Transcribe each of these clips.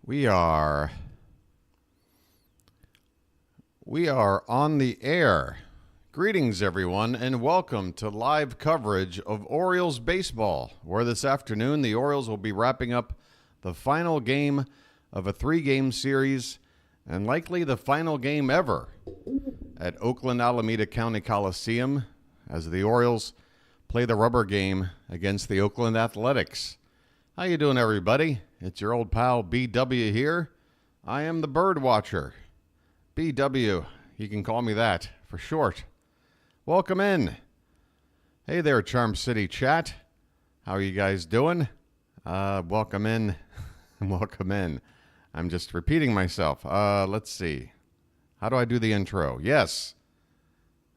We are on the air. Greetings, everyone, and welcome to live coverage of Orioles baseball, where this afternoon the Orioles will be wrapping up the final game of a 3-game series and likely the final game ever at Oakland Alameda County Coliseum as the Orioles play the rubber game against the Oakland Athletics. How you doing, everybody? It's your old pal BW here. I am the bird watcher. BW, you can call me that for short. Welcome in. Hey there, Charm City chat. How are you guys doing? Welcome in. Welcome in. I'm just repeating myself. Let's see. How do I do the intro? Yes.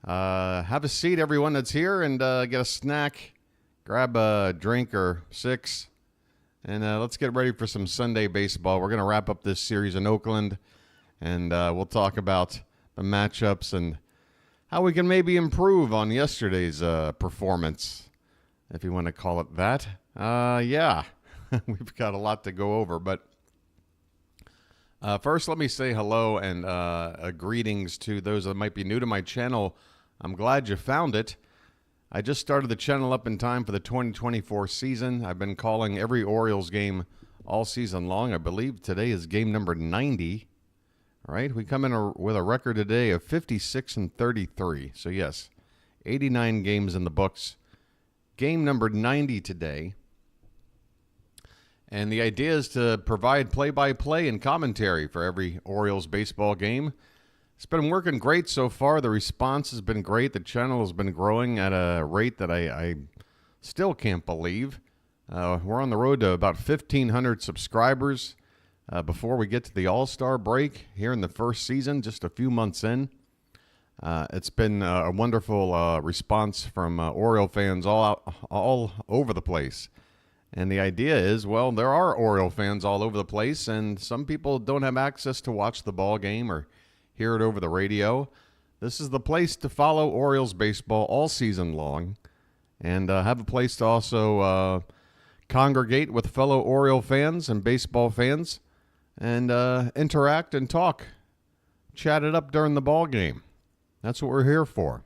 Have a seat, everyone that's here, and get a snack. Grab a drink or 6. And let's get ready for some Sunday baseball. We're going to wrap up this series in Oakland, and we'll talk about the matchups and how we can maybe improve on yesterday's performance, if you want to call it that. Yeah, we've got a lot to go over. But first, let me say hello and greetings to those that might be new to my channel. I'm glad you found it. I just started the channel up in time for the 2024 season. I've been calling every Orioles game all season long. I believe today is game number 90. All right, we come in with a record today of 56-33. So yes, 89 games in the books. Game number 90 today. And the idea is to provide play-by-play and commentary for every Orioles baseball game. It's been working great so far. The response has been great. The channel has been growing at a rate that I still can't believe. We're on the road to about 1,500 subscribers before we get to the All-Star break here in the first season, just a few months in. It's been a wonderful response from Oriole fans all over the place. And the idea is, well, there are Oriole fans all over the place, and some people don't have access to watch the ball game or hear it over the radio. This is the place to follow Orioles baseball all season long and have a place to also congregate with fellow Oriole fans and baseball fans and interact and talk, chat it up during the ball game. That's what we're here for.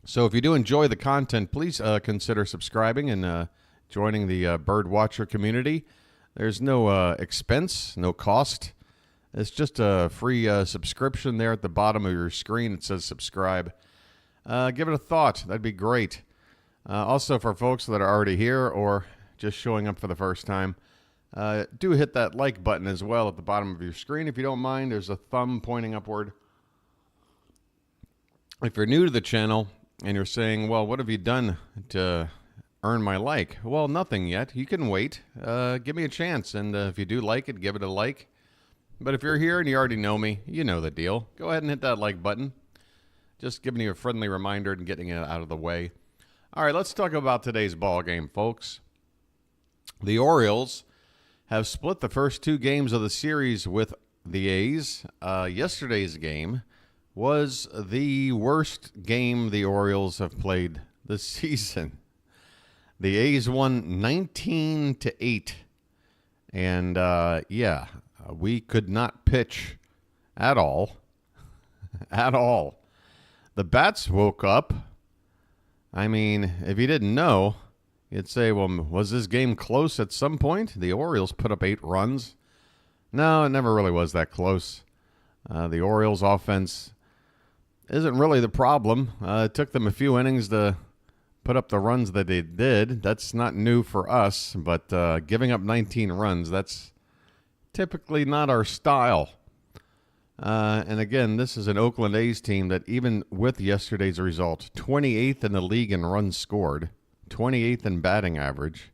So if you do enjoy the content, please consider subscribing and joining the Bird Watcher community. There's no expense, no cost. It's just a free subscription there at the bottom of your screen. It says subscribe. Give it a thought. That'd be great. Also, for folks that are already here or just showing up for the first time, do hit that like button as well at the bottom of your screen. If you don't mind, there's a thumb pointing upward. If you're new to the channel and you're saying, well, what have you done to earn my like? Well, nothing yet. You can wait. Give me a chance. And if you do like it, give it a like. But if you're here and you already know me, you know the deal. Go ahead and hit that like button. Just giving you a friendly reminder and getting it out of the way. All right, let's talk about today's ball game, folks. The Orioles have split the first 2 games of the series with the A's. Yesterday's game was the worst game the Orioles have played this season. The A's won 19-8. And, yeah, we could not pitch at all. At all. The bats woke up. I mean, if you didn't know, you'd say, well, was this game close at some point? The Orioles put up 8 runs. No, it never really was that close. The Orioles offense isn't really the problem. It took them a few innings to put up the runs that they did. That's not new for us, but giving up 19 runs, that's typically not our style. And again, this is an Oakland A's team that even with yesterday's result, 28th in the league in runs scored, 28th in batting average.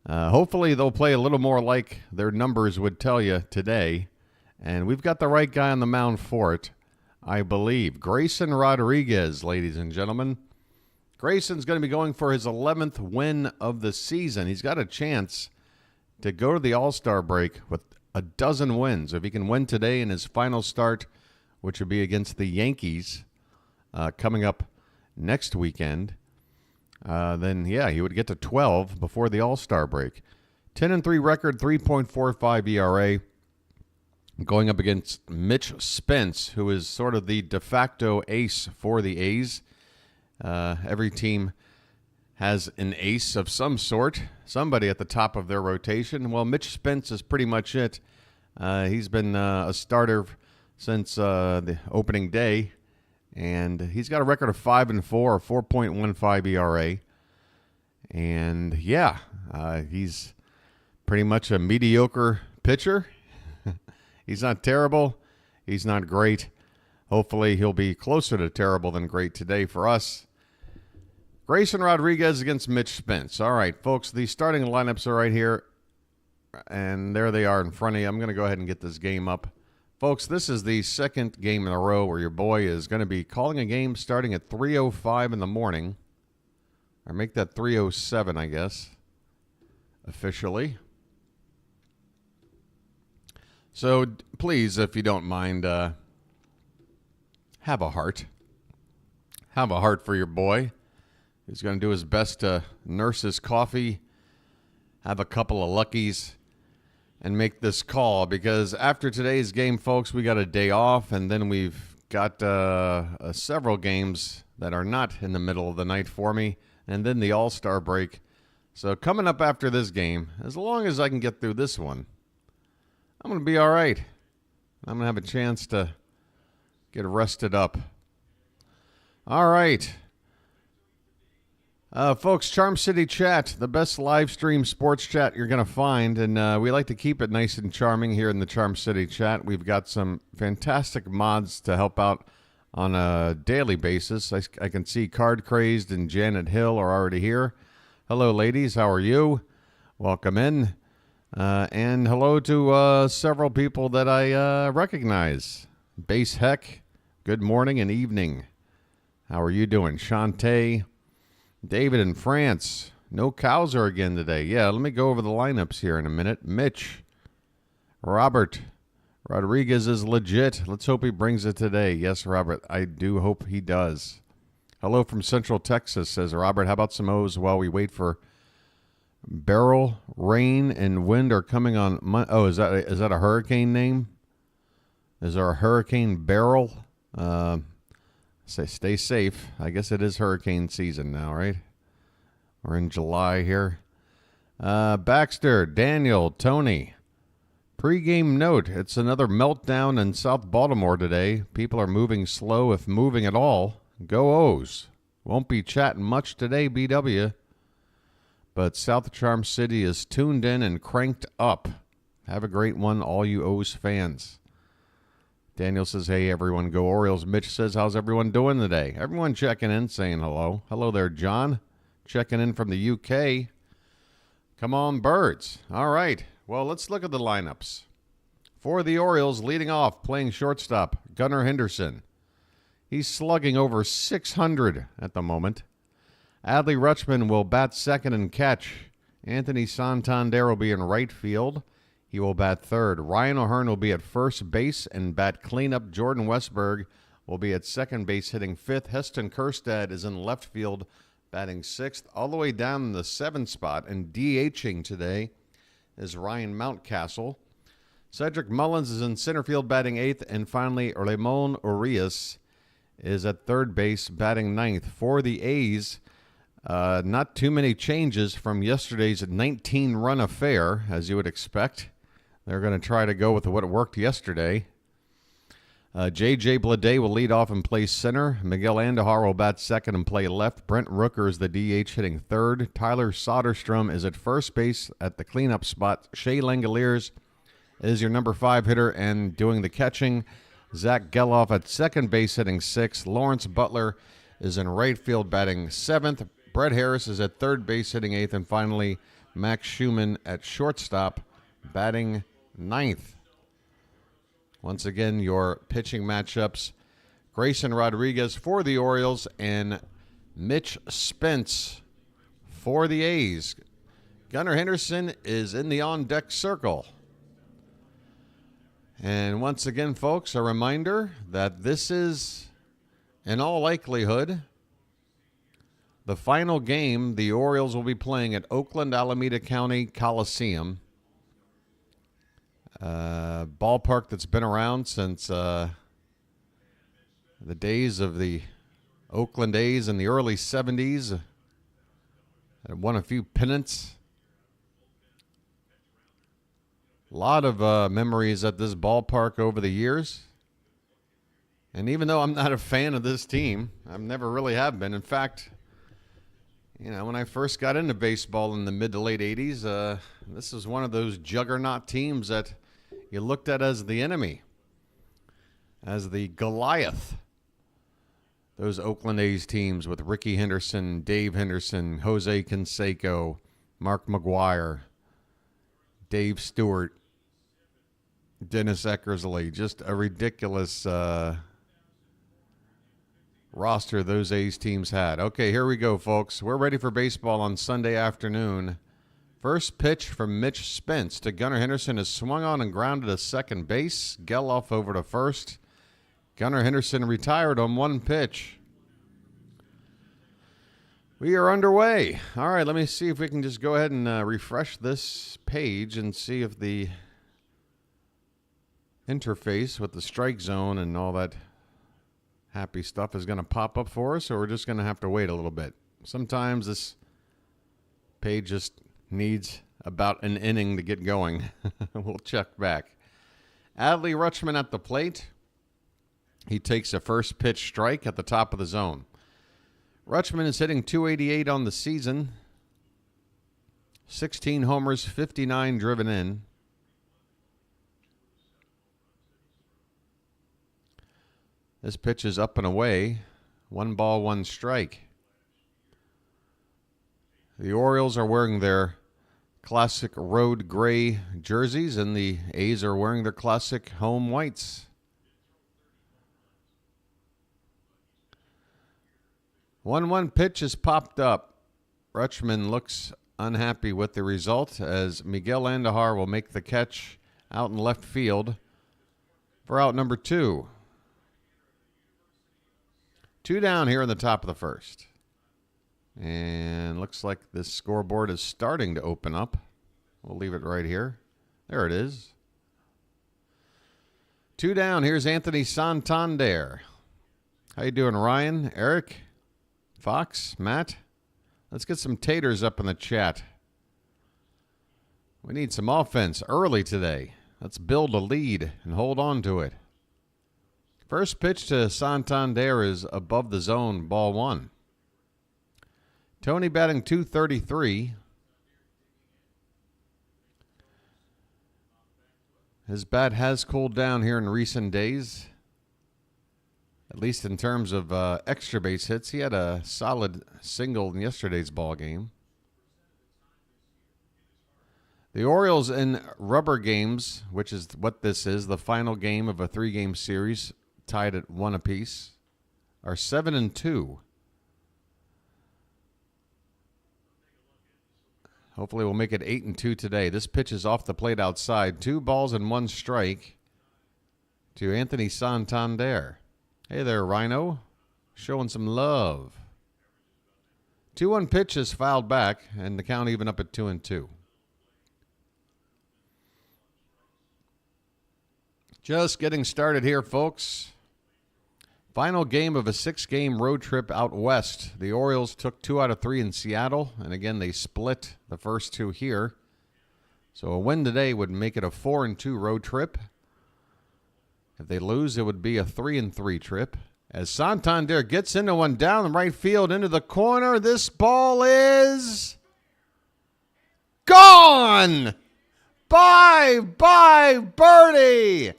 Hopefully they'll play a little more like their numbers would tell you today. And we've got the right guy on the mound for it, I believe. Grayson Rodriguez, ladies and gentlemen. Grayson's going to be going for his 11th win of the season. He's got a chance to go to the All-Star break with a dozen wins. If he can win today in his final start, which would be against the Yankees coming up next weekend, then, yeah, he would get to 12 before the All-Star break. 10-3 record, 3.45 ERA. Going up against Mitch Spence, who is sort of the de facto ace for the A's. Every team has an ace of some sort, somebody at the top of their rotation. Well, Mitch Spence is pretty much it. He's been a starter since the opening day, and he's got a record of 5-4, 4.15 ERA. And yeah, he's pretty much a mediocre pitcher. He's not terrible. He's not great. Hopefully he'll be closer to terrible than great today for us. Grayson Rodriguez against Mitch Spence. All right, folks, the starting lineups are right here, and there they are in front of you. I'm going to go ahead and get this game up. Folks, this is the second game in a row where your boy is going to be calling a game starting at 3:05 in the morning. Or make that 3:07, I guess, officially. So please, if you don't mind, have a heart. Have a heart for your boy. He's going to do his best to nurse his coffee, have a couple of luckies, and make this call. Because after today's game, folks, we got a day off, and then we've got several games that are not in the middle of the night for me, and then the All-Star break. So coming up after this game, as long as I can get through this one, I'm going to be all right. I'm going to have a chance to get rested up. All right. Folks, Charm City Chat, the best live stream sports chat you're going to find. And we like to keep it nice and charming here in the Charm City Chat. We've got some fantastic mods to help out on a daily basis. I can see Card Crazed and Janet Hill are already here. Hello, ladies. How are you? Welcome in. And hello to several people that I recognize. Base Heck, good morning and evening. How are you doing? Shantae, David in France. No Cowser again today. Yeah, let me go over the lineups here in a minute. Mitch, Robert, Rodriguez is legit. Let's hope he brings it today. Yes, Robert, I do hope he does. Hello from Central Texas, says Robert. How about some O's while we wait for barrel, rain, and wind are coming on. Is that a hurricane name? Is there a hurricane barrel? Stay safe. I guess it is hurricane season now, right? We're in July here. Baxter, Daniel, Tony. Pre-game note. It's another meltdown in South Baltimore today. People are moving slow, if moving at all. Go O's. Won't be chatting much today, BW. But South Charm City is tuned in and cranked up. Have a great one, all you O's fans. Daniel says, hey, everyone, go Orioles. Mitch says, how's everyone doing today? Everyone checking in, saying hello. Hello there, John. Checking in from the UK. Come on, Birds. All right. Well, let's look at the lineups. For the Orioles, leading off, playing shortstop, Gunnar Henderson. He's slugging over 600 at the moment. Adley Rutschman will bat second and catch. Anthony Santander will be in right field. He will bat third. Ryan O'Hearn will be at first base and bat cleanup. Jordan Westberg will be at second base hitting fifth. Heston Kjerstad is in left field batting sixth. All the way down in the seventh spot and DHing today is Ryan Mountcastle. Cedric Mullins is in center field batting eighth. And finally, Ramon Urias is at third base batting ninth. For the A's, not too many changes from yesterday's 19-run affair, as you would expect. They're going to try to go with what worked yesterday. J.J. Bleday will lead off and play center. Miguel Andujar will bat second and play left. Brent Rooker is the DH hitting third. Tyler Soderstrom is at first base at the cleanup spot. Shea Langoliers is your number 5 hitter and doing the catching. Zach Geloff at second base hitting sixth. Lawrence Butler is in right field batting seventh. Brett Harris is at third base hitting eighth. And finally, Max Schumann at shortstop batting ninth. Once again, your pitching matchups. Grayson Rodriguez for the Orioles and Mitch Spence for the A's. Gunnar Henderson is in the on-deck circle. And once again, folks, a reminder that this is, in all likelihood, The final game, the Orioles will be playing at Oakland, Alameda County Coliseum. Ballpark that's been around since the days of the Oakland A's in the early 70s. Won a few pennants. A lot of memories at this ballpark over the years. And even though I'm not a fan of this team, I never really have been. In fact, you know, when I first got into baseball in the mid to late 80s, this was one of those juggernaut teams that you looked at as the enemy, as the Goliath. Those Oakland A's teams with Ricky Henderson, Dave Henderson, Jose Canseco, Mark McGuire, Dave Stewart, Dennis Eckersley. Just a ridiculous roster those A's teams had. Okay, here we go, folks. We're ready for baseball on Sunday afternoon. First pitch from Mitch Spence to Gunnar Henderson is swung on and grounded to second base. Geloff over to first. Gunnar Henderson retired on one pitch. We are underway. All right, let me see if we can just go ahead and refresh this page and see if the interface with the strike zone and all that happy stuff is going to pop up for us, or we're just going to have to wait a little bit. Sometimes this page just needs about an inning to get going. We'll check back. Adley Rutschman at the plate. He takes a first pitch strike at the top of the zone. Rutschman is hitting .288 on the season. 16 homers, 59 driven in. This pitch is up and away. 1 ball, 1 strike. The Orioles are wearing their classic road gray jerseys, and the A's are wearing their classic home whites. 1-1 pitch is popped up. Rutschman looks unhappy with the result as Miguel Andujar will make the catch out in left field for out number 2. 2 down here in the top of the first. And looks like this scoreboard is starting to open up. We'll leave it right here. There it is. 2 down. Here's Anthony Santander. How you doing, Ryan, Eric, Fox, Matt? Let's get some taters up in the chat. We need some offense early today. Let's build a lead and hold on to it. First pitch to Santander is above the zone, ball 1. Tony batting .233. His bat has cooled down here in recent days, at least in terms of extra base hits. He had a solid single in yesterday's ball game. The Orioles in rubber games, which is what this is, the final game of a 3-game series, tied at 1 apiece, are 7-2. Hopefully we'll make it 8-2 today. This pitch is off the plate outside. 2 balls and 1 strike to Anthony Santander. Hey there, Rhino. Showing some love. 2-1 pitch is fouled back, and the count even up at 2-2. Just getting started here, folks. Final game of a 6-game road trip out west. The Orioles took 2 out of 3 in Seattle, and again, they split the first 2 here. So a win today would make it a 4-2 road trip. If they lose, it would be a 3-3 trip. As Santander gets into one down the right field into the corner, this ball is gone! Bye, birdie!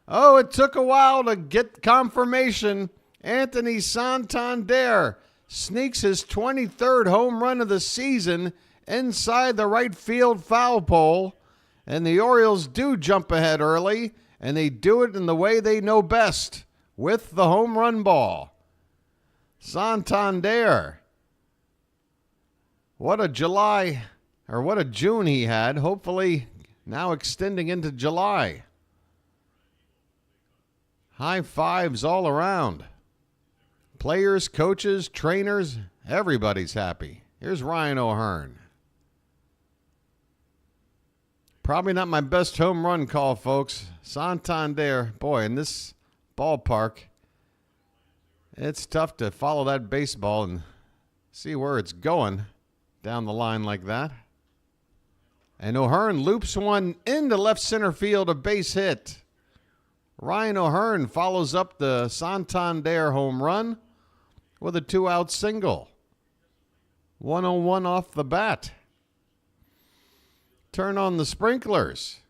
Oh, it took a while to get confirmation. Anthony Santander sneaks his 23rd home run of the season inside the right field foul pole. And the Orioles do jump ahead early, and they do it in the way they know best, with the home run ball. Santander. What a June he had. Hopefully now extending into July. High fives all around. Players, coaches, trainers Everybody's happy. Here's Ryan O'Hearn. Probably not my best home run call, folks. Santander, boy, in this ballpark, it's tough to follow that baseball and see where it's going down the line like that. And O'Hearn loops one into left center field, a base hit. Ryan O'Hearn follows up the Santander home run with a 2-out single. 101 off the bat. Turn on the sprinklers.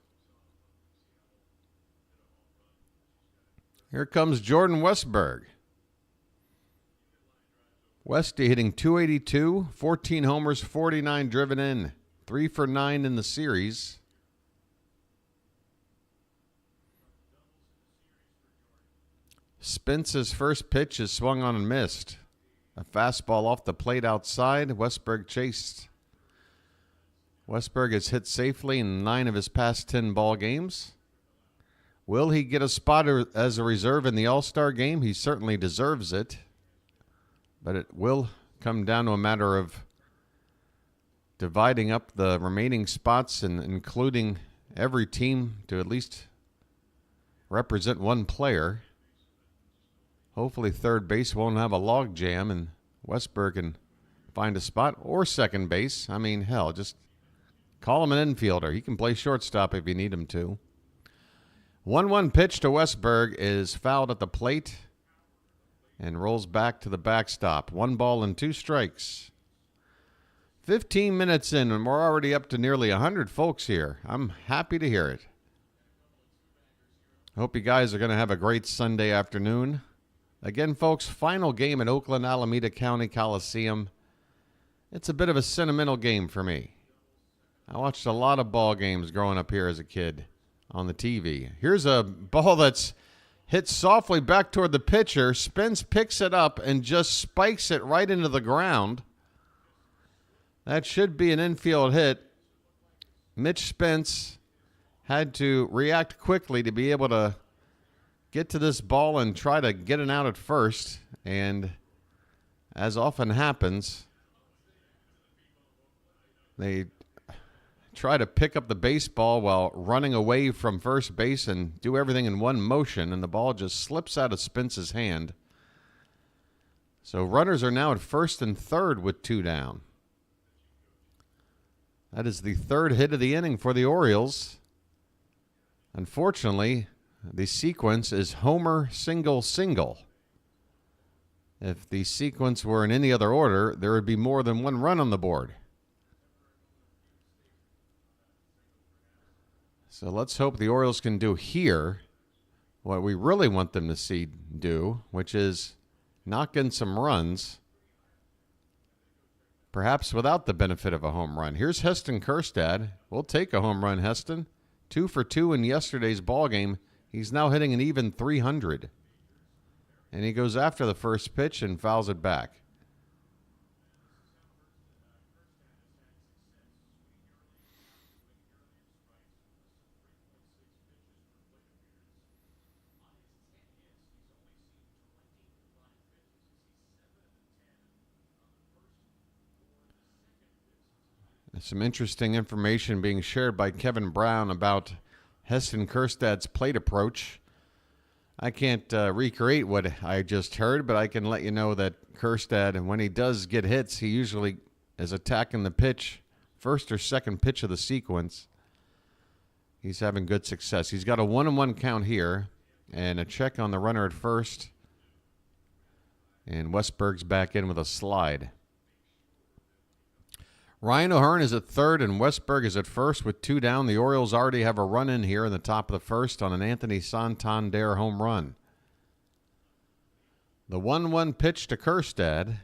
Here comes Jordan Westburg. Westy hitting .282, 14 homers, 49 driven in, 3 for 9 in the series. Spence's first pitch is swung on and missed. A fastball off the plate outside. Westburg chased. Westburg has hit safely in 9 of his past 10 ball games. Will he get a spot as a reserve in the All-Star game? He certainly deserves it. But it will come down to a matter of dividing up the remaining spots and including every team to at least represent one player. Hopefully third base won't have a log jam and Westburg can find a spot, or second base. I mean, hell, just call him an infielder. He can play shortstop if you need him to. 1-1 pitch to Westburg is fouled at the plate and rolls back to the backstop. 1 ball and 2 strikes. 15 minutes in, and we're already up to nearly 100 folks here. I'm happy to hear it. Hope you guys are going to have a great Sunday afternoon. Again, folks, final game at Oakland, Alameda County Coliseum. It's a bit of a sentimental game for me. I watched a lot of ball games growing up here as a kid on the TV. Here's a ball that's hit softly back toward the pitcher. Spence picks it up and just spikes it right into the ground. That should be an infield hit. Mitch Spence had to react quickly to be able to get to this ball and try to get it out at first. And as often happens, they try to pick up the baseball while running away from first base and do everything in one motion, and the ball just slips out of Spence's hand. So runners are now at first and third with 2 down. That is the 3rd hit of the inning for the Orioles. Unfortunately, the sequence is homer, single, single. If the sequence were in any other order, there would be more than 1 run on the board. So let's hope the Orioles can do here what we really want them to see do, which is knock in some runs, perhaps without the benefit of a home run. Here's Heston Kjerstad. We'll take a home run, Heston. 2 for 2 in yesterday's ball game. He's now hitting an even .300. And he goes after the first pitch and fouls it back. Some interesting information being shared by Kevin Brown about Heston Kjerstad's plate approach. I can't recreate what I just heard, but I can let you know that Kjerstad, when he does get hits, he usually is attacking the pitch, first or second pitch of the sequence. He's having good success. He's got a 1-1 count here and a check on the runner at first. And Westburg's back in with a slide. Ryan O'Hearn is at third and Westburg is at first with 2 down. The Orioles already have a run in here in the top of the first on an Anthony Santander home run. The 1-1 pitch to Kjerstad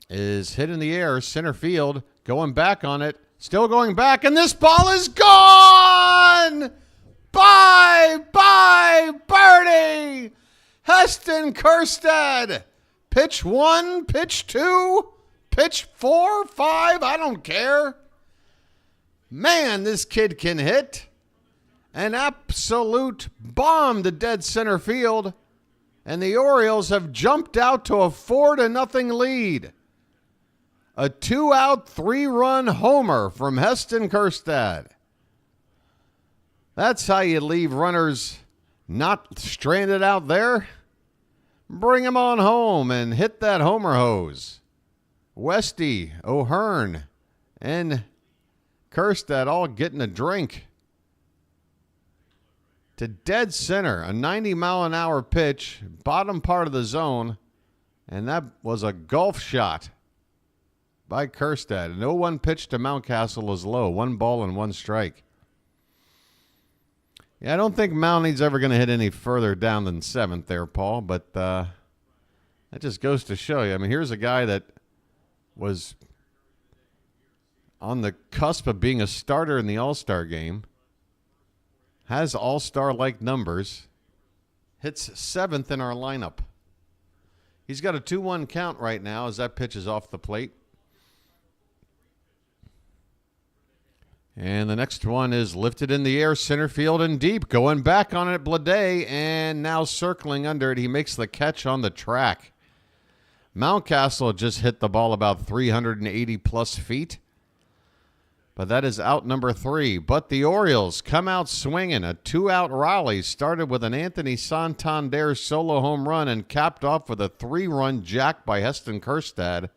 is hit in the air, center field, going back on it, still going back, and this ball is gone! Bye, birdie! Heston Kjerstad. Pitch 1, pitch 2. Pitch 4, 5, I don't care. Man, this kid can hit. An absolute bomb to dead center field. And the Orioles have jumped out to a 4-0 lead. A 2-out, 3-run homer from Heston Kjerstad. That's how you leave runners not stranded out there. Bring them on home and hit that homer hose. Westy, O'Hearn, and Kjerstad all getting a drink. To dead center, a 90-mile-an-hour pitch, bottom part of the zone, and that was a golf shot by Kjerstad. No one pitch to Mountcastle is low. 1 ball and 1 strike. Yeah, I don't think Mounty's ever going to hit any further down than 7th there, Paul, but that just goes to show you. I mean, here's a guy that was on the cusp of being a starter in the All-Star game, has All-Star-like numbers, hits 7th in our lineup. He's got a 2-1 count right now as that pitch is off the plate. And the next one is lifted in the air, center field and deep. Going back on it, Bleday, and now circling under it. He makes the catch on the track. Mountcastle just hit the ball about 380-plus feet. But that is out number 3. But the Orioles come out swinging. A 2-out rally started with an Anthony Santander solo home run and capped off with a 3-run jack by Heston Kjerstad.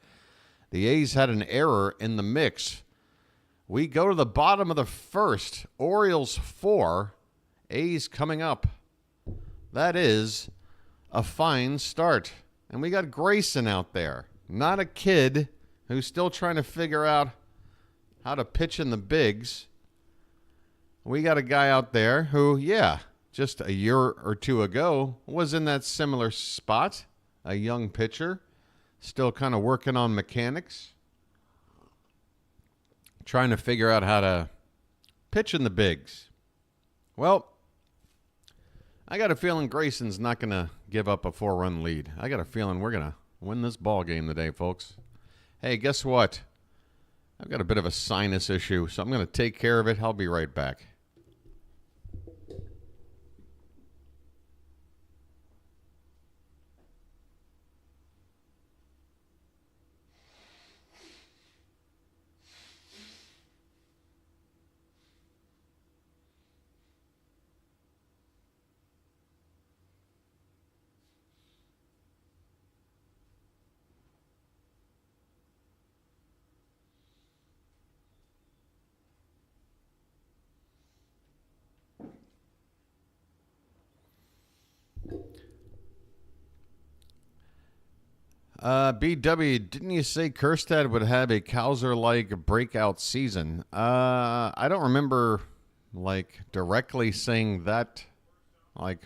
The A's had an error in the mix. We go to the bottom of the first. Orioles 4, A's coming up. That is a fine start. And we got Grayson out there. Not a kid who's still trying to figure out how to pitch in the bigs. We got a guy out there who, just a year or 2 ago was in that similar spot. A young pitcher, still kind of working on mechanics. Trying to figure out how to pitch in the bigs. Well, I got a feeling Grayson's not going to give up a 4-run lead. I got a feeling we're going to win this ball game today, folks. Hey, guess what? I've got a bit of a sinus issue, so I'm going to take care of it. I'll be right back. BW, didn't you say Kjerstad would have a Cowser-like breakout season? I don't remember, directly saying that,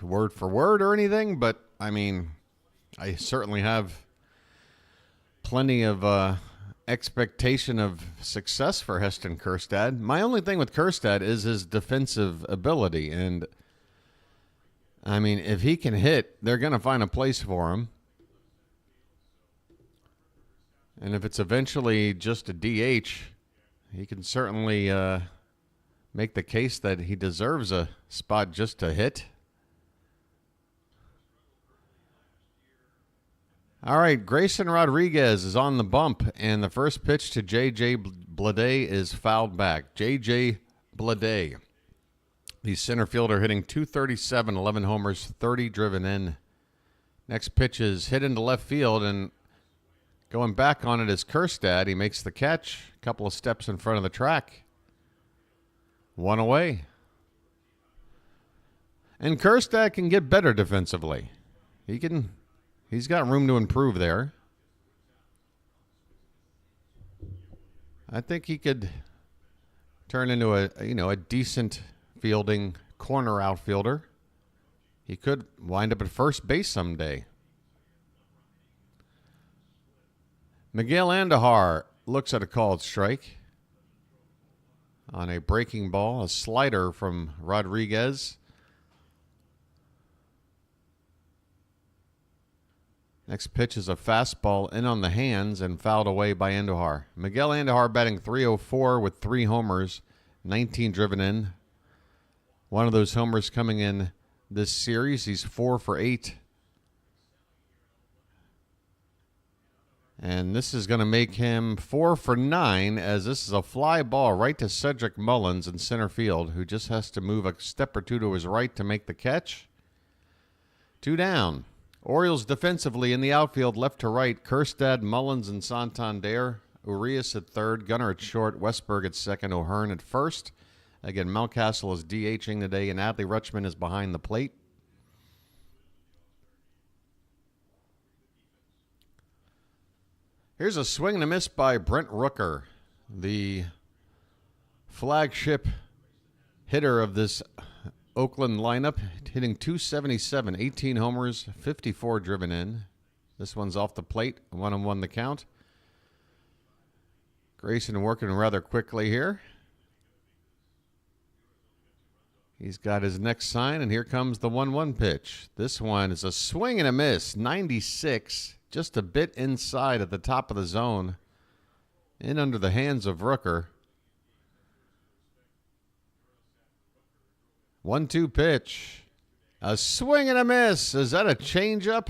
word for word or anything, but, I mean, I certainly have plenty of expectation of success for Heston Kjerstad. My only thing with Kjerstad is his defensive ability, and, I mean, if he can hit, they're going to find a place for him. And if it's eventually just a DH, he can certainly make the case that he deserves a spot just to hit. All right, Grayson Rodriguez is on the bump, and the first pitch to J.J. Bleday is fouled back. J.J. Bleday, the center fielder, hitting .237, 11 homers, 30 driven in. Next pitch is hit into left field, and going back on it is Kjerstad. He makes the catch, a couple of steps in front of the track. 1 away. And Kjerstad can get better defensively. He's got room to improve there. I think he could turn into a decent fielding corner outfielder. He could wind up at first base someday. Miguel Andujar looks at a called strike on a breaking ball, a slider from Rodriguez. Next pitch is a fastball in on the hands and fouled away by Andujar. Miguel Andujar batting .304 with 3 homers, 19 driven in. One of those homers coming in this series. He's 4 for 8 And this is going to make him 4 for 9, as this is a fly ball right to Cedric Mullins in center field, who just has to move a step or two to his right to make the catch. 2 down. Orioles defensively in the outfield, left to right, Kjerstad, Mullins, and Santander. Urias at third, Gunnar at short, Westberg at second, O'Hearn at first. Again, Mountcastle is DHing today, and Adley Rutschman is behind the plate. Here's a swing and a miss by Brent Rooker, the flagship hitter of this Oakland lineup, hitting .277, 18 homers, 54 driven in. This one's off the plate, 1-1 the count. Grayson working rather quickly here. He's got his next sign, and here comes the 1-1 pitch. This one is a swing and a miss, 96, just a bit inside at the top of the zone, in under the hands of Rooker. 1-2 pitch. A swing and a miss. Is that a changeup?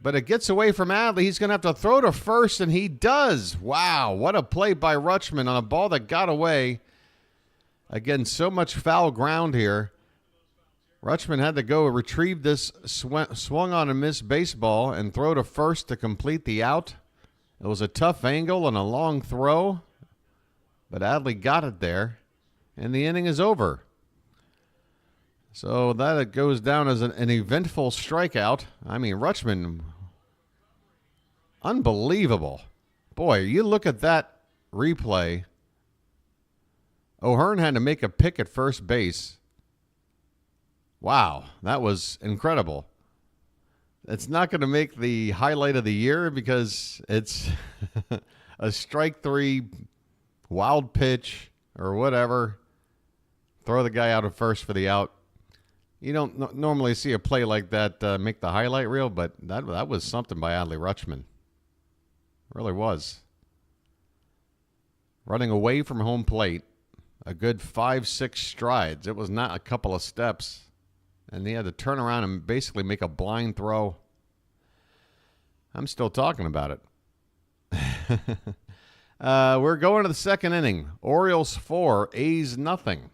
But it gets away from Adley. He's going to have to throw to first, and he does. Wow, what a play by Rutschman on a ball that got away. Again, so much foul ground here. Rutschman had to go retrieve this swung on a missed baseball and throw to first to complete the out. It was a tough angle and a long throw, but Adley got it there, and the inning is over. So that goes down as an eventful strikeout. I mean, Rutschman, unbelievable. Boy, you look at that replay. O'Hearn had to make a pick at first base. Wow, that was incredible. It's not going to make the highlight of the year because it's a strike 3 wild pitch or whatever. Throw the guy out at first for the out. You don't normally see a play like that make the highlight reel, but that was something by Adley Rutschman. Really was. Running away from home plate. A good 5-6 strides. It was not a couple of steps. And he had to turn around and basically make a blind throw. I'm still talking about it. We're going to the second inning. Orioles 4, A's nothing.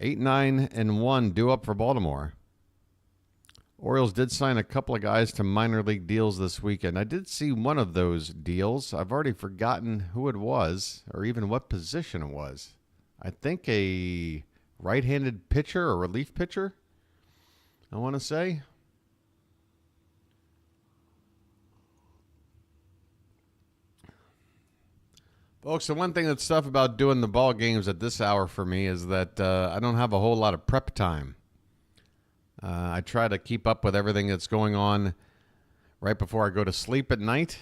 8-9-1 due up for Baltimore. Orioles did sign a couple of guys to minor league deals this weekend. I did see one of those deals. I've already forgotten who it was or even what position it was. I think a right-handed pitcher or relief pitcher, I want to say. Folks, the one thing that's tough about doing the ball games at this hour for me is that I don't have a whole lot of prep time. I try to keep up with everything that's going on right before I go to sleep at night.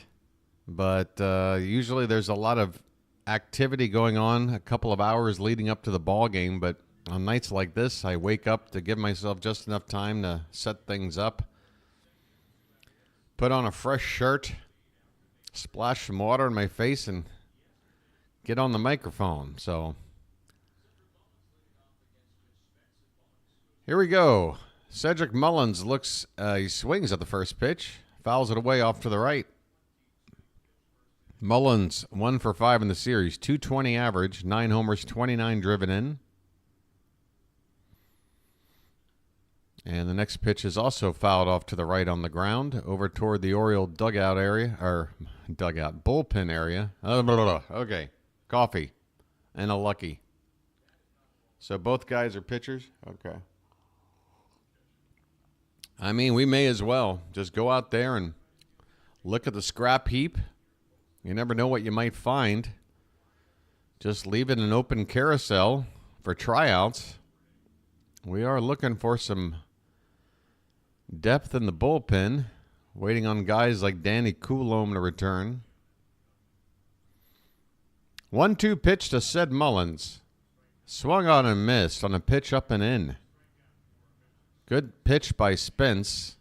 But usually there's a lot of activity going on a couple of hours leading up to the ball game. But on nights like this, I wake up to give myself just enough time to set things up. Put on a fresh shirt, splash some water in my face, and get on the microphone. So here we go. Cedric Mullins looks, he swings at the first pitch, fouls it away off to the right. Mullins 1 for 5 in the series, .220 average, 9 homers, 29 driven in. And the next pitch is also fouled off to the right on the ground, over toward the Oriole dugout area, or bullpen area. Okay, coffee and a lucky. So both guys are pitchers? Okay. I mean, we may as well just go out there and look at the scrap heap. You never know what you might find. Just leave it an open carousel for tryouts. We are looking for some depth in the bullpen, waiting on guys like Danny Coulombe to return. 1-2 pitch to Ced Mullins. Swung on and missed on a pitch up and in. Good pitch by Spence.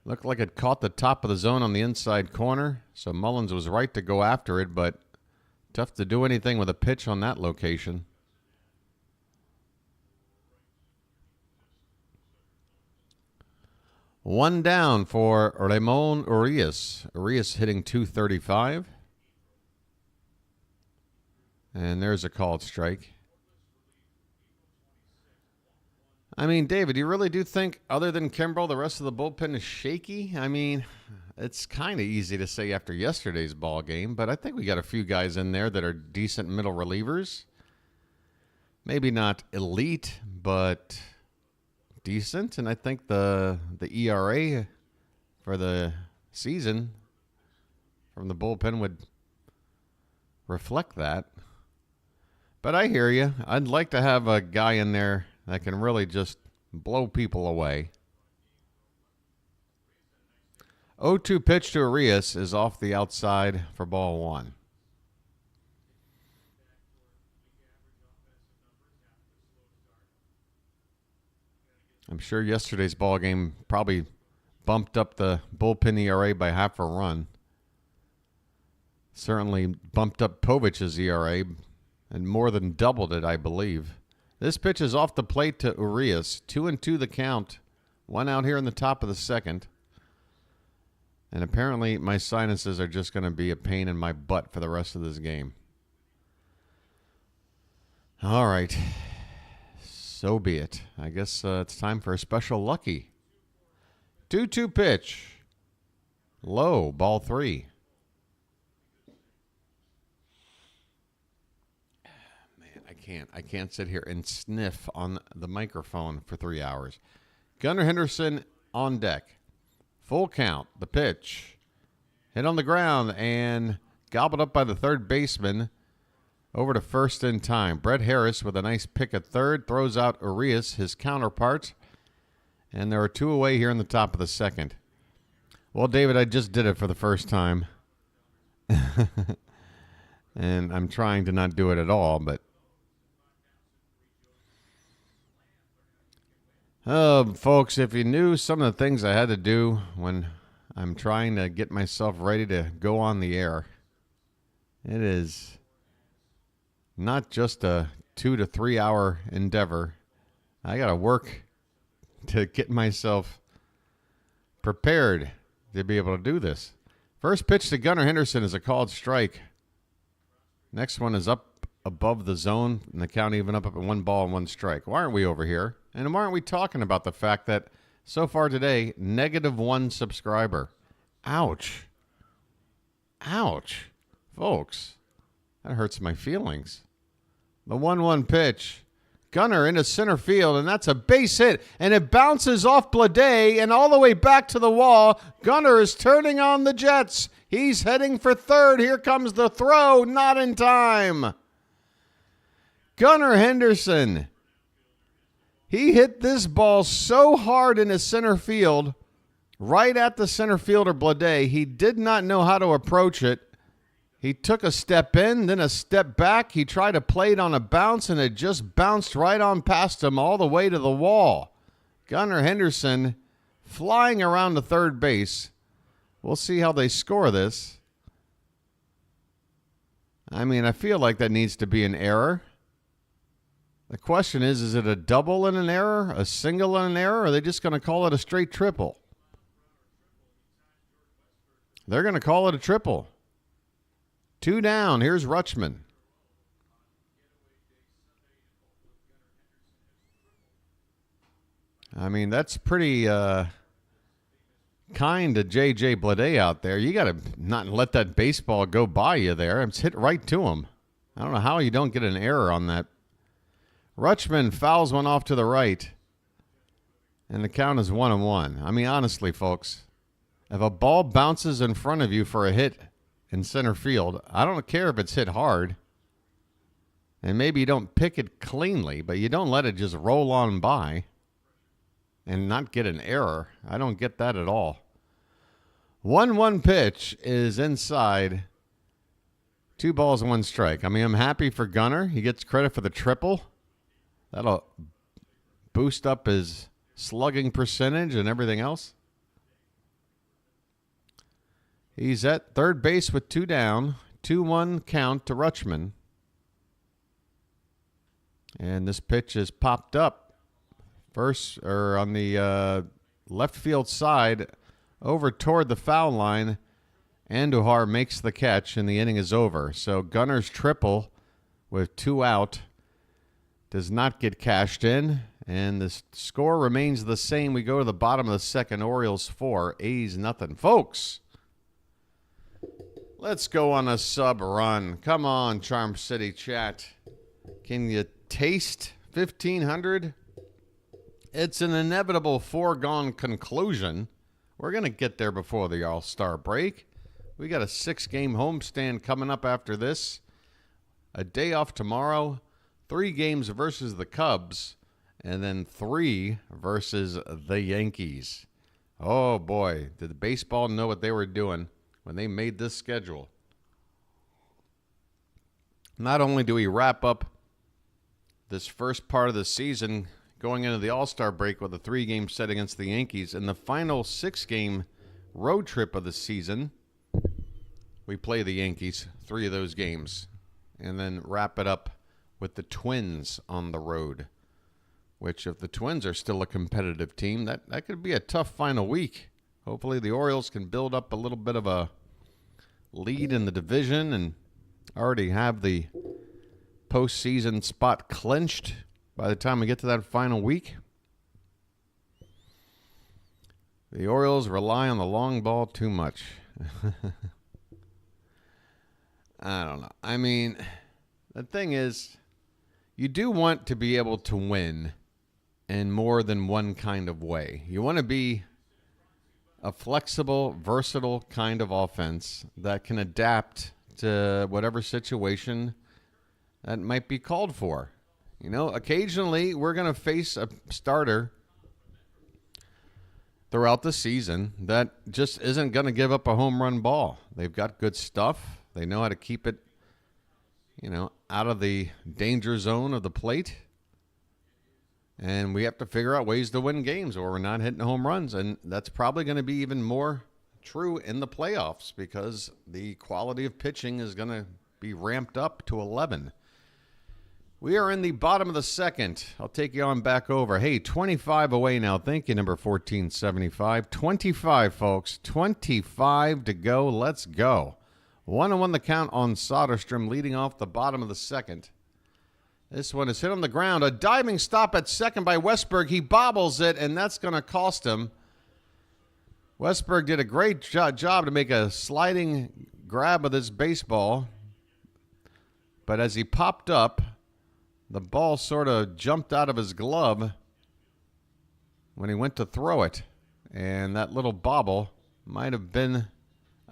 Looked like it caught the top of the zone on the inside corner, so Mullins was right to go after it, but tough to do anything with a pitch on that location. One down for Ramon Urias. Urias hitting .235. And there's a called strike. I mean, David, you really do think, other than Kimbrel, the rest of the bullpen is shaky? I mean, it's kind of easy to say after yesterday's ball game, but I think we got a few guys in there that are decent middle relievers. Maybe not elite, but decent. And I think the ERA for the season from the bullpen would reflect that. But I hear you. I'd like to have a guy in there that can really just blow people away. 0-2 pitch to Urias is off the outside for ball one. I'm sure yesterday's ball game probably bumped up the bullpen ERA by half a run. Certainly bumped up Povich's ERA and more than doubled it, I believe. This pitch is off the plate to Urias. 2-2 the count. One out here in the top of the second. And apparently my sinuses are just going to be a pain in my butt for the rest of this game. All right. So be it. I guess it's time for a special lucky. 2-2 pitch. Low, ball three. I can't sit here and sniff on the microphone for 3 hours. Gunnar Henderson on deck. Full count. The pitch. Hit on the ground and gobbled up by the third baseman. Over to first in time. Brett Harris with a nice pick at third. Throws out Urias, his counterpart. And there are two away here in the top of the second. Well, David, I just did it for the first time. And I'm trying to not do it at all, but folks, if you knew some of the things I had to do when I'm trying to get myself ready to go on the air, it is not just a 2 to 3 hour endeavor. I got to work to get myself prepared to be able to do this. First pitch to Gunnar Henderson is a called strike. Next one is up above the zone, and the count even up at 1-1 Why aren't we over here? And why aren't we talking about the fact that so far today, -1 subscriber? Ouch. Ouch. Folks, that hurts my feelings. The 1-1 pitch. Gunnar into center field, and that's a base hit, and it bounces off Blade and all the way back to the wall. Gunnar is turning on the Jets. He's heading for third. Here comes the throw, not in time. Gunnar Henderson. He hit this ball so hard in his center field, right at the center fielder Blade. He did not know how to approach it. He took a step in, then a step back. He tried to play it on a bounce, and it just bounced right on past him all the way to the wall. Gunnar Henderson flying around to third base. We'll see how they score this. I mean, I feel like that needs to be an error. The question is it a double and an error, a single and an error, or are they just going to call it a straight triple? They're going to call it a triple. 2 down. Here's Rutschman. I mean, that's pretty kind to J.J. Blade out there. You got to not let that baseball go by you there. It's hit right to him. I don't know how you don't get an error on that. Rutschman fouls one off to the right, and the count is 1-1. I mean, honestly, folks, if a ball bounces in front of you for a hit in center field, I don't care if it's hit hard, and maybe you don't pick it cleanly, but you don't let it just roll on by and not get an error. I don't get that at all. 1-1 pitch is inside. 2 balls and 1 strike. I mean, I'm happy for Gunnar. He gets credit for the triple. That'll boost up his slugging percentage and everything else. He's at third base with 2 down. 2-1 count to Rutschman. And this pitch is popped up. First, or on the left field side over toward the foul line. Andujar makes the catch, and the inning is over. So Gunner's triple with 2 out does not get cashed in, and the score remains the same. We go to the bottom of the second. Orioles 4, A's nothing. Folks, let's go on a sub run. Come on, Charm City chat. Can you taste 1,500? It's an inevitable foregone conclusion. We're going to get there before the All-Star break. We got a 6-game homestand coming up after this. A day off tomorrow. 3 games versus the Cubs. And then 3 versus the Yankees. Oh, boy. Did the baseball know what they were doing when they made this schedule? Not only do we wrap up this first part of the season going into the All-Star break with a 3-game set against the Yankees, in the final 6-game road trip of the season, we play the Yankees 3 of those games and then wrap it up with the Twins on the road, which if the Twins are still a competitive team, that could be a tough final week. Hopefully the Orioles can build up a little bit of a lead in the division and already have the postseason spot clinched by the time we get to that final week. The Orioles rely on the long ball too much. I don't know. I mean, the thing is, you do want to be able to win in more than one kind of way. You want to be a flexible, versatile kind of offense that can adapt to whatever situation that might be called for. You know, occasionally we're going to face a starter throughout the season that just isn't going to give up a home run ball. They've got good stuff. They know how to keep it, you know, out of the danger zone of the plate. And we have to figure out ways to win games or we're not hitting home runs. And that's probably going to be even more true in the playoffs because the quality of pitching is going to be ramped up to 11. We are in the bottom of the second. I'll take you on back over. Hey, 25 away now. Thank you, number 1475. 25, folks. 25 to go. Let's go. 1-1 the count on Soderstrom, leading off the bottom of the second. This one is hit on the ground. A diving stop at second by Westberg. He bobbles it, and that's going to cost him. Westberg did a great job to make a sliding grab of this baseball. But as he popped up, the ball sort of jumped out of his glove when he went to throw it. And that little bobble might have been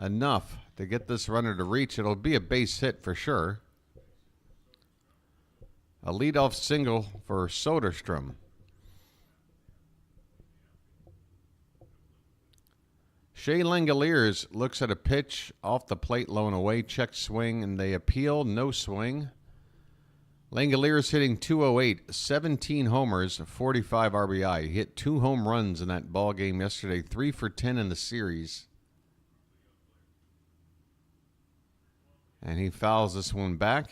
enough to get this runner to reach. It'll be a base hit for sure. A leadoff single for Soderstrom. Shea Langoliers looks at a pitch off the plate, low and away, check swing, and they appeal, no swing. Langoliers hitting .208, 17 homers, 45 RBI. He hit 2 home runs in that ball game yesterday, 3 for 10 in the series. And he fouls this one back.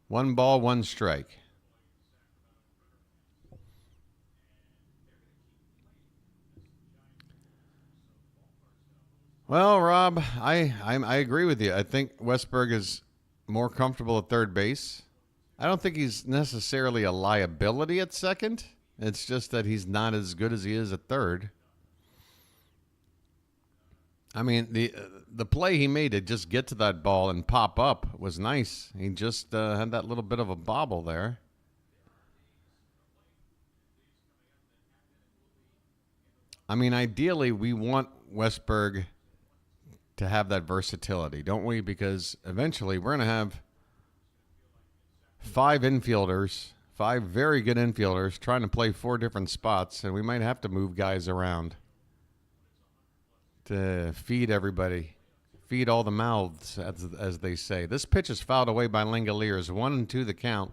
1 ball, 1 strike. Well, Rob, I agree with you. I think Westberg is more comfortable at third base. I don't think he's necessarily a liability at second. It's just that he's not as good as he is at third. I mean, the play he made to just get to that ball and pop up was nice. He just had that little bit of a bobble there. I mean, ideally, we want Westberg to have that versatility, don't we? Because eventually we're going to have 5 infielders, 5 very good infielders trying to play 4 different spots, and we might have to move guys around to feed everybody, feed all the mouths, as they say. This pitch is fouled away by Langoliers. 1-2 the count.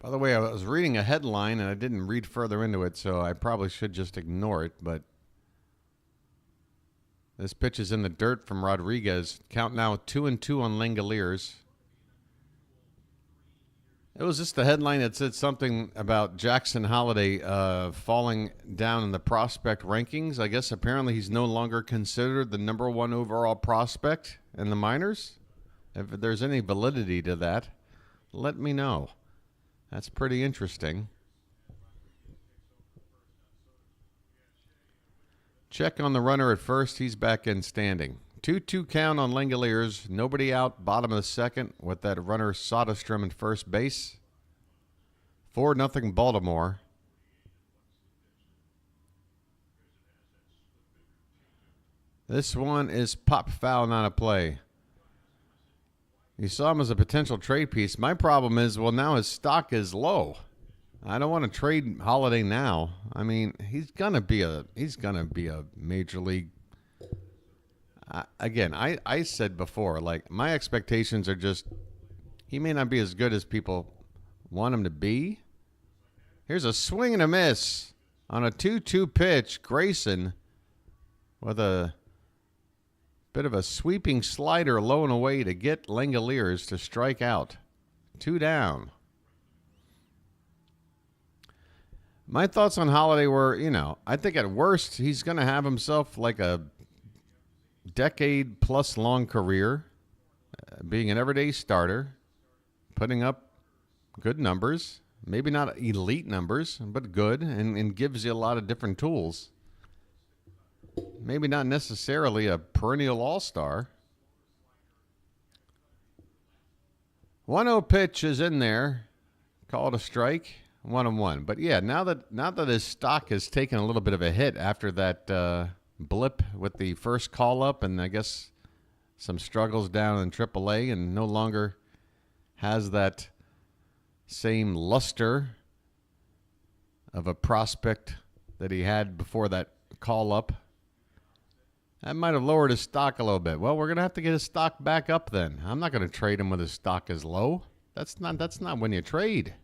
By the way, I was reading a headline, and I didn't read further into it, so I probably should just ignore it, but This pitch is in the dirt from Rodriguez. Count now 2-2 on Langoliers. It was just the headline that said something about Jackson Holliday falling down in the prospect rankings. I guess apparently he's no longer considered the number 1 overall prospect in the minors. If there's any validity to that, let me know. That's pretty interesting. Check on the runner at first. He's back in standing. 2-2 count on Langoliers. Nobody out, bottom of the second with that runner Soderstrom at first base. 4-0 Baltimore. This one is pop foul, not a play. You saw him as a potential trade piece. My problem is, well, now his stock is low. I don't want to trade Holiday now. I mean, he's gonna be a major league. I said before, like, my expectations are just he may not be as good as people want him to be. Here's a swing and a miss on a 2-2 pitch. Grayson with a bit of a sweeping slider low and away to get Langoliers to strike out. 2 down. My thoughts on Holiday were, I think at worst he's going to have himself like a decade-plus long career, being an everyday starter, putting up good numbers, maybe not elite numbers, but good, and gives you a lot of different tools. Maybe not necessarily a perennial all-star. 1-0 pitch is in there. Call it a strike. 1-1. But yeah, now that his stock has taken a little bit of a hit after that blip with the first call up, and I guess some struggles down in AAA, and no longer has that same luster of a prospect that he had before that call up. That might have lowered his stock a little bit. Well, we're going to have to get his stock back up then. I'm not going to trade him with his stock as low. That's not when you trade.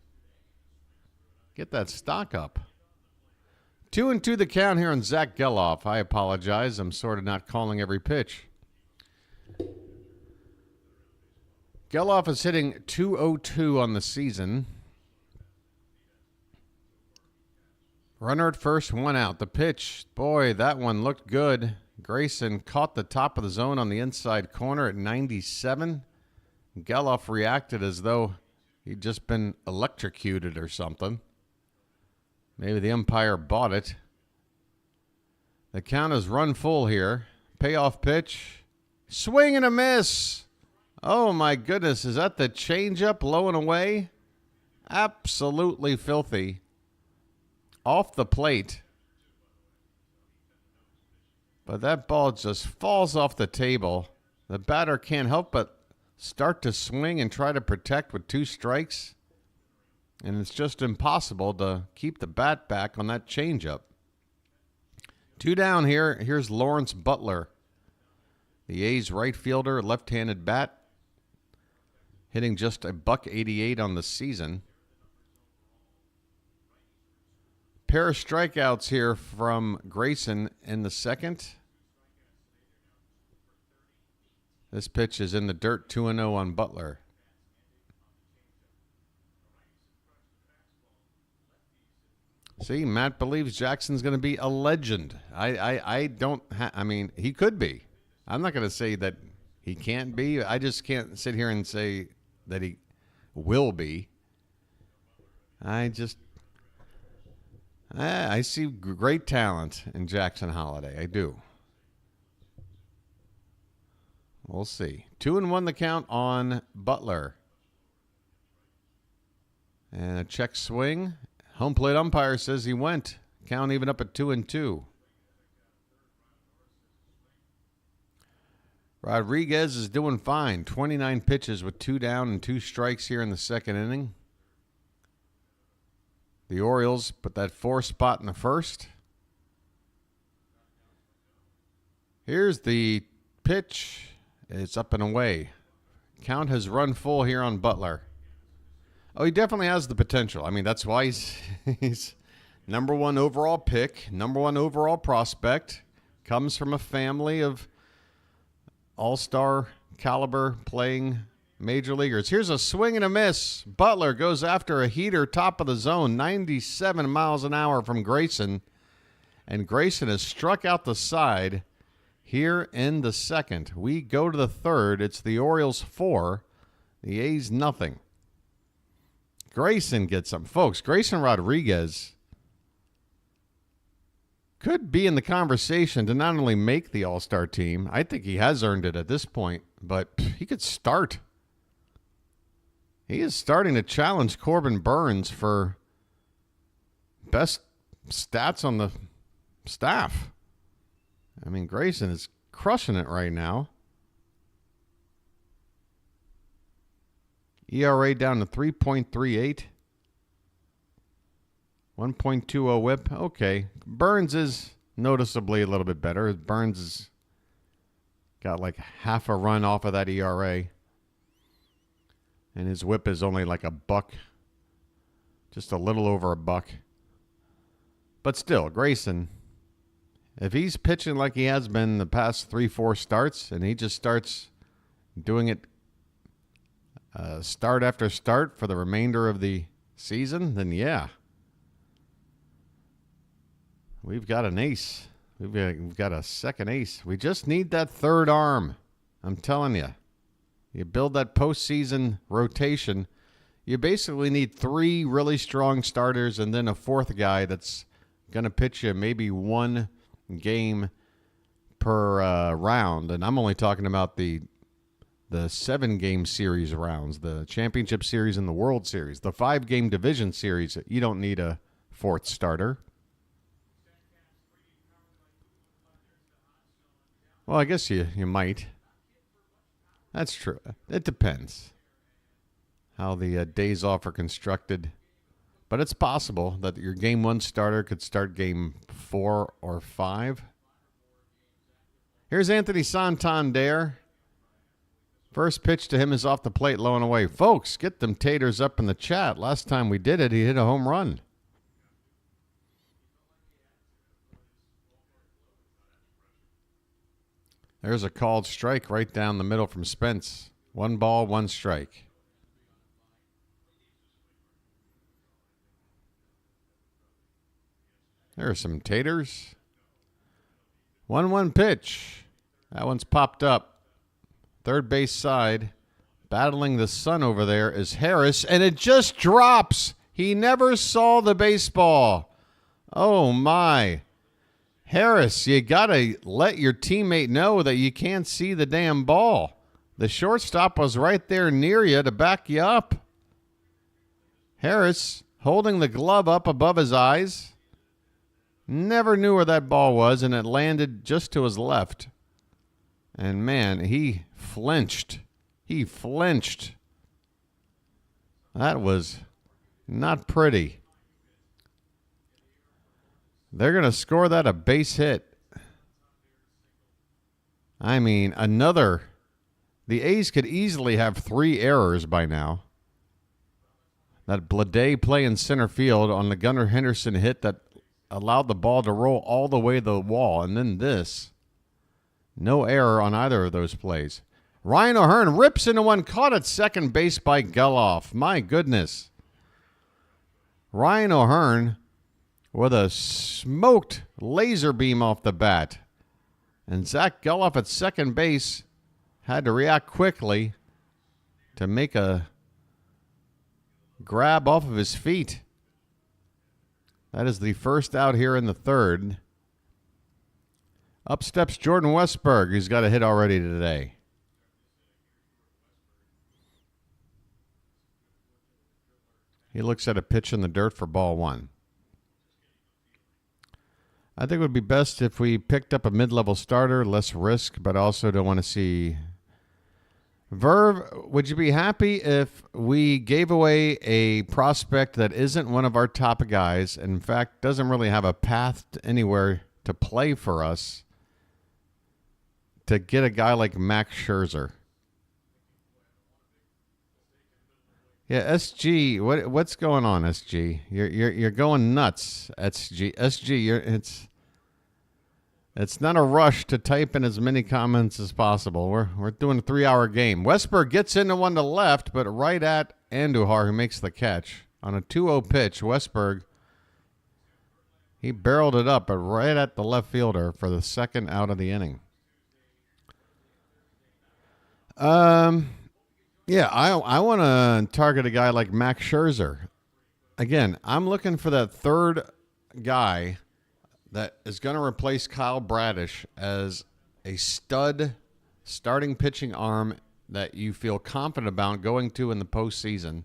Get that stock up. 2-2 the count here on Zach Geloff. I apologize. I'm sort of not calling every pitch. Geloff is hitting .202 on the season. Runner at first, 1 out. The pitch, boy, that one looked good. Grayson caught the top of the zone on the inside corner at 97. Geloff reacted as though he'd just been electrocuted or something. Maybe the umpire bought it. The count is run full here. Payoff pitch. Swing and a miss. Oh, my goodness. Is that the changeup low and away? Absolutely filthy. Off the plate. But that ball just falls off the table. The batter can't help but start to swing and try to protect with 2 strikes. And it's just impossible to keep the bat back on that changeup. 2 down here. Here's Lawrence Butler, the A's right fielder, left-handed bat, hitting just a .188 on the season. Pair of strikeouts here from Grayson in the second. This pitch is in the dirt, 2-0 on Butler. See, Matt believes Jackson's going to be a legend. I mean, he could be. I'm not going to say that he can't be. I just can't sit here and say that he will be. I see great talent in Jackson Holliday. I do. We'll see. 2-1 the count on Butler. And a check swing. Home plate umpire says he went. Count even up at 2-2. Rodriguez is doing fine. 29 pitches with 2 down and 2 strikes here in the second inning. The Orioles put that 4 spot in the first. Here's the pitch. It's up and away. Count has run full here on Butler. Oh, he definitely has the potential. I mean, that's why he's number 1 overall pick, number 1 overall prospect. comes from a family of all-star caliber playing major leaguers. Here's a swing and a miss. Butler goes after a heater, top of the zone, 97 miles an hour from Grayson. And Grayson has struck out the side here in the second. We go to the third. It's the Orioles 4, the A's nothing. Grayson gets some. Folks, Grayson Rodriguez could be in the conversation to not only make the All-Star team, I think he has earned it at this point, but he could start. He is starting to challenge Corbin Burns for best stats on the staff. I mean, Grayson is crushing it right now. ERA down to 3.38. 1.20 whip. Okay. Burns is noticeably a little bit better. Burns has got like half a run off of that ERA. And his whip is only like $1. Just a little over $1. But still, Grayson, if he's pitching like he has been the past 3-4 starts, and he just starts doing it start after start for the remainder of the season, then yeah. We've got an ace. We've got a second ace. We just need that third arm. I'm telling you. You build that postseason rotation, you basically need 3 really strong starters and then a fourth guy that's going to pitch you maybe 1 game per round. And I'm only talking about the 7-game series rounds, the championship series and the World Series. The 5-game division series, you don't need a 4th starter. Well, I guess you might. That's true. It depends how the days off are constructed. But it's possible that your game 1 starter could start game 4 or 5. Here's Anthony Santander. First pitch to him is off the plate, low and away. Folks, get them taters up in the chat. Last time we did it, he hit a home run. There's a called strike right down the middle from Spence. 1 ball, 1 strike. There are some taters. 1-1 pitch. That one's popped up. Third base side. Battling the sun over there is Harris, and it just drops. He never saw the baseball. Oh, my. Harris, you got to let your teammate know that you can't see the damn ball. The shortstop was right there near you to back you up. Harris holding the glove up above his eyes. Never knew where that ball was, and it landed just to his left. And, man, he flinched. He flinched. That was not pretty. They're going to score that a base hit. I mean, another. The A's could easily have 3 errors by now. That Blade play in center field on the Gunnar Henderson hit that allowed the ball to roll all the way to the wall. And then this. No error on either of those plays. Ryan O'Hearn rips into one, caught at second base by Geloff. My goodness. Ryan O'Hearn with a smoked laser beam off the bat. And Zach Geloff at second base had to react quickly to make a grab off of his feet. That is the first out here in the third. Up steps Jordan Westberg, who's got a hit already today. He looks at a pitch in the dirt for ball 1. I think it would be best if we picked up a mid-level starter, less risk, but also don't want to see. Verve, would you be happy if we gave away a prospect that isn't one of our top guys, and in fact doesn't really have a path to anywhere to play for us, to get a guy like Max Scherzer? Yeah, SG, what's going on, SG? You're going nuts, SG. SG, It's not a rush to type in as many comments as possible. We're doing a 3-hour game. Westberg gets into one to left, but right at Andujar, who makes the catch. On a 2-0 pitch, Westberg, he barreled it up, but right at the left fielder for the second out of the inning. Yeah, I want to target a guy like Max Scherzer. Again, I'm looking for that third guy that is going to replace Kyle Bradish as a stud starting pitching arm that you feel confident about going to in the postseason.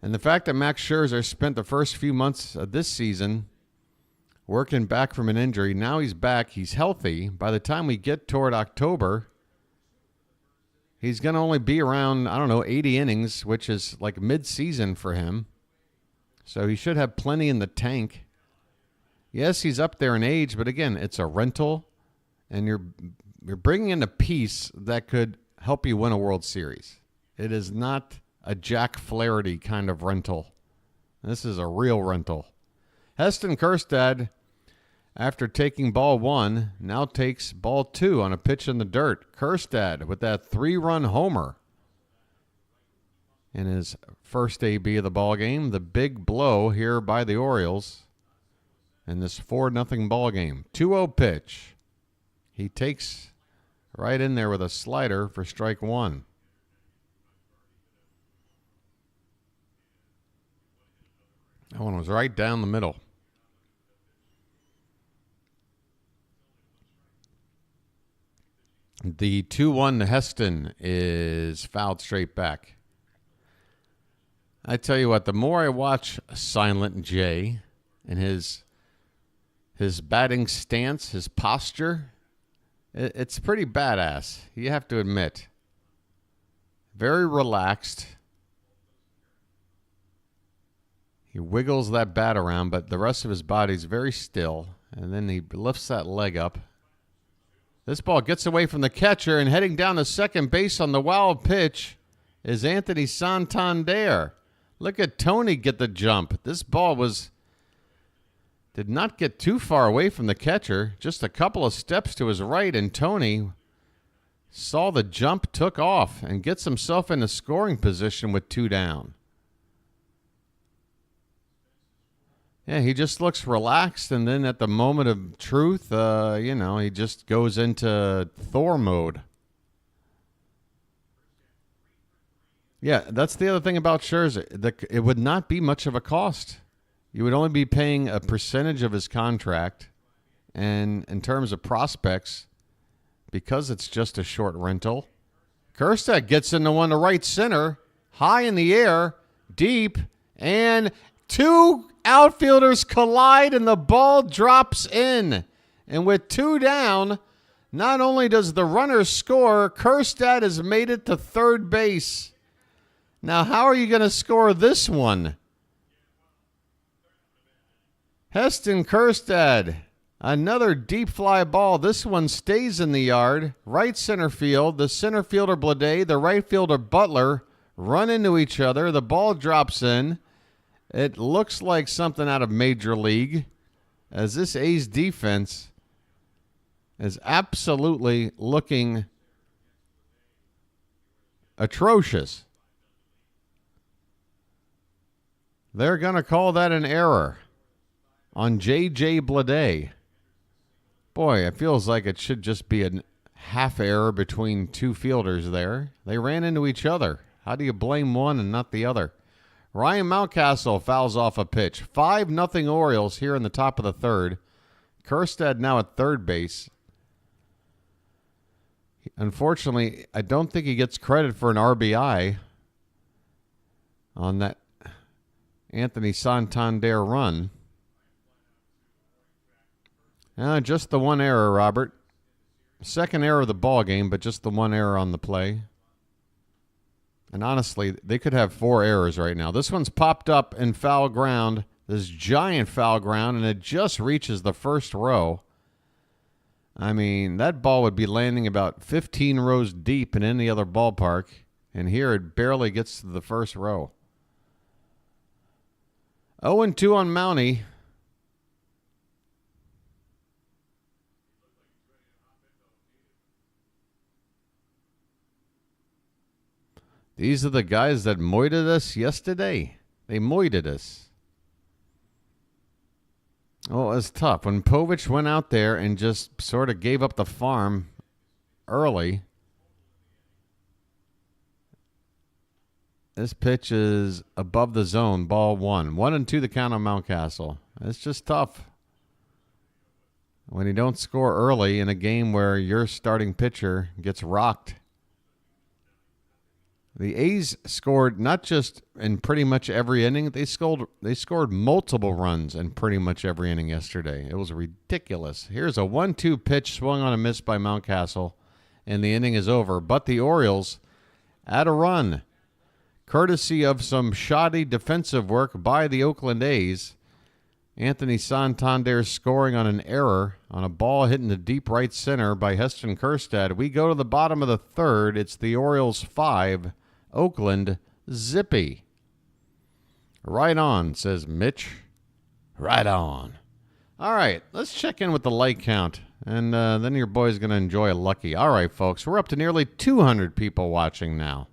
And the fact that Max Scherzer spent the first few months of this season working back from an injury, now he's back, he's healthy. By the time we get toward October, he's going to only be around, 80 innings, which is like mid-season for him. So he should have plenty in the tank. Yes, he's up there in age, but again, it's a rental, and you're bringing in a piece that could help you win a World Series. It is not a Jack Flaherty kind of rental. This is a real rental. Heston Kjerstad, after taking ball 1, now takes ball 2 on a pitch in the dirt. Kjerstad with that 3-run homer in his first AB of the ball game. The big blow here by the Orioles in this 4-0 ball game. 2-0 pitch. He takes right in there with a slider for strike 1. That one was right down the middle. The 2-1 to Heston is fouled straight back. I tell you what, the more I watch Silent J and his batting stance, his posture, it's pretty badass, you have to admit. Very relaxed. He wiggles that bat around, but the rest of his body's very still, and then he lifts that leg up. This ball gets away from the catcher, and heading down to second base on the wild pitch is Anthony Santander. Look at Tony get the jump. This ball did not get too far away from the catcher, just a couple of steps to his right, and Tony saw the jump, took off, and gets himself in a scoring position with 2 down. Yeah, he just looks relaxed, and then at the moment of truth, he just goes into Thor mode. Yeah, that's the other thing about Scherzer. It would not be much of a cost. You would only be paying a percentage of his contract, and in terms of prospects, because it's just a short rental, Kjerstad gets into one to right center, high in the air, deep, and 2 outfielders collide and the ball drops in. And with 2 down, not only does the runner score, Kjerstad has made it to third base. Now, how are you going to score this one? Heston Kjerstad, another deep fly ball. This one stays in the yard. Right center field. The center fielder Blade, the right fielder Butler run into each other. The ball drops in. It looks like something out of Major League, as this A's defense is absolutely looking atrocious. They're going to call that an error on J.J. Bleday. Boy, it feels like it should just be a half error between 2 fielders there. They ran into each other. How do you blame one and not the other? Ryan Mountcastle fouls off a pitch. 5-0 Orioles here in the top of the third. Kjerstad now at third base. Unfortunately, I don't think he gets credit for an RBI on that Anthony Santander run. Just the one error, Robert. Second error of the ball game, but just the one error on the play. And honestly, they could have 4 errors right now. This one's popped up in foul ground, this giant foul ground, and it just reaches the first row. I mean, that ball would be landing about 15 rows deep in any other ballpark, and here it barely gets to the first row. 0-2 on Mountie. These are the guys that moited us yesterday. They moited us. Oh, it was tough. When Povich went out there and just sort of gave up the farm early, this pitch is above the zone, ball 1. 1-2 the count on Mountcastle. It's just tough when you don't score early in a game where your starting pitcher gets rocked. The A's scored not just in pretty much every inning. They scored multiple runs in pretty much every inning yesterday. It was ridiculous. Here's a 1-2 pitch swung on a miss by Mountcastle, and the inning is over. But the Orioles add a run, courtesy of some shoddy defensive work by the Oakland A's. Anthony Santander scoring on an error on a ball hit in the deep right center by Heston Kjerstad. We go to the bottom of the third. It's the Orioles 5, Oakland zippy. Right on, says Mitch. Right on. All right, let's check in with the like count, and then your boy's going to enjoy a lucky. All right, folks, we're up to nearly 200 people watching now,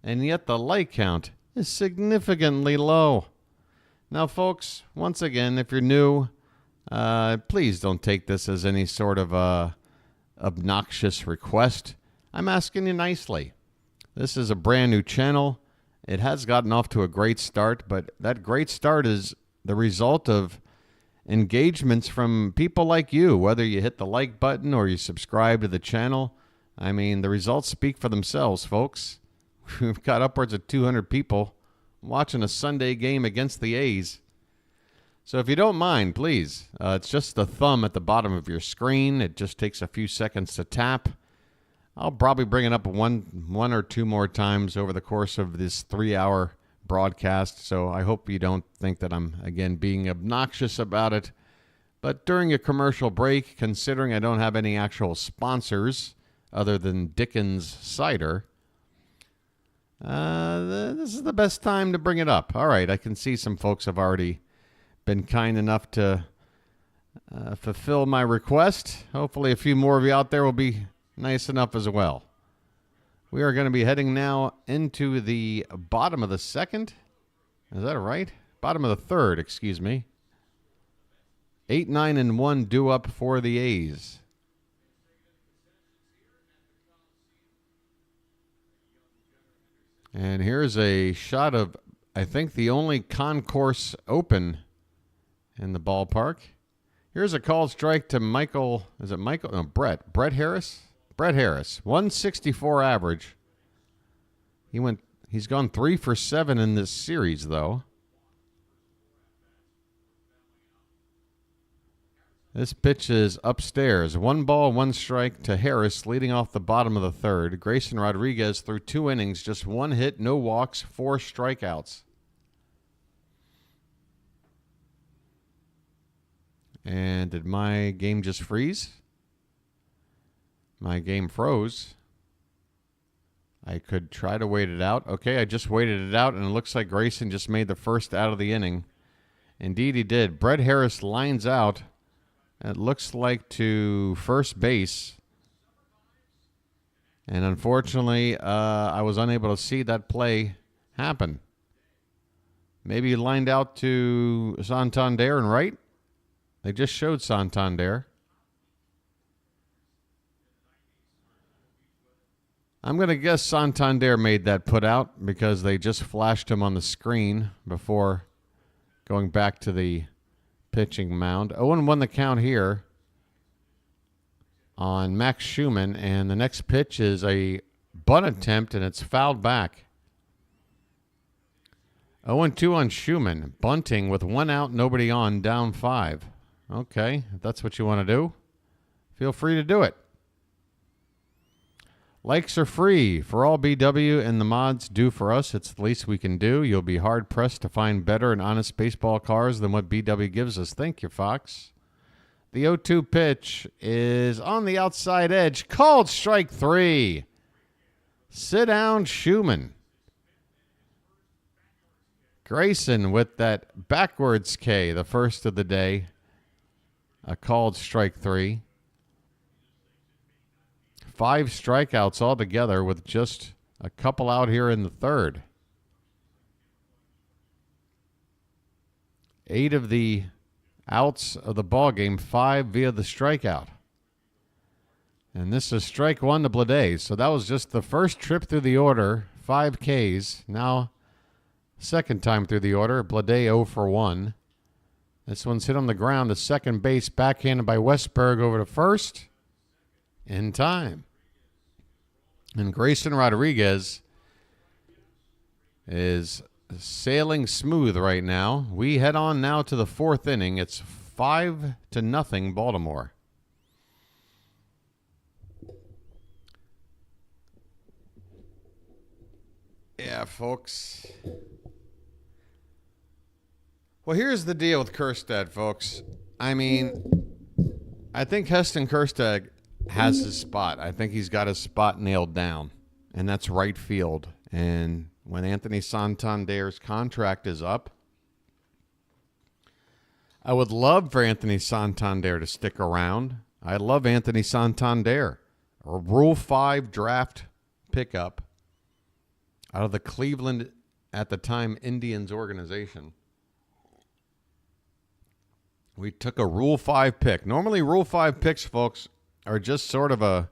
and yet the like count is significantly low. Now, folks, once again, if you're new, please don't take this as any sort of obnoxious request. I'm asking you nicely. This is a brand new channel. It has gotten off to a great start, but that great start is the result of engagements from people like you, whether you hit the like button or you subscribe to the channel. I mean, the results speak for themselves, folks. We've got upwards of 200 people watching a Sunday game against the A's. So if you don't mind, please, it's just the thumb at the bottom of your screen. It just takes a few seconds to tap. I'll probably bring it up one or two more times over the course of this 3-hour broadcast, so I hope you don't think that I'm, again, being obnoxious about it. But during a commercial break, considering I don't have any actual sponsors other than Dickens Cider, this is the best time to bring it up. All right, I can see some folks have already been kind enough to fulfill my request. Hopefully a few more of you out there will be nice enough as well. We are going to be heading now into the bottom of the second. Is that right? Bottom of the third, excuse me. 8, 9, and 1 due up for the A's. And here's a shot of, I think, the only concourse open in the ballpark. Here's a called strike to Michael. Is it Michael? No, Brett. Brett Harris? Brett Harris. 164 average. He's gone 3 for 7 in this series, though. This pitch is upstairs. 1 ball, 1 strike to Harris, leading off the bottom of the third. Grayson Rodriguez through 2 innings, just 1 hit, no walks, 4 strikeouts. And did my game just freeze? My game froze. I could try to wait it out. Okay, I just waited it out, and it looks like Grayson just made the first out of the inning. Indeed, he did. Brett Harris lines out. It looks like to first base. And unfortunately, I was unable to see that play happen. Maybe he lined out to Santander and right. They just showed Santander. I'm going to guess Santander made that put out because they just flashed him on the screen before going back to the pitching mound. 0-1 the count here on Max Schumann, and the next pitch is a bunt attempt, and it's fouled back. 0-2 on Schumann, bunting with 1 out, nobody on, down 5. Okay, if that's what you want to do, feel free to do it. Likes are free for all BW, and the mods do for us. It's the least we can do. You'll be hard-pressed to find better and honest baseball cars than what BW gives us. Thank you, Fox. The 0-2 pitch is on the outside edge. Called strike 3. Sit down, Schumann. Grayson with that backwards K, the first of the day. A called strike 3. 5 strikeouts altogether with just A couple out here in the third. 8 of the outs of the ball game, 5 via the strikeout. And this is strike 1 to Blade. So that was just the first trip through the order, 5 Ks. Now, second time through the order, Blade 0 for 1. This one's hit on the ground to second base, backhanded by Westberg over to first. In time. And Grayson Rodriguez is sailing smooth right now. We head on now to the 4th inning. It's 5-0 Baltimore. Yeah, folks. Well, here's the deal with Kjerstad, folks. I mean, I think Heston Kjerstad has his spot. I think he's got his spot nailed down, and that's right field. And when Anthony Santander's contract is up, I would love for Anthony Santander to stick around. I love Anthony Santander, a Rule 5 draft pickup out of the Cleveland, at the time, Indians organization. We took a Rule 5 pick. Normally, Rule 5 picks, folks, are just sort of a,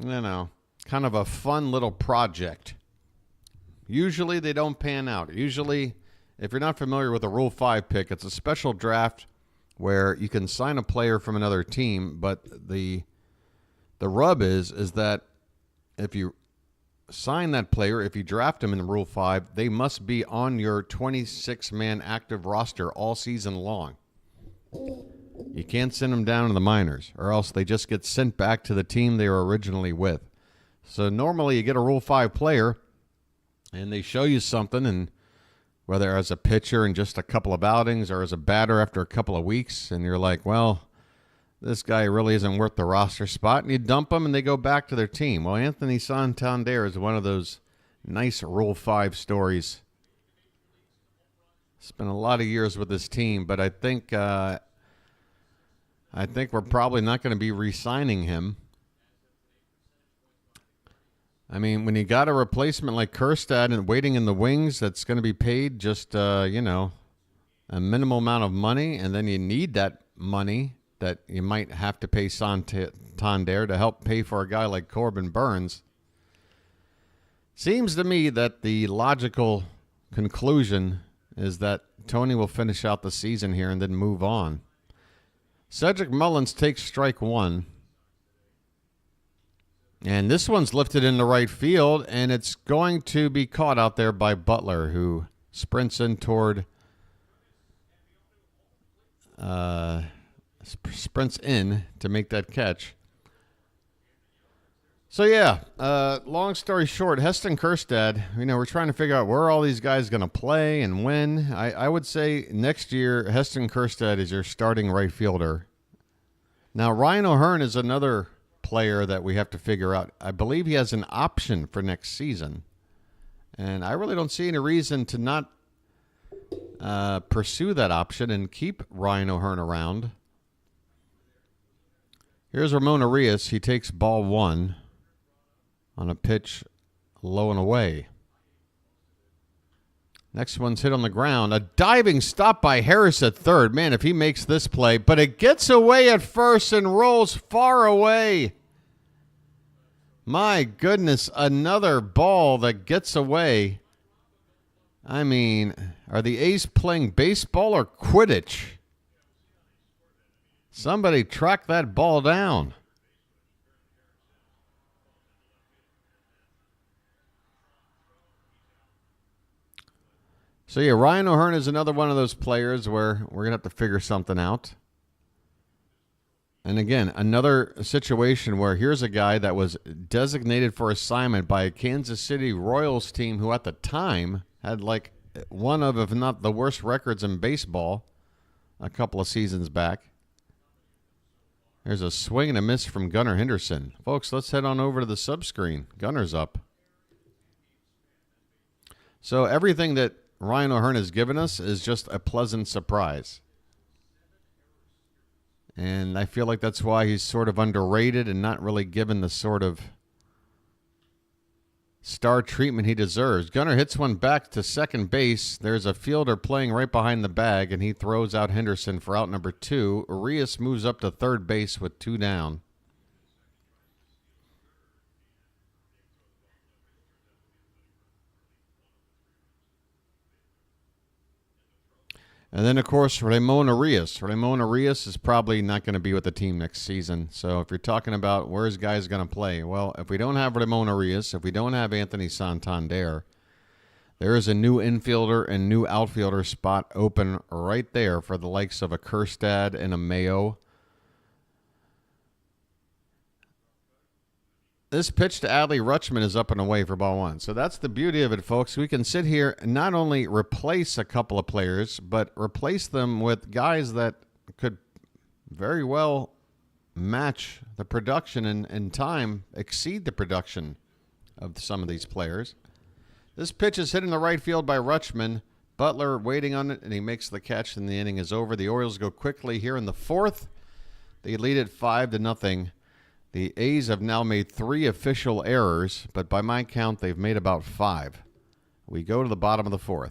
kind of a fun little project. Usually, they don't pan out. Usually, if you're not familiar with a Rule 5 pick, it's a special draft where you can sign a player from another team, but the rub is that if you sign that player, if you draft him in Rule 5, they must be on your 26-man active roster all season long. You can't send them down to the minors, or else they just get sent back to the team they were originally with. So normally you get a Rule 5 player, and they show you something, and whether as a pitcher in just a couple of outings or as a batter after a couple of weeks, and you're like, well, this guy really isn't worth the roster spot, and you dump them and they go back to their team. Well, Anthony Santander is one of those nice Rule 5 stories. Spent a lot of years with this team, but I think we're probably not going to be re-signing him. I mean, when you got a replacement like Kjerstad and waiting in the wings that's going to be paid just, a minimal amount of money, and then you need that money that you might have to pay Santander to help pay for a guy like Corbin Burns. Seems to me that the logical conclusion is that Tony will finish out the season here and then move on. Cedric Mullins takes strike 1. And this one's lifted into right field, and it's going to be caught out there by Butler, who sprints in toward sprints in to make that catch. So, yeah, long story short, Heston Kjerstad, we're trying to figure out where all these guys going to play and when. I would say next year, Heston Kjerstad is your starting right fielder. Now, Ryan O'Hearn is another player that we have to figure out. I believe he has an option for next season. And I really don't see any reason to not pursue that option and keep Ryan O'Hearn around. Here's Ramon Arias. He takes ball 1 on a pitch low and away. Next one's hit on the ground. A diving stop by Harris at third. Man, if he makes this play. But it gets away at first and rolls far away. My goodness, another ball that gets away. I mean, are the A's playing baseball or Quidditch? Somebody track that ball down. So, yeah, Ryan O'Hearn is another one of those players where we're going to have to figure something out. And, again, another situation where here's a guy that was designated for assignment by a Kansas City Royals team who at the time had like one of, if not the worst records in baseball a couple of seasons back. There's a swing and a miss from Gunnar Henderson. Folks, let's head on over to the subscreen. Gunner's up. So everything that Ryan O'Hearn has given us is just a pleasant surprise. And I feel like that's why he's sort of underrated and not really given the sort of star treatment he deserves. Gunnar hits one back to second base. There's a fielder playing right behind the bag, and he throws out Henderson for out number 2. Urias moves up to third base with 2 down. And then, of course, Ramon Urias. Ramon Urias is probably not going to be with the team next season. So if you're talking about where's guys going to play, well, if we don't have Ramon Urias, if we don't have Anthony Santander, there is a new infielder and new outfielder spot open right there for the likes of a Kjerstad and a Mayo. This pitch to Adley Rutschman is up and away for ball 1. So that's the beauty of it, folks. We can sit here and not only replace a couple of players, but replace them with guys that could very well match the production and in time exceed the production of some of these players. This pitch is hit in the right field by Rutschman. Butler waiting on it, and he makes the catch, and the inning is over. The Orioles go quickly here in the 4th. They lead it 5-0. The A's have now made 3 official errors, but by my count, they've made about 5. We go to the bottom of the 4th.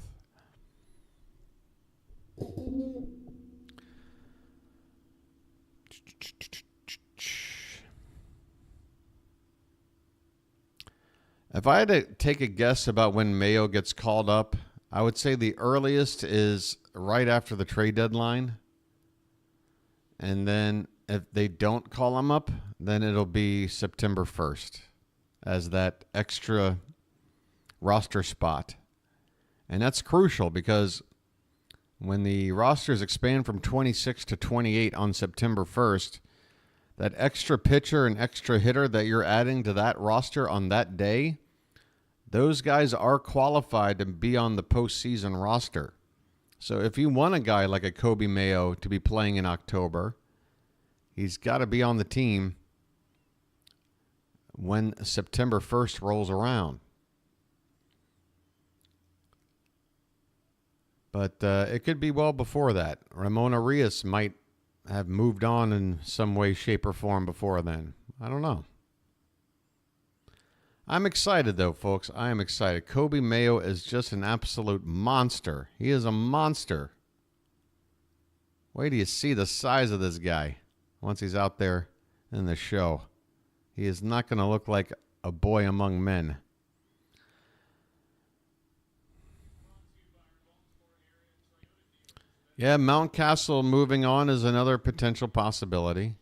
If I had to take a guess about when Mayo gets called up, I would say the earliest is right after the trade deadline. And then if they don't call him up, then it'll be September 1st as that extra roster spot. And that's crucial because when the rosters expand from 26 to 28 on September 1st, that extra pitcher and extra hitter that you're adding to that roster on that day, those guys are qualified to be on the postseason roster. So if you want a guy like a Kobe Mayo to be playing in October, he's got to be on the team when September 1st rolls around. But it could be well before that. Ramon Urias might have moved on in some way, shape, or form before then. I don't know. I'm excited, though, folks. I am excited. Kobe Mayo is just an absolute monster. He is a monster. Wait till you see the size of this guy once he's out there in the show. He is not going to look like a boy among men. Yeah, Mountcastle moving on is another potential possibility.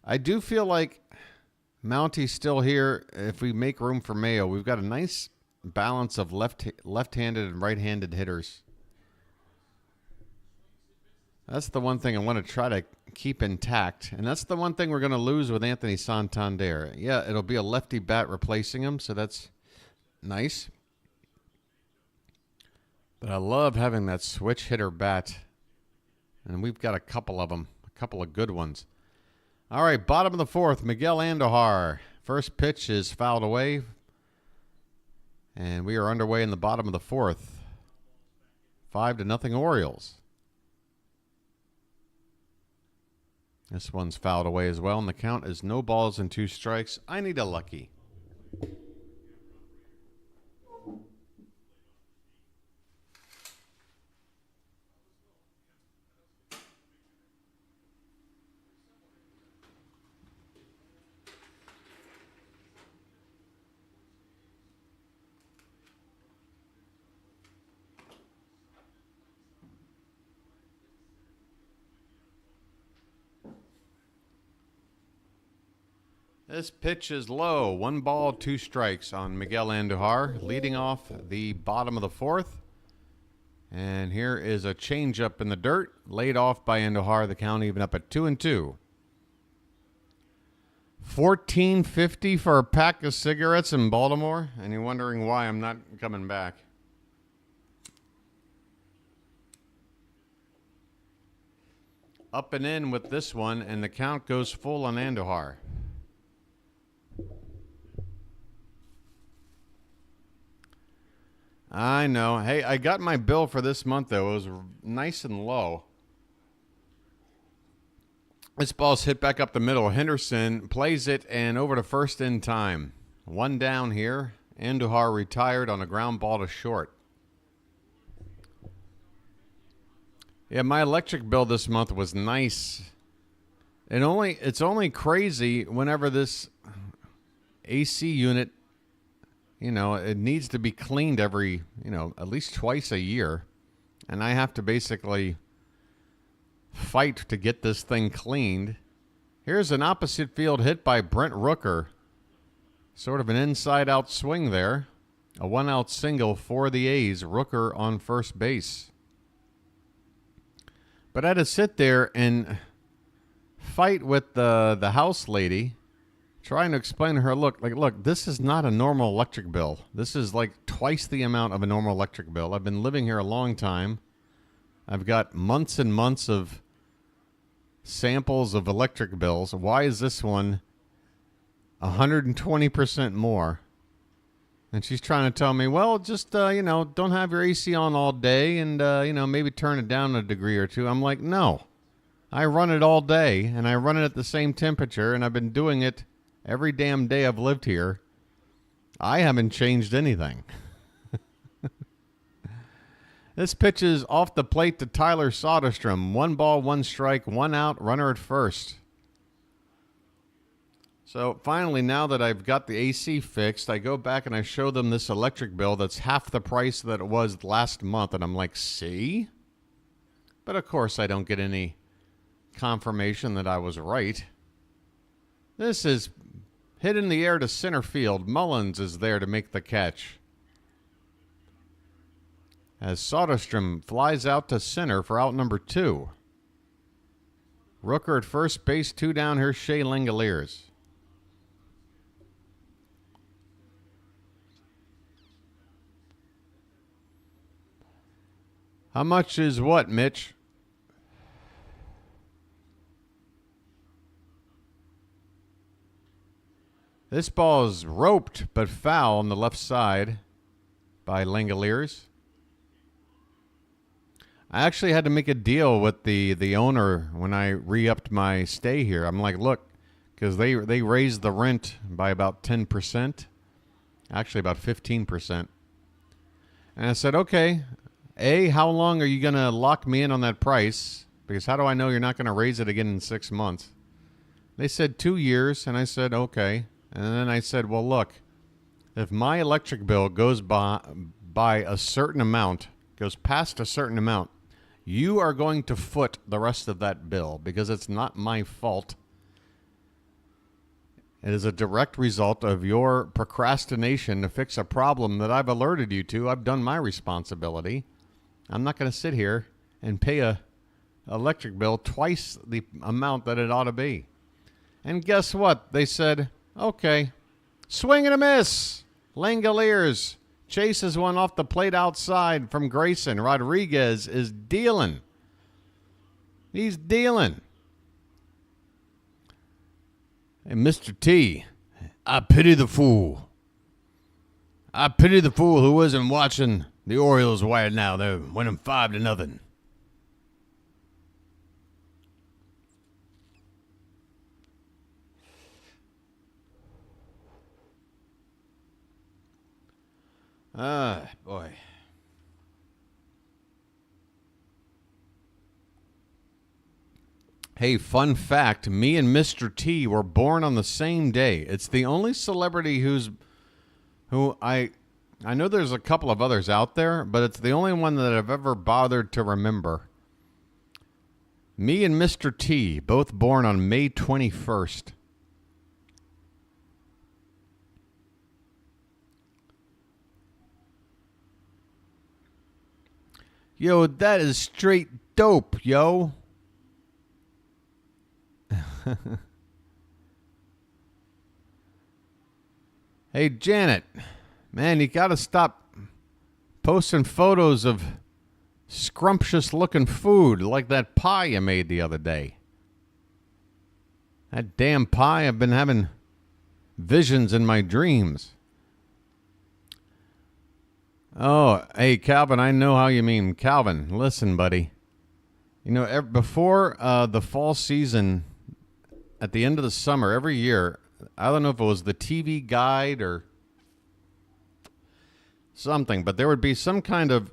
I do feel like Mounty's still here. If we make room for Mayo, we've got a nice balance of left-handed and right-handed hitters. That's the one thing I want to try to keep intact, and that's the one thing we're going to lose with Anthony Santander. Yeah, it'll be a lefty bat replacing him, so that's nice. But I love having that switch hitter bat, and we've got a couple of them, a couple of good ones. All right, bottom of the 4th, Miguel Andujar. First pitch is fouled away, and we are underway in the bottom of the 4th. 5-0 Orioles. This one's fouled away as well, and the count is no balls and 2 strikes. I need a lucky. This pitch is low. 1 ball, 2 strikes on Miguel Andujar, leading off the bottom of the 4th. And here is a changeup in the dirt, laid off by Andujar. The count even up at 2-2. $14.50 for a pack of cigarettes in Baltimore, and you're wondering why I'm not coming back. Up and in with this one, and the count goes full on Andujar. I know. Hey, I got my bill for this month, though. It was nice and low. This ball's hit back up the middle. Henderson plays it and over to first in time. One down here. Andujar retired on a ground ball to short. Yeah, my electric bill this month was nice. It's only crazy whenever this AC unit, it needs to be cleaned every, at least twice a year. And I have to basically fight to get this thing cleaned. Here's an opposite field hit by Brent Rooker. Sort of an inside-out swing there. A one-out single for the A's. Rooker on first base. But I had to sit there and fight with the house lady, trying to explain to her, look, this is not a normal electric bill. This is like twice the amount of a normal electric bill. I've been living here a long time. I've got months and months of samples of electric bills. Why is this one 120% more? And she's trying to tell me, well, just, don't have your AC on all day and, maybe turn it down a degree or two. I'm like, no. I run it all day, and I run it at the same temperature, and I've been doing it every damn day I've lived here. I haven't changed anything. This pitch is off the plate to Tyler Soderstrom. 1 ball, 1 strike, 1 out, runner at first. So finally, now that I've got the AC fixed, I go back and I show them this electric bill that's half the price that it was last month. And I'm like, see? But of course, I don't get any confirmation that I was right. This is hit in the air to center field. Mullins is there to make the catch. As Soderstrom flies out to center for out number 2. Rooker at first base, 2 down. Here's Shea Langoliers. How much is what, Mitch? This ball is roped but foul on the left side by Langoliers. I actually had to make a deal with the owner when I re-upped my stay here. I'm like, look, because they raised the rent by about 10%. Actually, about 15%. And I said, okay, how long are you going to lock me in on that price? Because how do I know you're not going to raise it again in 6 months? They said 2 years, and I said, okay. And then I said, well, look, if my electric bill goes by a certain amount, goes past a certain amount, you are going to foot the rest of that bill because it's not my fault. It is a direct result of your procrastination to fix a problem that I've alerted you to. I've done my responsibility. I'm not going to sit here and pay a electric bill twice the amount that it ought to be. And guess what? They said, okay, swing and a miss. Langoliers chases one off the plate outside from Grayson. Rodriguez is dealing. He's dealing. And Mr. T, I pity the fool. I pity the fool who isn't watching the Orioles right now. They're winning 5-0. Ah, boy. Hey, fun fact, me and Mr. T were born on the same day. It's the only celebrity who I know there's a couple of others out there, but it's the only one that I've ever bothered to remember. Me and Mr. T, both born on May 21st. Yo, that is straight dope, yo. Hey, Janet, man, you got to stop posting photos of scrumptious-looking food like that pie you made the other day. That damn pie, I've been having visions in my dreams. Oh, hey, Calvin, I know how you mean. Calvin, listen, buddy. You know, before the fall season at the end of the summer every year. I don't know if it was the TV Guide or something, but there would be some kind of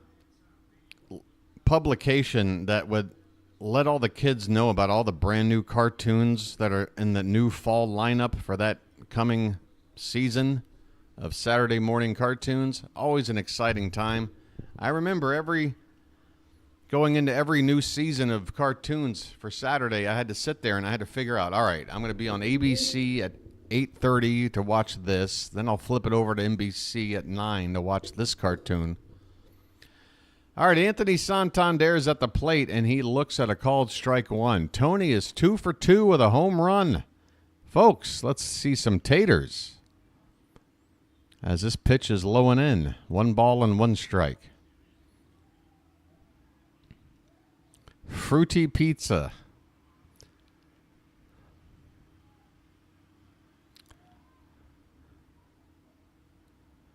publication that would let all the kids know about all the brand new cartoons that are in the new fall lineup for that coming season of Saturday morning cartoons. Always an exciting time. I remember going into every new season of cartoons for Saturday, I had to sit there and I had to figure out, all right, I'm going to be on ABC at 8:30 to watch this. Then I'll flip it over to NBC at 9 to watch this cartoon. All right, Anthony Santander is at the plate, and he looks at a called strike one. Tony is 2 for 2 with a home run. Folks, let's see some taters. As this pitch is low and in. 1 ball and 1 strike. Fruity pizza.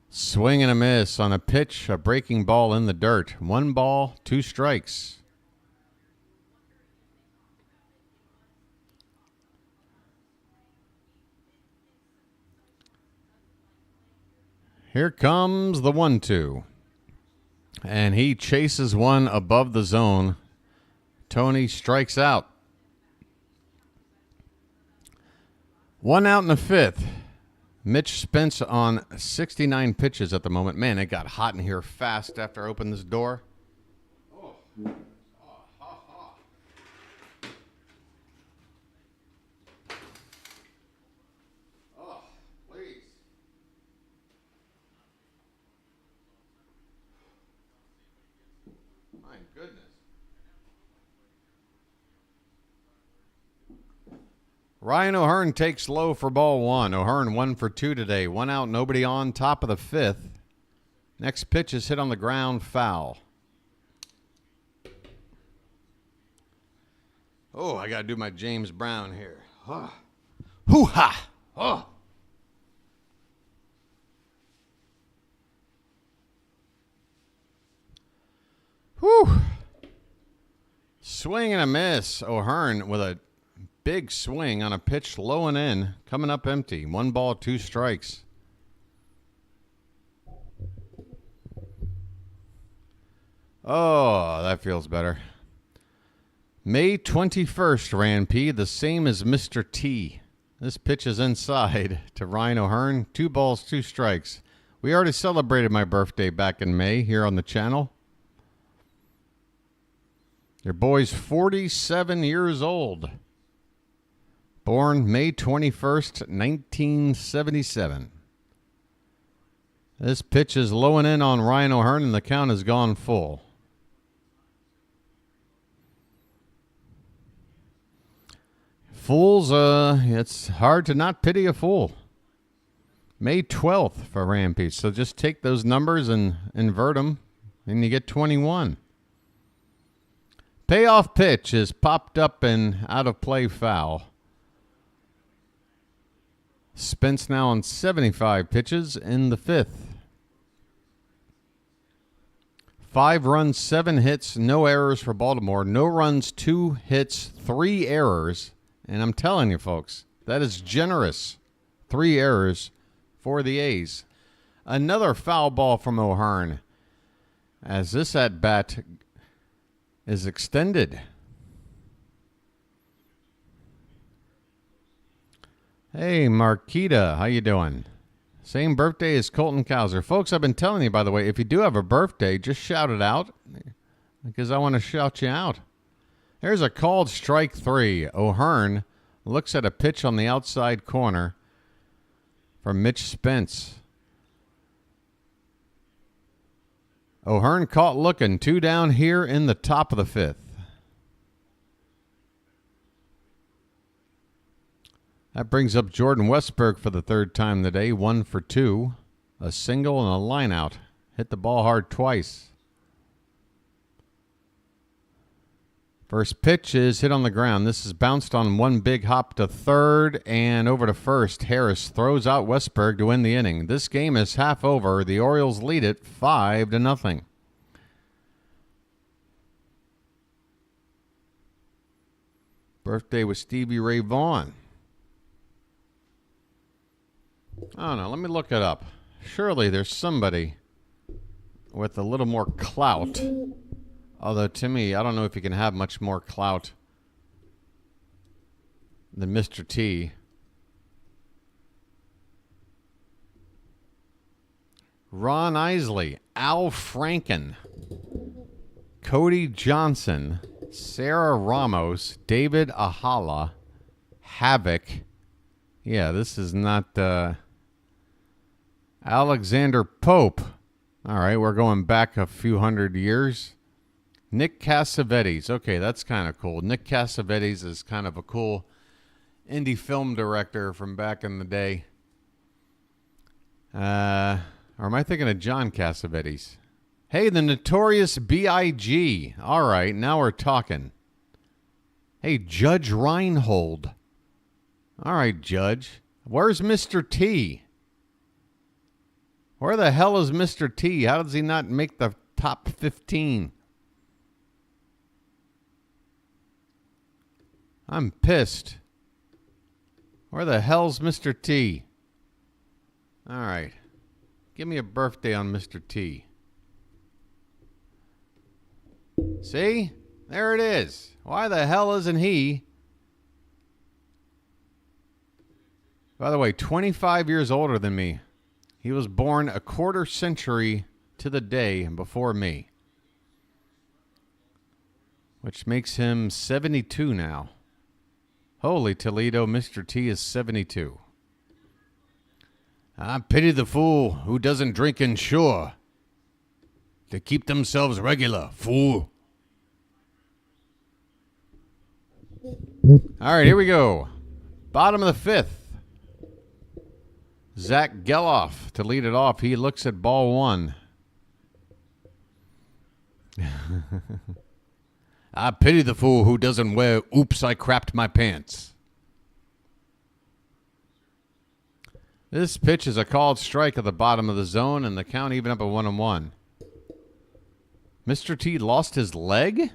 Swing and a miss on a pitch, a breaking ball in the dirt. 1 ball, 2 strikes. Here comes the 1-2. And he chases one above the zone. Tony strikes out. 1 out in the 5th. Mitch Spence on 69 pitches at the moment. Man, it got hot in here fast after I opened this door. Oh. Oh, please. My goodness. Ryan O'Hearn takes low for ball 1. O'Hearn 1 for 2 today. 1 out, nobody on, top of the 5th. Next pitch is hit on the ground, foul. Oh, I got to do my James Brown here. Oh. Hoo-ha! Oh. Whew. Swing and a miss. O'Hearn with a big swing on a pitch low and in, coming up empty. 1 ball, 2 strikes. Oh, that feels better. May 21st, Rampy, the same as Mr. T. This pitch is inside to Ryan O'Hearn. 2 balls, 2 strikes. We already celebrated my birthday back in May here on the channel. Your boy's 47 years old. Born May 21st, 1977. This pitch is low and in on Ryan O'Hearn, and the count has gone full. Fools, it's hard to not pity a fool. May 12th for Rampage. So just take those numbers and invert them, and you get 21. Payoff pitch is popped up and out of play, foul. Spence now on 75 pitches in the 5th. 5 runs, 7 hits, no errors for Baltimore. No runs, 2 hits, 3 errors. And I'm telling you, folks, that is generous. 3 errors for the A's. Another foul ball from O'Hearn as this at-bat is extended. Hey, Marquita, how you doing? Same birthday as Colton Cowser. Folks, I've been telling you, by the way, if you do have a birthday, just shout it out because I want to shout you out. Here's a called strike 3. O'Hearn looks at a pitch on the outside corner from Mitch Spence. O'Hearn caught looking. 2 down here in the top of the 5th. That brings up Jordan Westberg for the 3rd time today. 1 for 2. A single and a line out. Hit the ball hard twice. First pitch is hit on the ground. This is bounced on one big hop to 3rd and over to 1st. Harris throws out Westberg to win the inning. This game is half over. The Orioles lead it 5-0. Birthday with Stevie Ray Vaughan. I don't know. Let me look it up. Surely there's somebody with a little more clout. Although to me, I don't know if you can have much more clout than Mr. T. Ron Isley, Al Franken, Cody Johnson, Sarah Ramos, David Ahala, Havoc. Yeah, this is not Alexander Pope. All right, we're going back a few hundred years. Nick Cassavetes. Okay, that's kind of cool. Nick Cassavetes is kind of a cool indie film director from back in the day. Or am I thinking of John Cassavetes? Hey, the Notorious B.I.G. All right, now we're talking. Hey, Judge Reinhold. All right, Judge. Where's Mr. T? Where the hell is Mr. T? How does he not make the top 15? I'm pissed. Where the hell's Mr. T? All right. Give me a birthday on Mr. T. See? There it is. Why the hell isn't he? By the way, 25 years older than me. He was born a quarter century to the day before me. Which makes him 72 now. Holy Toledo, Mr. T is 72. I pity the fool who doesn't drink Ensure to keep themselves regular, fool. All right, here we go. Bottom of the fifth. Zach Geloff to lead it off. He looks at ball one. I pity the fool who doesn't wear oops, I crapped my pants. This pitch is a called strike at the bottom of the zone, and the count even up at 1-1. Mr. T lost his leg?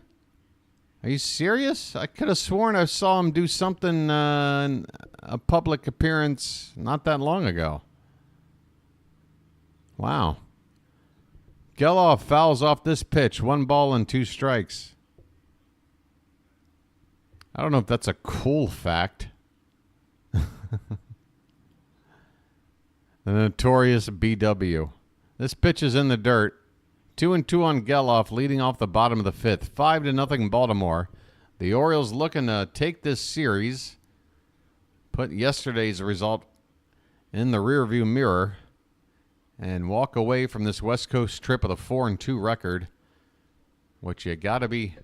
Are you serious? I could have sworn I saw him do something in a public appearance not that long ago. Wow. Geloff fouls off this pitch. 1 ball and 2 strikes. I don't know if that's a cool fact. The Notorious BW. This pitch is in the dirt. 2-2 on Geloff, leading off the bottom of the fifth. 5-0 Baltimore. The Orioles looking to take this series, put yesterday's result in the rearview mirror, and walk away from this West Coast trip with a 4-2 record, which you got to be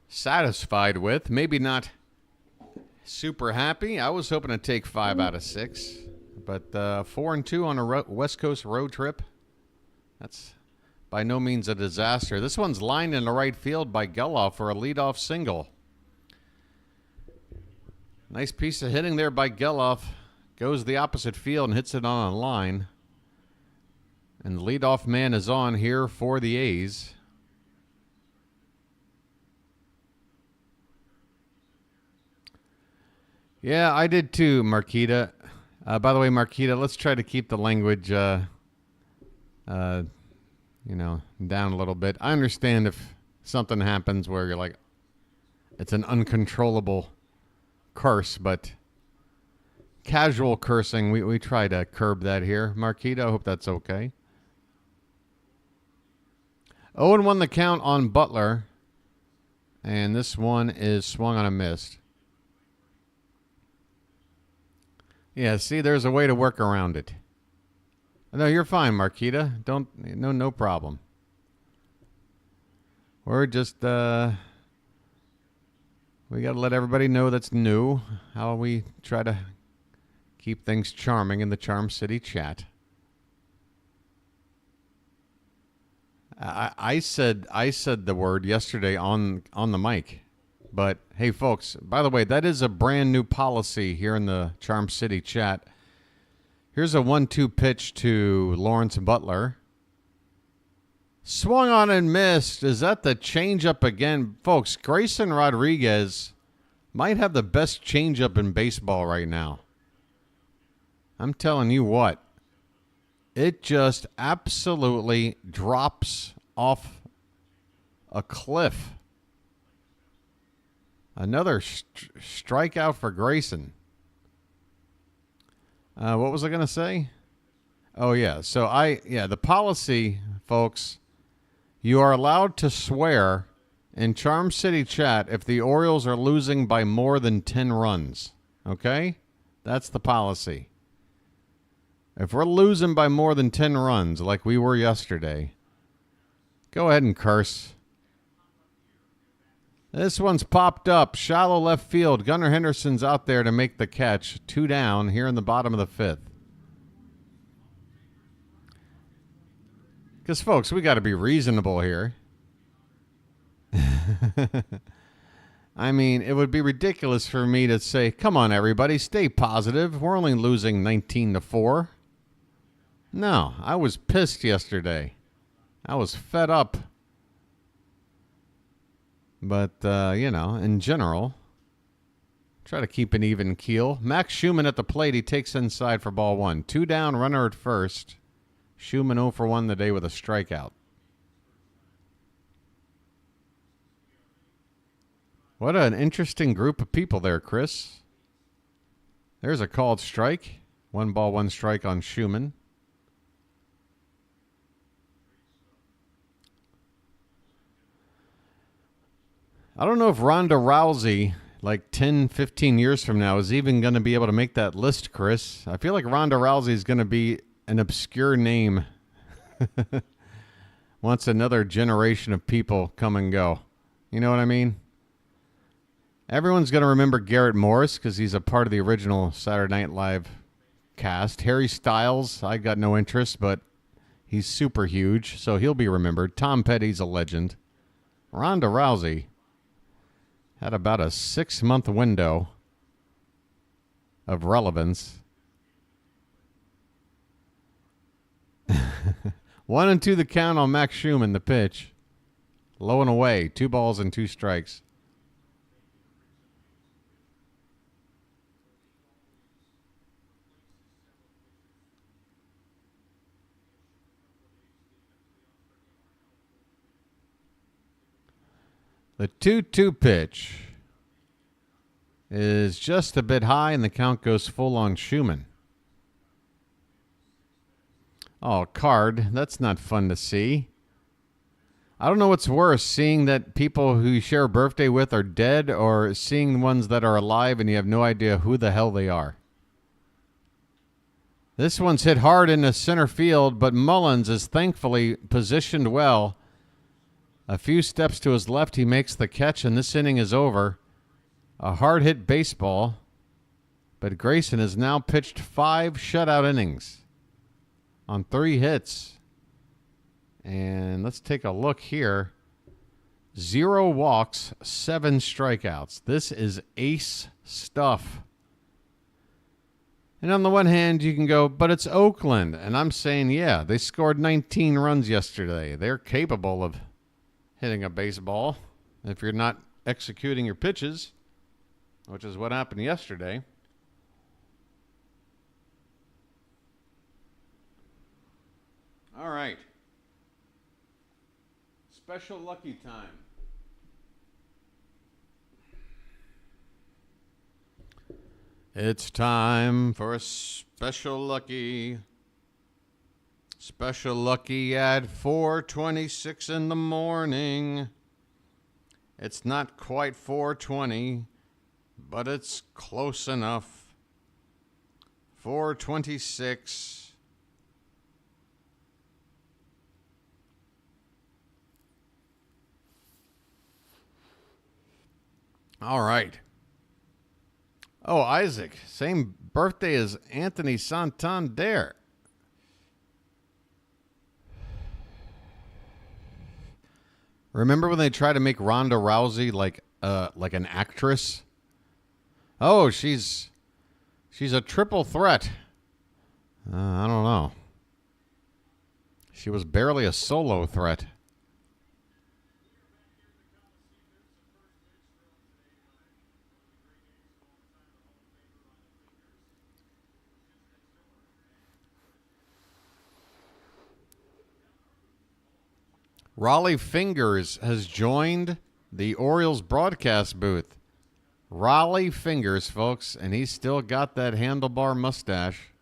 satisfied with. Maybe not super happy. I was hoping to take 5 out of 6. But 4-2 on a West Coast road trip, that's by no means a disaster. This one's lined in the right field by Geloff for a leadoff single. Nice piece of hitting there by Geloff. Goes the opposite field and hits it on a line. And the leadoff man is on here for the A's. Yeah, I did too, Marquita. By the way, Marquita, let's try to keep the language, down a little bit. I understand if something happens where you're like, it's an uncontrollable curse, but casual cursing, we try to curb that here. Marquita, I hope that's okay. 0-1 the count on Butler, and this one is swung on a miss. Yeah, see, there's a way to work around it. No, you're fine, Marquita. No problem. We're just, we got to let everybody know that's new, how we try to keep things charming in the Charm City chat. I said the word yesterday on the mic. But, hey, folks, by the way, that is a brand new policy here in the Charm City chat. Here's a 1-2 pitch to Lawrence Butler. Swung on and missed. Is that the changeup again? Folks, Grayson Rodriguez might have the best changeup in baseball right now. I'm telling you what. It just absolutely drops off a cliff. Another strikeout for Grayson. What was I going to say? Oh, yeah. So the policy, folks, you are allowed to swear in Charm City chat if the Orioles are losing by more than 10 runs. Okay? That's the policy. If we're losing by more than 10 runs like we were yesterday, go ahead and curse. This one's popped up. Shallow left field. Gunnar Henderson's out there to make the catch. 2 down here in the bottom of the 5th. Because, folks, we got to be reasonable here. I mean, it would be ridiculous for me to say, come on, everybody, stay positive. We're only losing 19-4. No, I was pissed yesterday. I was fed up. But, in general, try to keep an even keel. Max Schumann at the plate. He takes inside for ball 1. 2 down, runner at first. Schumann 0 for 1 today with a strikeout. What an interesting group of people there, Chris. There's a called strike. 1 ball, 1 strike on Schumann. I don't know if Ronda Rousey, like 10, 15 years from now, is even going to be able to make that list, Chris. I feel like Ronda Rousey is going to be an obscure name once another generation of people come and go. You know what I mean? Everyone's going to remember Garrett Morris because he's a part of the original Saturday Night Live cast. Harry Styles, I got no interest, but he's super huge, so he'll be remembered. Tom Petty's a legend. Ronda Rousey had about a 6-month window of relevance. 1-2 the count on Max Schumann, the pitch. Low and away, 2 balls and 2 strikes. The 2-2 pitch is just a bit high, and the count goes full on Schumann. Oh, card. That's not fun to see. I don't know what's worse, seeing that people who you share a birthday with are dead or seeing ones that are alive and you have no idea who the hell they are. This one's hit hard into center field, but Mullins is thankfully positioned well. A few steps to his left, he makes the catch, and this inning is over. A hard-hit baseball, but Grayson has now pitched 5 shutout innings on 3 hits. And let's take a look here. 0 walks, 7 strikeouts. This is ace stuff. And on the one hand, you can go, but it's Oakland. And I'm saying, yeah, they scored 19 runs yesterday. They're capable of hitting a baseball if you're not executing your pitches, which is what happened yesterday. All right. Special lucky time. It's time for a special lucky. Special lucky at 4:26 in the morning. It's not quite 4:20, but it's close enough. 4:26. All right. Oh, Isaac, same birthday as Anthony Santander. Remember when they tried to make Ronda Rousey like an actress? Oh, she's a triple threat. I don't know. She was barely a solo threat. Raleigh Fingers has joined the Orioles broadcast booth. Raleigh Fingers, folks, and he's still got that handlebar mustache.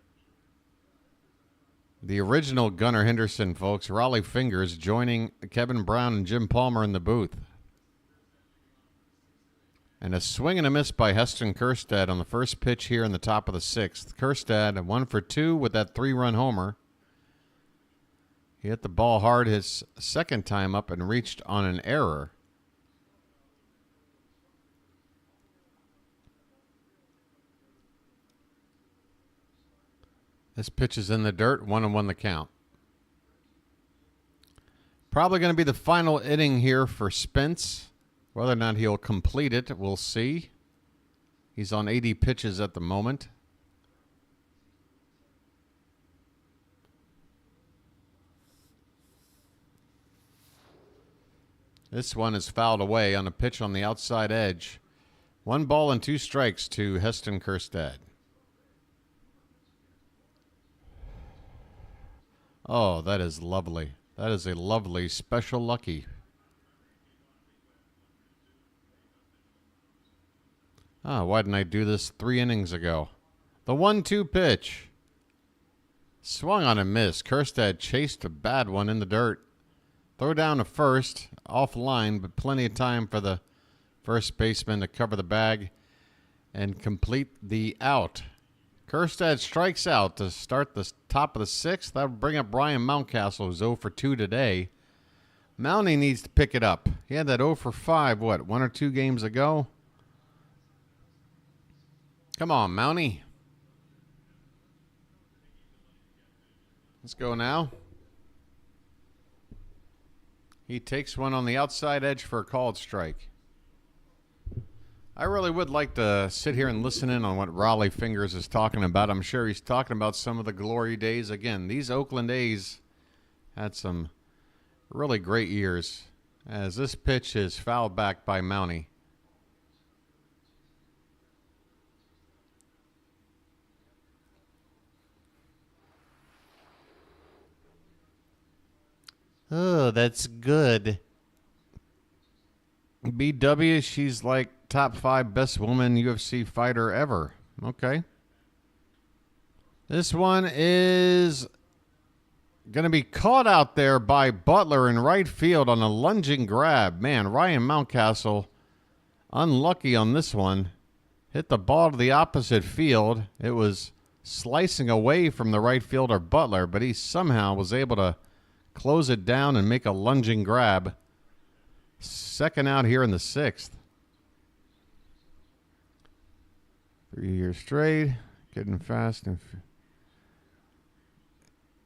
The original Gunnar Henderson, folks. Raleigh Fingers joining Kevin Brown and Jim Palmer in the booth. And a swing and a miss by Heston Kjerstad on the first pitch here in the top of the sixth. Kjerstad 1 for 2 with that 3-run homer. He hit the ball hard his second time up and reached on an error. This pitch is in the dirt, 1-1 the count. Probably going to be the final inning here for Spence. Whether or not he'll complete it, we'll see. He's on 80 pitches at the moment. This one is fouled away on a pitch on the outside edge. 1 ball and 2 strikes to Heston Kjerstad. Oh, that is lovely. That is a lovely special lucky. Why didn't I do this 3 innings ago? The 1-2 pitch. Swung on and missed. Kjerstad chased a bad one in the dirt. Throw down to first, offline, but plenty of time for the first baseman to cover the bag and complete the out. Kjerstad strikes out to start the top of the sixth. That would bring up Ryan Mountcastle, who's 0 for 2 today. Mountie needs to pick it up. He had that 0 for 5, 1 or 2 games ago? Come on, Mountie. Let's go now. He takes one on the outside edge for a called strike. I really would like to sit here and listen in on what Raleigh Fingers is talking about. I'm sure he's talking about some of the glory days. Again, these Oakland A's had some really great years, as this pitch is fouled back by Mountie. Oh, that's good. BW, she's like top 5 best woman UFC fighter ever. Okay. This one is going to be caught out there by Butler in right field on a lunging grab. Man, Ryan Mountcastle, unlucky on this one. Hit the ball to the opposite field. It was slicing away from the right fielder Butler, but he somehow was able to close it down and make a lunging grab. Second out here in the sixth. 3 years straight. Getting fast.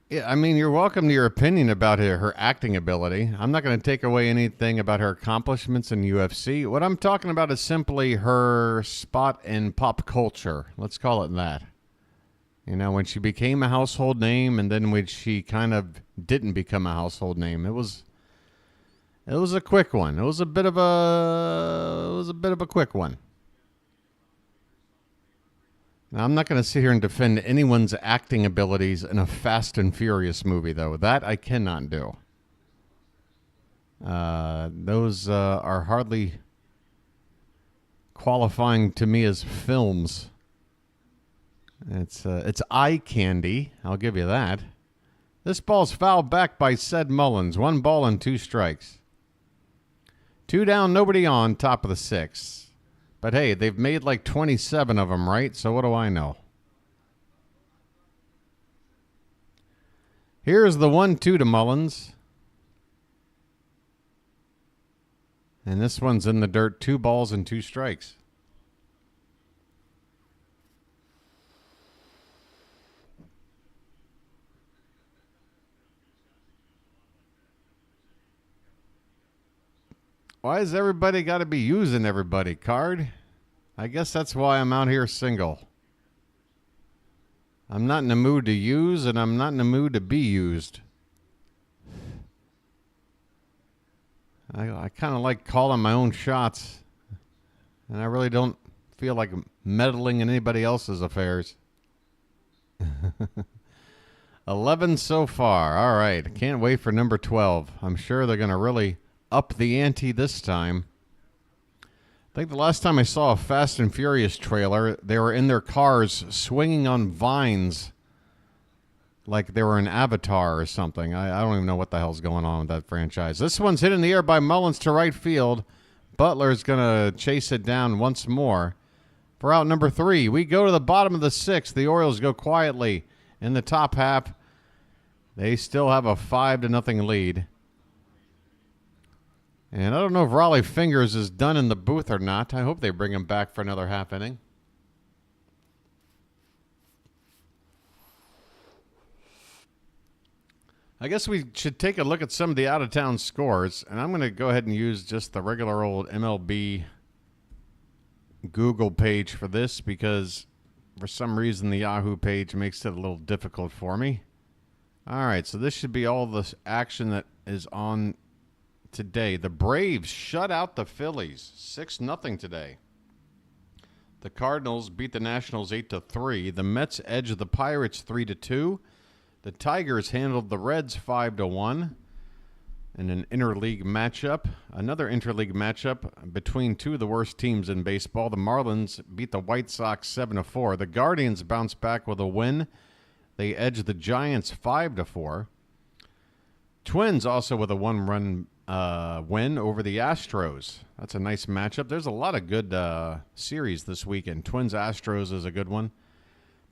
Yeah, I mean, you're welcome to your opinion about her acting ability. I'm not going to take away anything about her accomplishments in UFC. What I'm talking about is simply her spot in pop culture. Let's call it that. You know, when she became a household name, and then when she kind of didn't become a household name, it was a quick one. It was a bit of a quick one. Now, I'm not going to sit here and defend anyone's acting abilities in a Fast and Furious movie, though. That I cannot do. Those are hardly qualifying to me as films. It's eye candy. I'll give you that. This ball's fouled back by Ced Mullins. 1 ball and 2 strikes. 2 down, nobody on, top of the sixth. But hey, they've made like 27 of them, right? So what do I know? Here's the 1-2 to Mullins. And this one's in the dirt. 2 balls and 2 strikes. Why has everybody got to be using everybody, Card? I guess that's why I'm out here single. I'm not in the mood to use, and I'm not in the mood to be used. I kind of like calling my own shots, and I really don't feel like meddling in anybody else's affairs. 11 so far. All right. Can't wait for number 12. I'm sure they're going to really up the ante this time. I think the last time I saw a Fast and Furious trailer, they were in their cars swinging on vines like they were an Avatar or something. I don't even know what the hell's going on with that franchise. This one's hit in the air by Mullins to right field. Butler's going to chase it down once more. For out number 3, we go to the bottom of the 6th. The Orioles go quietly in the top half. They still have a 5-0 lead. And I don't know if Raleigh Fingers is done in the booth or not. I hope they bring him back for another half inning. I guess we should take a look at some of the out-of-town scores. And I'm going to go ahead and use just the regular old MLB Google page for this because for some reason the Yahoo page makes it a little difficult for me. All right, so this should be all the action that is on today. The Braves shut out the Phillies 6-0 today. The Cardinals beat the Nationals 8-3. The Mets edged the Pirates 3-2. The Tigers handled the Reds 5-1 in an interleague matchup. Another interleague matchup between two of the worst teams in baseball. The Marlins beat the White Sox 7-4. The Guardians bounced back with a win. They edged the Giants 5-4. Twins also with a one-run win over the Astros. That's a nice matchup. There's a lot of good series this weekend. Twins-Astros is a good one.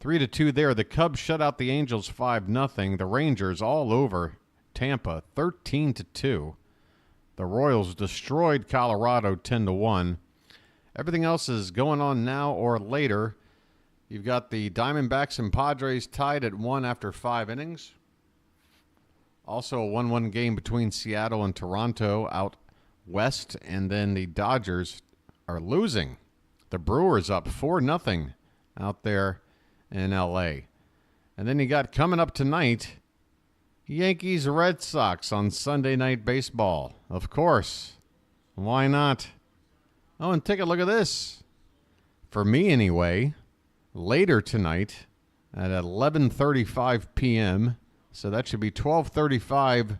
3-2 there. The Cubs shut out the Angels 5-0. The Rangers all over Tampa 13-2. The Royals destroyed Colorado 10-1. Everything else is going on now or later. You've got the Diamondbacks and Padres tied at 1 after 5 innings. Also a 1-1 game between Seattle and Toronto out west. And then the Dodgers are losing. The Brewers up 4-0 out there in L.A. And then you got coming up tonight, Yankees Red Sox on Sunday Night Baseball. Of course. Why not? Oh, and take a look at this. For me anyway, later tonight at 11:35 p.m., so that should be 12:35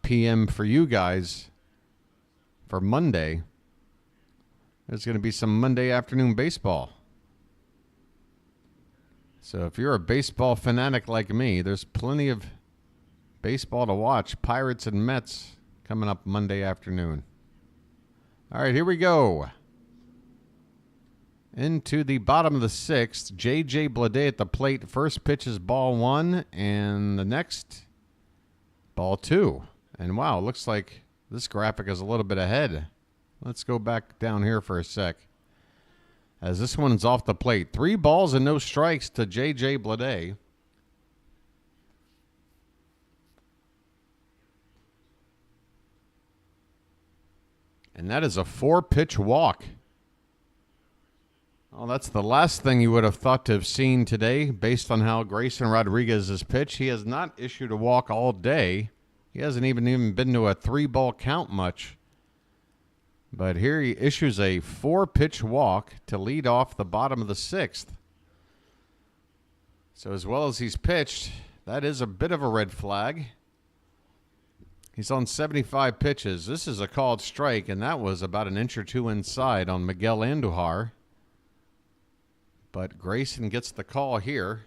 p.m. for you guys for Monday. There's going to be some Monday afternoon baseball. So if you're a baseball fanatic like me, there's plenty of baseball to watch. Pirates and Mets coming up Monday afternoon. All right, here we go. Into the bottom of the 6th, J.J. Bleday at the plate. First pitch is ball 1, and the next, ball 2. And wow, looks like this graphic is a little bit ahead. Let's go back down here for a sec. As this one's off the plate. 3 balls and no strikes to J.J. Bleday. And that is a 4-pitch walk. Well, that's the last thing you would have thought to have seen today based on how Grayson Rodriguez has pitched. He has not issued a walk all day. He hasn't even been to a 3-ball count much. But here he issues a 4-pitch walk to lead off the bottom of the 6th. So as well as he's pitched, that is a bit of a red flag. He's on 75 pitches. This is a called strike, and that was about an inch or two inside on Miguel Andujar. But Grayson gets the call here.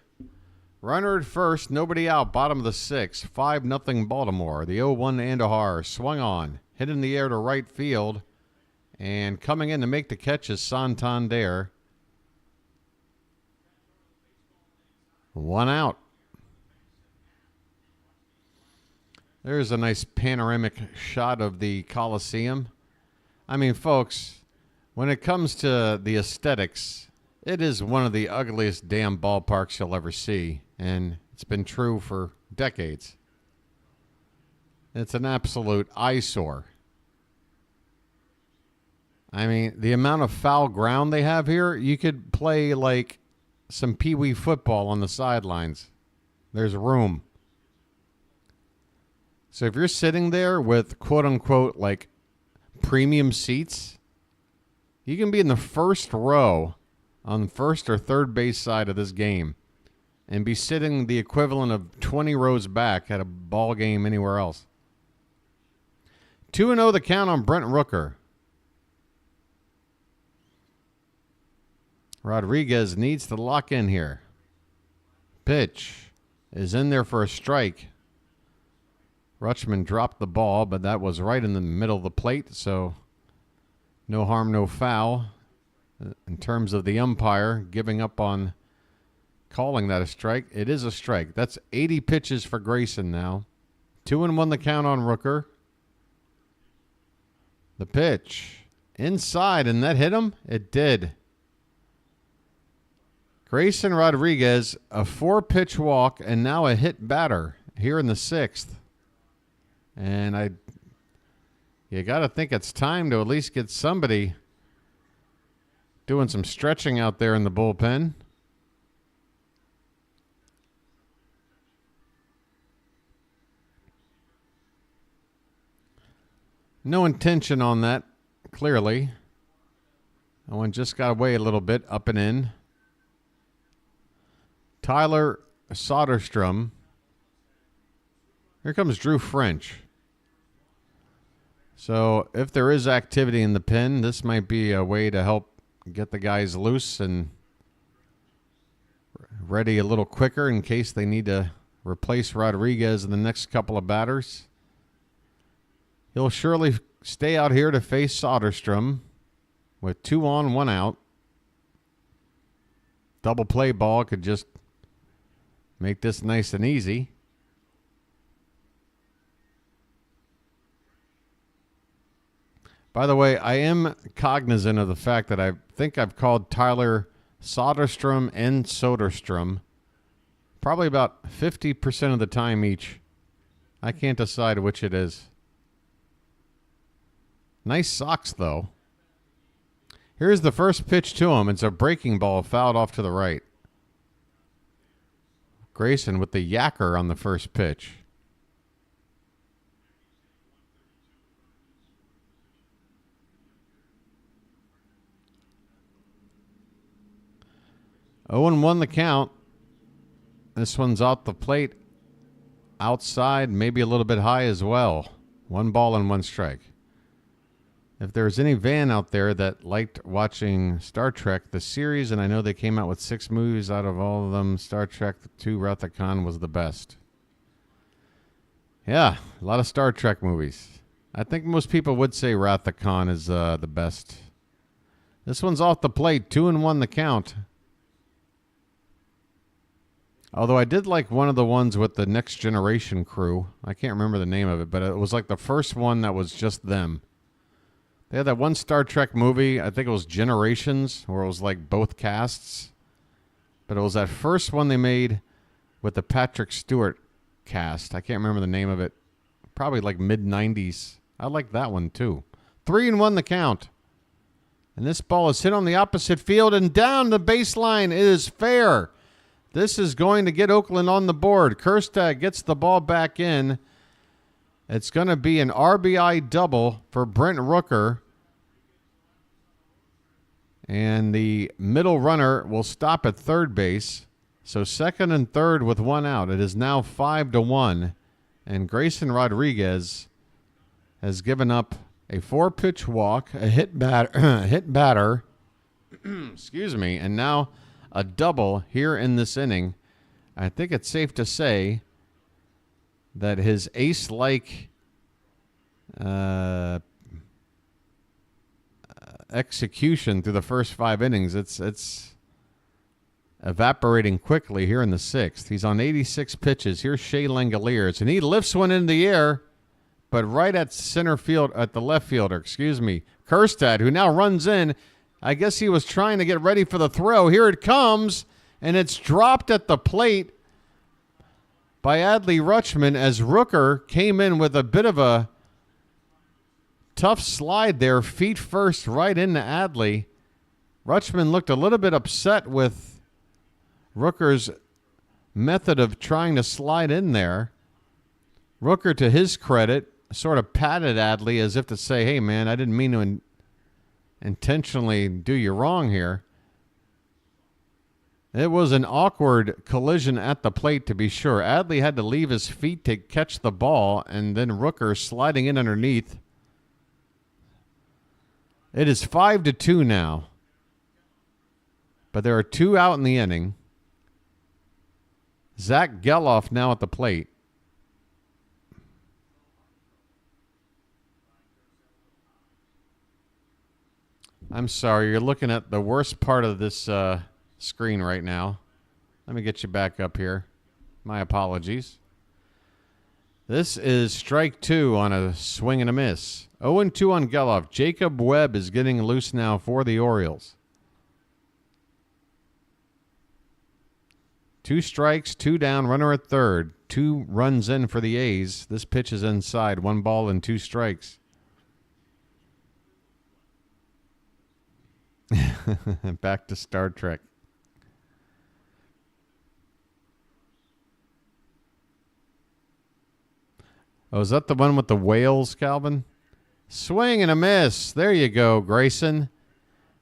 Runner at first, nobody out, bottom of the 6th. 5-0 Baltimore. The 0-1 Andujar swung on, hit in the air to right field. And coming in to make the catch is Santander. 1 out. There's a nice panoramic shot of the Coliseum. I mean, folks, when it comes to the aesthetics, it is one of the ugliest damn ballparks you'll ever see. And it's been true for decades. It's an absolute eyesore. I mean, the amount of foul ground they have here, you could play like some pee-wee football on the sidelines. There's room. So if you're sitting there with quote-unquote like premium seats, you can be in the first row on the first or third base side of this game and be sitting the equivalent of 20 rows back at a ball game anywhere else. 2-0 the count on Brent Rooker. Rodriguez needs to lock in here. Pitch is in there for a strike. Rutschman dropped the ball, but that was right in the middle of the plate, so no harm, no foul. In terms of the umpire giving up on calling that a strike, it is a strike. That's 80 pitches for Grayson now. 2-1 the count on Rooker. The pitch inside, and that hit him? It did. Grayson Rodriguez, a 4-pitch walk, and now a hit batter here in the 6th. And you got to think it's time to at least get somebody doing some stretching out there in the bullpen. No intention on that, clearly. That one just got away a little bit, up and in. Tyler Soderstrom. Here comes Drew French. So if there is activity in the pen, this might be a way to help get the guys loose and ready a little quicker in case they need to replace Rodriguez in the next couple of batters. He'll surely stay out here to face Soderstrom with 2 on, 1 out. Double play ball could just make this nice and easy. By the way, I am cognizant of the fact that I think I've called Tyler Soderstrom and Soderstrom probably about 50% of the time each. I can't decide which it is. Nice socks, though. Here's the first pitch to him. It's a breaking ball fouled off to the right. Grayson with the yacker on the first pitch. Oh, and 1 the count. This one's off the plate. Outside, maybe a little bit high as well. 1 ball and 1 strike. If there's any fan out there that liked watching Star Trek, the series, and I know they came out with 6 movies out of all of them, Star Trek II Wrath of Khan was the best. Yeah, a lot of Star Trek movies. I think most people would say Wrath of Khan is the best. This one's off the plate, 2-1 the count. Although I did like one of the ones with the Next Generation crew. I can't remember the name of it, but it was like the first one that was just them. They had that one Star Trek movie, I think it was Generations, where it was like both casts. But it was that first one they made with the Patrick Stewart cast. I can't remember the name of it. Probably like mid-90s. I like that one too. 3-1 the count. And this ball is hit on the opposite field and down the baseline. It is fair. This is going to get Oakland on the board. Kerstad gets the ball back in. It's going to be an RBI double for Brent Rooker. And the middle runner will stop at third base. So second and third with 1 out. It is now 5-1. And Grayson Rodriguez has given up a 4-pitch walk, a hit batter, excuse me, and now a double here in this inning. I think it's safe to say that his ace-like execution through the first 5 innings, it's evaporating quickly here in the 6th. He's on 86 pitches. Here's Shea Langoliers, and he lifts one in the air, but right at center field, at the left fielder, Kerstad, who now runs in. I guess he was trying to get ready for the throw. Here it comes, and it's dropped at the plate by Adley Rutschman as Rooker came in with a bit of a tough slide there, feet first right into Adley. Rutschman looked a little bit upset with Rooker's method of trying to slide in there. Rooker, to his credit, sort of patted Adley as if to say, hey, man, I didn't mean to intentionally do you wrong here. It was an awkward collision at the plate, to be sure. Adley had to leave his feet to catch the ball, and then Rooker sliding in underneath. It is 5-2 now. But there are 2 out in the inning. Zach Geloff now at the plate. I'm sorry, you're looking at the worst part of this screen right now. Let me get you back up here. My apologies. This is strike 2 on a swing and a miss. 0-2 on Geloff. Jacob Webb is getting loose now for the Orioles. 2 strikes, 2 down, runner at third. 2 runs in for the A's. This pitch is inside. 1 ball and 2 strikes. Back to Star Trek. Oh, is that the one with the whales, Calvin? Swing and a miss. There you go, Grayson.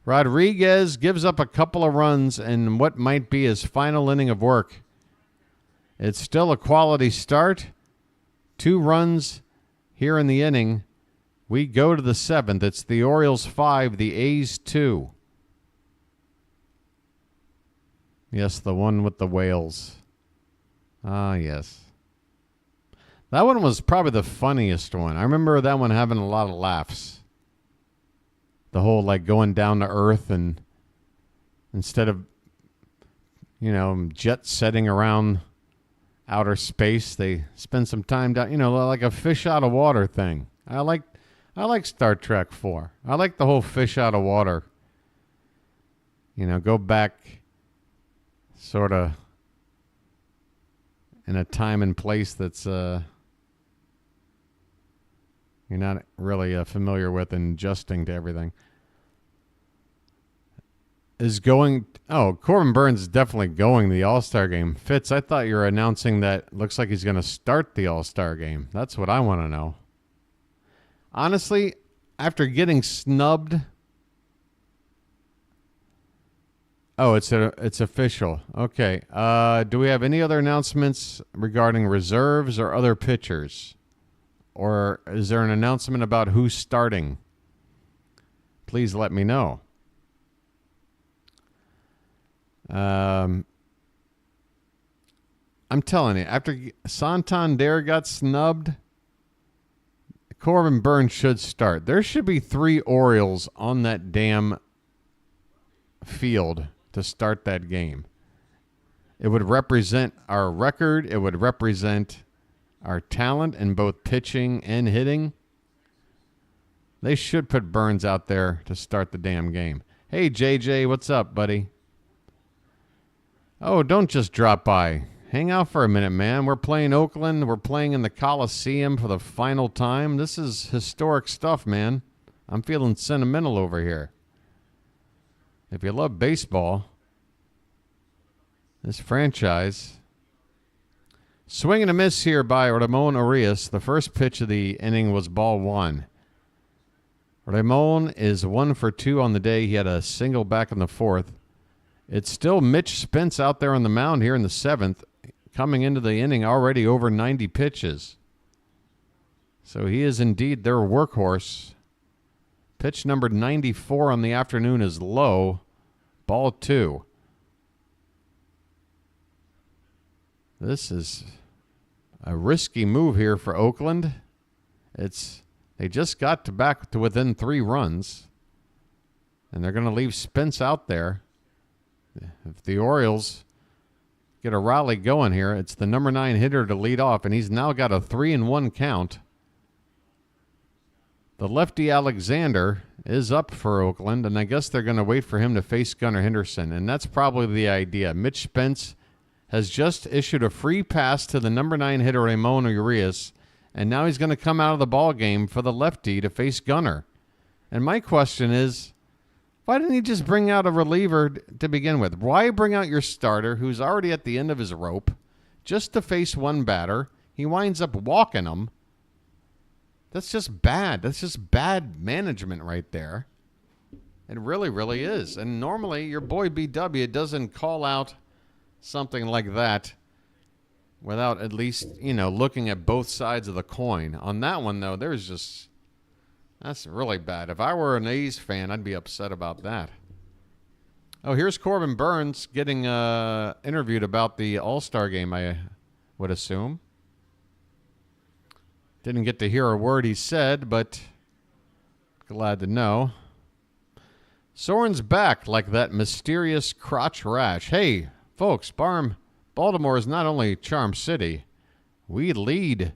Rodriguez gives up a couple of runs in what might be his final inning of work. It's still a quality start. 2 runs here in the inning. We go to the 7th. It's the Orioles 5, the A's 2. Yes, the one with the whales. Ah, yes. That one was probably the funniest one. I remember that one having a lot of laughs. The whole, like, going down to Earth and instead of, jet setting around outer space, they spend some time down, like a fish out of water thing. I like Star Trek 4. I like the whole fish out of water. Go back sort of in a time and place that's you're not really familiar with and adjusting to everything. Corbin Burns is definitely going to the All-Star game. Fitz, I thought you were announcing that looks like he's going to start the All-Star game. That's what I want to know. Honestly, after getting snubbed... Oh, it's official. Okay. Do we have any other announcements regarding reserves or other pitchers? Or is there an announcement about who's starting? Please let me know. I'm telling you, after Santander got snubbed, Corbin Burns should start. There should be 3 Orioles on that damn field to start that game. It would represent our record. It would represent our talent in both pitching and hitting. They should put Burns out there to start the damn game. Hey, JJ, what's up, buddy? Oh, don't just drop by. Hang out for a minute, man. We're playing Oakland. We're playing in the Coliseum for the final time. This is historic stuff, man. I'm feeling sentimental over here. If you love baseball, this franchise. Swing and a miss here by Ramon Urias. The first pitch of the inning was ball 1. Ramon is 1 for 2 on the day. He had a single back in the 4th. It's still Mitch Spence out there on the mound here in the 7th, coming into the inning already over 90 pitches. So he is indeed their workhorse. Pitch number 94 on the afternoon is low. Ball 2. This is a risky move here for Oakland. They just got back to within 3 runs. And they're going to leave Spence out there. If the Orioles get a rally going here, it's the number 9 hitter to lead off, and he's now got a 3-1 count. The lefty Alexander is up for Oakland, and I guess they're going to wait for him to face Gunnar Henderson, and that's probably the idea. Mitch Spence has just issued a free pass to the number 9 hitter Ramon Urias, and now he's going to come out of the ball game for the lefty to face Gunnar. And my question is, why didn't he just bring out a reliever to begin with? Why bring out your starter who's already at the end of his rope just to face one batter? He winds up walking him. That's just bad. That's just bad management right there. It really, really is. And normally your boy BW doesn't call out something like that without at least, looking at both sides of the coin. On that one, though, that's really bad. If I were an A's fan, I'd be upset about that. Oh, here's Corbin Burns getting interviewed about the All-Star game, I would assume. Didn't get to hear a word he said, but glad to know. Soren's back like that mysterious crotch rash. Hey, folks, Baltimore is not only Charm City. We lead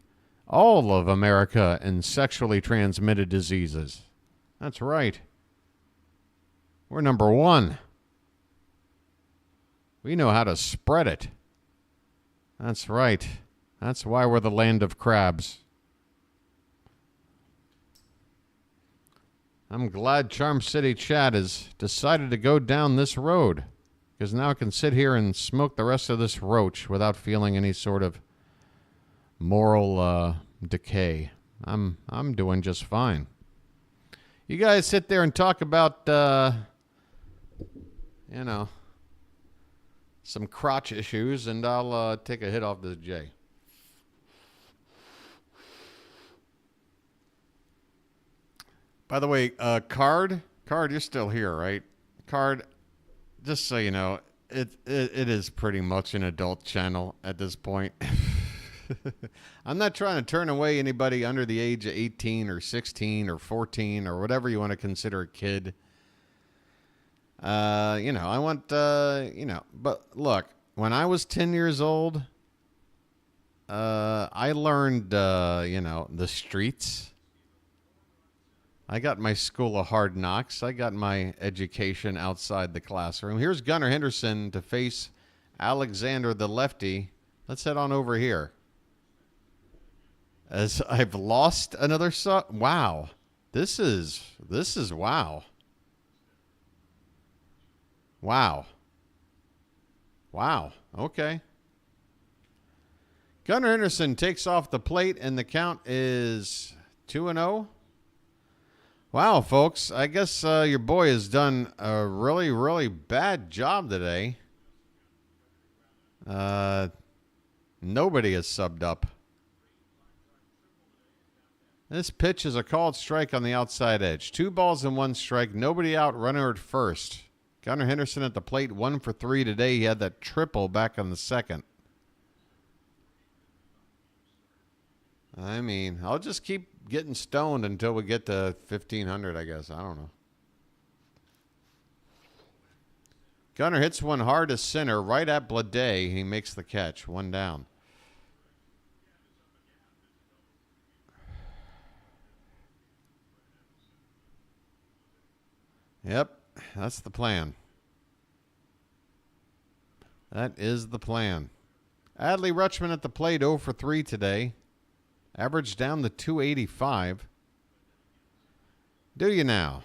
all of America in sexually transmitted diseases. That's right. We're number one. We know how to spread it. That's right. That's why we're the land of crabs. I'm glad Charm City Chad has decided to go down this road, because now I can sit here and smoke the rest of this roach without feeling any sort of moral decay. I'm doing just fine. You guys sit there and talk about, some crotch issues, and I'll take a hit off this J. By the way, Card, you're still here, right? Card, just so you know, it is pretty much an adult channel at this point. I'm not trying to turn away anybody under the age of 18 or 16 or 14 or whatever you want to consider a kid. I want, but look, when I was 10 years old, I learned, the streets. I got my school of hard knocks. I got my education outside the classroom. Here's Gunnar Henderson to face Alexander the lefty. Let's head on over here. As I've lost another wow. This is wow. Wow. Wow. Okay. Gunnar Henderson takes off the plate, and the count is 2-0. Wow, folks. I guess your boy has done a really, really bad job today. Nobody has subbed up. This pitch is a called strike on the outside edge. 2 balls and 1 strike. Nobody out. Runner at first. Gunnar Henderson at the plate, 1 for 3 today. He had that triple back on the second. I mean, I'll just keep getting stoned until we get to 1,500, I guess. I don't know. Gunnar hits one hard to center, right at Blade. He makes the catch. 1 down. Yep, that's the plan. That is the plan. Adley Rutschman at the plate, 0 for 3 today. Average down to 285. Do you now?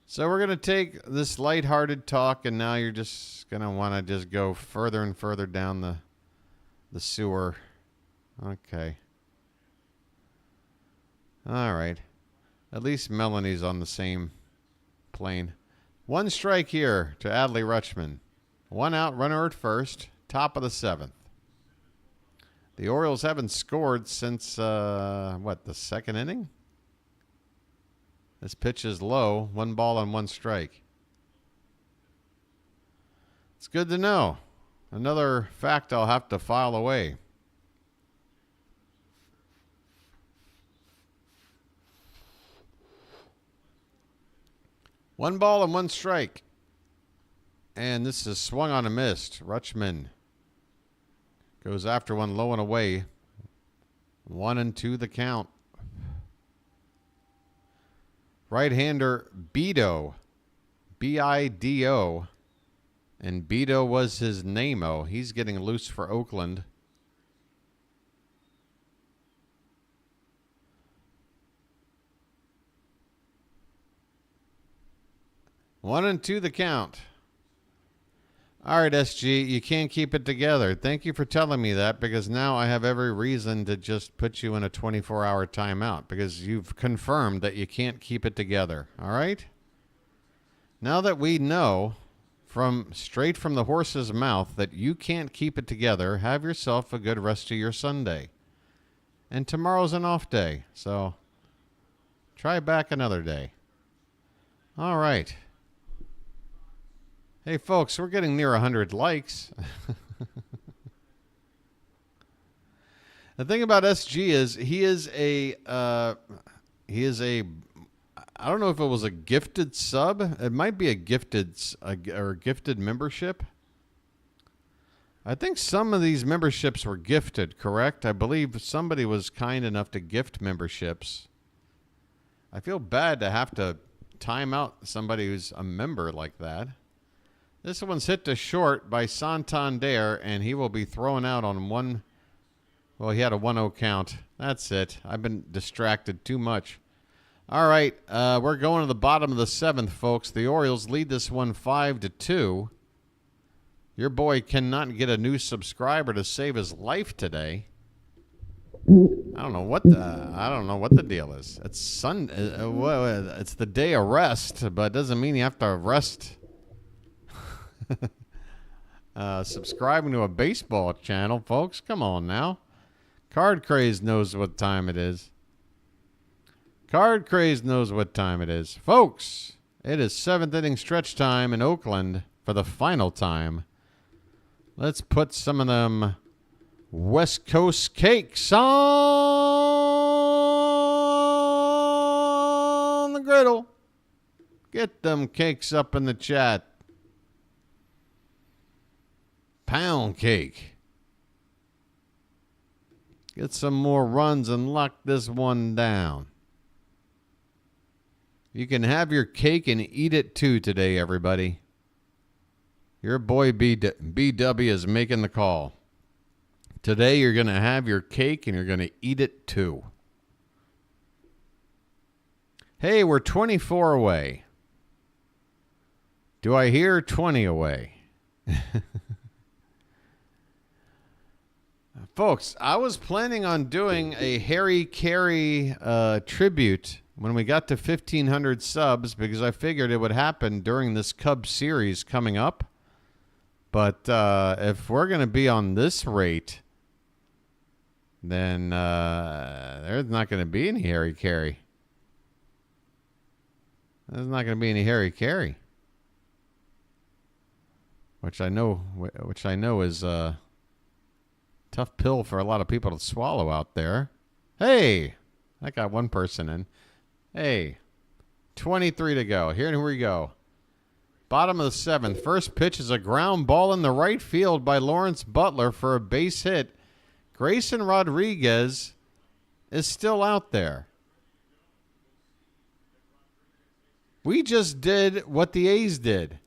So we're going to take this lighthearted talk, and now you're just going to want to just go further and further down the sewer. Okay. All right. At least Melanie's on the same plane. 1 strike here to Adley Rutschman. 1 out, runner at first, top of the 7th. The Orioles haven't scored since, the 2nd inning? This pitch is low. 1 ball and 1 strike. It's good to know. Another fact I'll have to file away. One ball and 1 strike. And this is swung on a miss. Rutschman goes after one low and away. 1-2 the count. Right-hander Bido. B-I-D-O. And Bido was his name-o. He's getting loose for Oakland. One and two the count. All right, SG, you can't keep it together. Thank you for telling me that, because now I have every reason to just put you in a 24-hour timeout, because you've confirmed that you can't keep it together. All right? Now that we know straight from the horse's mouth that you can't keep it together, have yourself a good rest of your Sunday. And tomorrow's an off day, so try back another day. All right. Hey, folks, we're getting near 100 likes. The thing about SG is he is a I don't know if it was a gifted sub. It might be a gifted membership. I think some of these memberships were gifted, correct? I believe somebody was kind enough to gift memberships. I feel bad to have to time out somebody who's a member like that. This one's hit to short by Santander, and he will be thrown out on one. Well, he had a 1-0 count. That's it. I've been distracted too much. All right, we're going to the bottom of the 7th, folks. The Orioles lead this one 5-2. Your boy cannot get a new subscriber to save his life today. I don't know what the deal is. It's Sunday. It's the day of rest, but it doesn't mean you have to rest. Subscribing to a baseball channel, folks. Come on now. Card Craze knows what time it is. Card Craze knows what time it is. Folks, it is 7th inning stretch time in Oakland for the final time. Let's put some of them West Coast cakes on the griddle. Get them cakes up in the chat. Pound cake. Get some more runs and lock this one down. You can have your cake and eat it too today, everybody. Your boy BW is making the call. Today you're going to have your cake and you're going to eat it too. Hey, we're 24 away. Do I hear 20 away? Folks, I was planning on doing a Harry Carey tribute when we got to 1,500 subs because I figured it would happen during this Cubs series coming up. But if we're going to be on this rate, then there's not going to be any Harry Carey. There's not going to be any Harry Carey. Which I know is tough pill for a lot of people to swallow out there. Hey, I got one person in. Hey, 23 to go. Here we go. Bottom of the 7th. First pitch is a ground ball in the right field by Lawrence Butler for a base hit. Grayson Rodriguez is still out there. We just did what the A's did.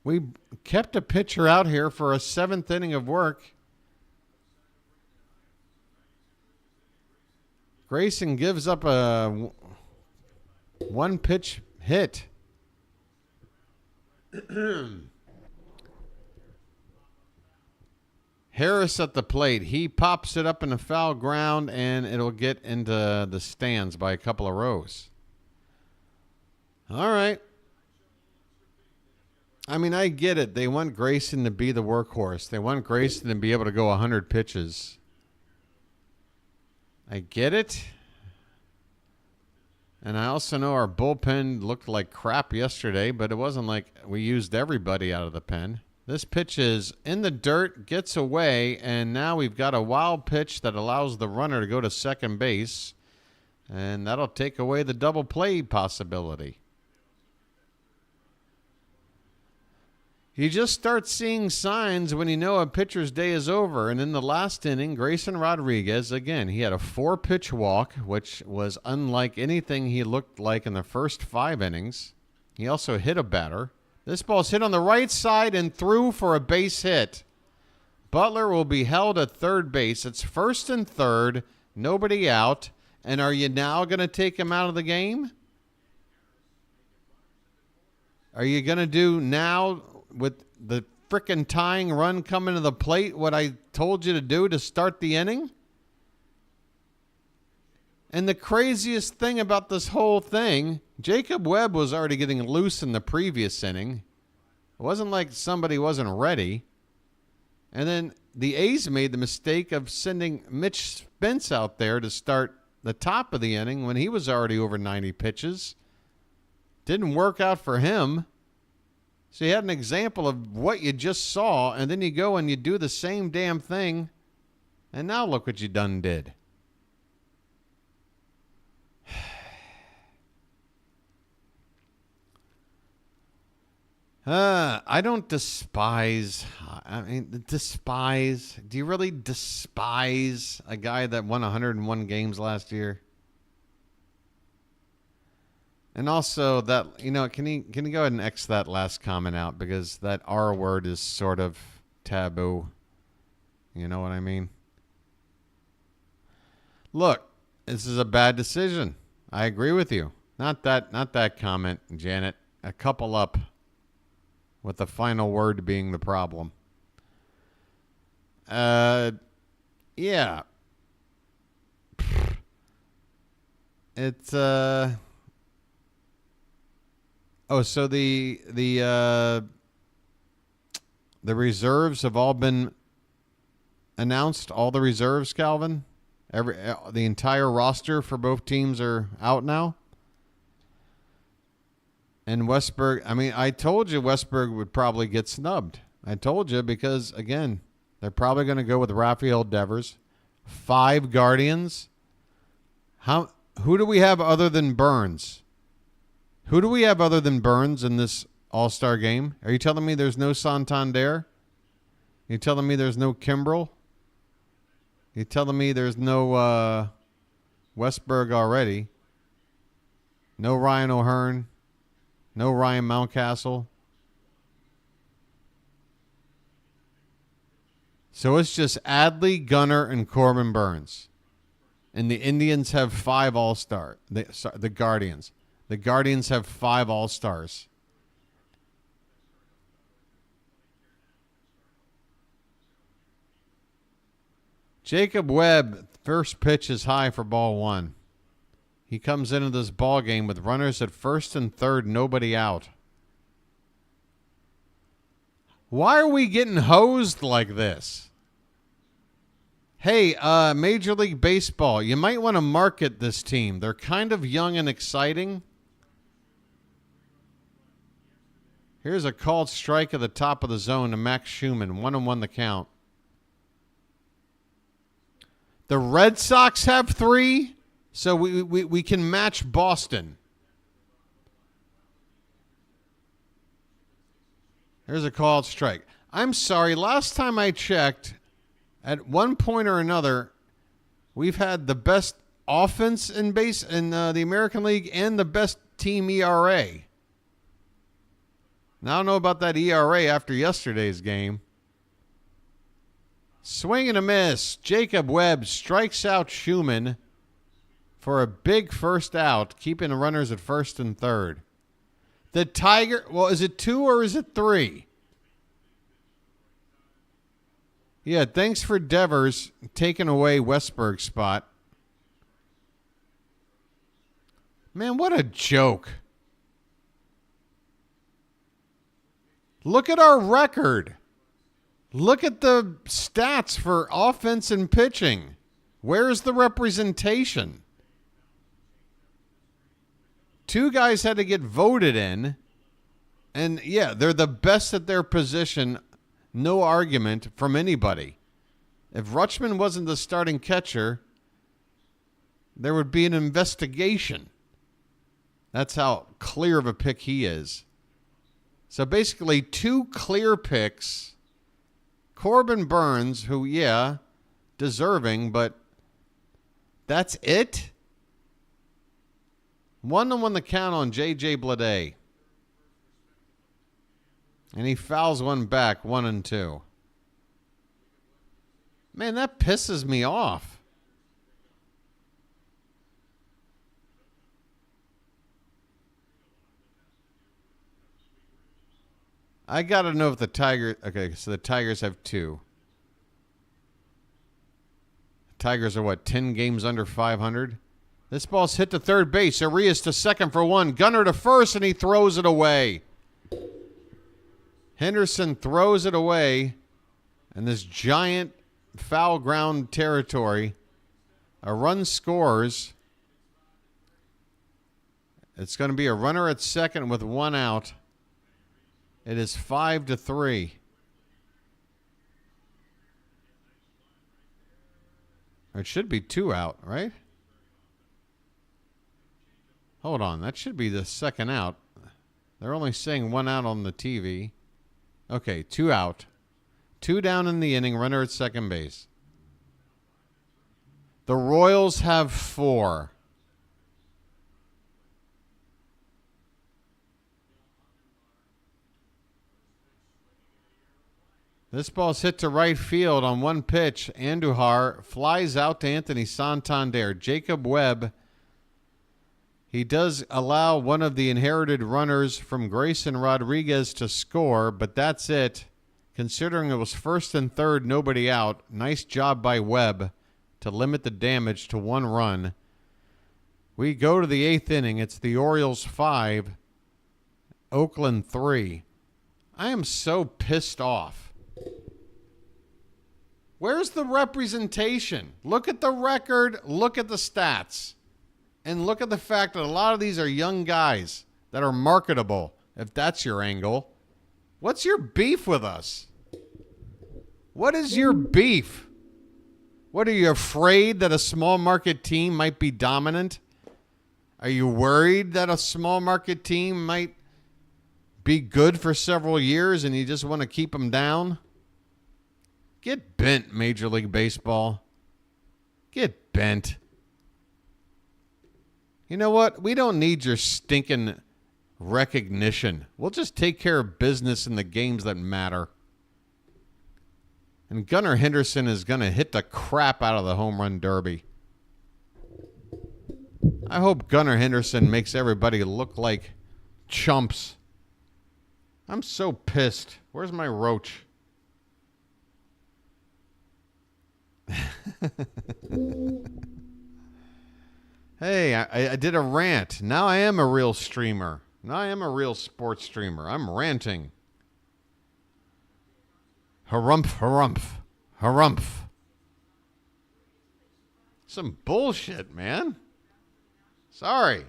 We kept a pitcher out here for a 7th inning of work. Grayson gives up a one-pitch hit. Harris at the plate. He pops it up in the foul ground, and it'll get into the stands by a couple of rows. All right. I mean, I get it. They want Grayson to be the workhorse. They want Grayson to be able to go 100 pitches. I get it. And I also know our bullpen looked like crap yesterday, but it wasn't like we used everybody out of the pen. This pitch is in the dirt, gets away, and now we've got a wild pitch that allows the runner to go to second base, and that'll take away the double play possibility. You just start seeing signs when you know a pitcher's day is over. And in the last inning, Grayson Rodriguez, again, he had a 4-pitch walk, which was unlike anything he looked like in the first 5 innings. He also hit a batter. This ball's hit on the right side and through for a base hit. Butler will be held at third base. It's 1st and 3rd, nobody out. And are you now going to take him out of the game? Are you going to do now, with the frickin' tying run coming to the plate, what I told you to do to start the inning? And the craziest thing about this whole thing, Jacob Webb was already getting loose in the previous inning. It wasn't like somebody wasn't ready. And then the A's made the mistake of sending Mitch Spence out there to start the top of the inning when he was already over 90 pitches. Didn't work out for him. So you had an example of what you just saw, and then you go and you do the same damn thing, and now look what you done did. I don't despise. Despise. Do you really despise a guy that won 101 games last year? And also that, can you go ahead and X that last comment out, because that R word is sort of taboo. You know what I mean? Look, this is a bad decision. I agree with you. Not that comment, Janet. A couple up, with the final word being the problem. Yeah. It's oh, so the reserves have all been announced. All the reserves, Calvin. The entire roster for both teams are out now. And Westberg, I told you Westberg would probably get snubbed. I told you because, again, they're probably going to go with Rafael Devers. 5 Guardians. Who do we have other than Burns? Who do we have other than Burns in this All-Star game? Are you telling me there's no Santander? Are you telling me there's no Kimbrel? You're telling me there's no Westberg already? No Ryan O'Hearn? No Ryan Mountcastle? So it's just Adley, Gunnar, and Corbin Burns. And the Indians have 5 All-Star. The Guardians. The Guardians have 5 All-Stars. Jacob Webb, first pitch is high for ball 1. He comes into this ball game with runners at first and third, nobody out. Why are we getting hosed like this? Hey, Major League Baseball, you might want to market this team. They're kind of young and exciting. Here's a called strike at the top of the zone to Max Schumann. 1-1 the count. The Red Sox have 3, so we can match Boston. Here's a called strike. I'm sorry, last time I checked, at one point or another, we've had the best offense in the American League and the best team ERA. Now I don't know about that ERA after yesterday's game. Swing and a miss. Jacob Webb strikes out Schumann for a big first out, keeping the runners at first and third. The Tiger, well, is it 2 or is it 3? Yeah, thanks for Devers taking away Westberg's spot. Man, what a joke. Look at our record. Look at the stats for offense and pitching. Where's the representation? 2 guys had to get voted in. And, yeah, they're the best at their position. No argument from anybody. If Rutschman wasn't the starting catcher, there would be an investigation. That's how clear of a pick he is. So basically 2 clear picks. Corbin Burns, who, yeah, deserving, but that's it? 1-1 the count on J.J. Bleday. And he fouls one back, 1-2. Man, that pisses me off. I got to know if the Tigers... Okay, so the Tigers have 2. Tigers are what, 10 games under 500? This ball's hit to third base. Arias to second for one. Gunner to first, and he throws it away. Henderson throws it away. And this giant foul ground territory. A run scores. It's going to be a runner at second with one out. It is 5-3. It should be 2 out, right? Hold on. That should be the second out. They're only saying 1 out on the TV. Okay, 2 out. 2 down in the inning, runner at second base. The Royals have 4. This ball's hit to right field on one pitch. Andujar flies out to Anthony Santander. Jacob Webb, he does allow one of the inherited runners from Grayson Rodriguez to score, but that's it. Considering it was first and third, nobody out. Nice job by Webb to limit the damage to 1 run. We go to the 8th inning. It's the Orioles 5, Oakland 3. I am so pissed off. Where's the representation? Look at the record, look at the stats, and look at the fact that a lot of these are young guys that are marketable, if that's your angle. What's your beef with us? What is your beef? What, are you afraid that a small market team might be dominant? Are you worried that a small market team might be good for several years and you just want to keep them down? Get bent, Major League Baseball. Get bent. You know what? We don't need your stinking recognition. We'll just take care of business in the games that matter. And Gunnar Henderson is going to hit the crap out of the home run derby. I hope Gunnar Henderson makes everybody look like chumps. I'm so pissed. Where's my roach? Hey, I did a rant. Now I am a real streamer. Now I am a real sports streamer. I'm ranting. Harumph, harumph, harumph. Some bullshit, man. Sorry.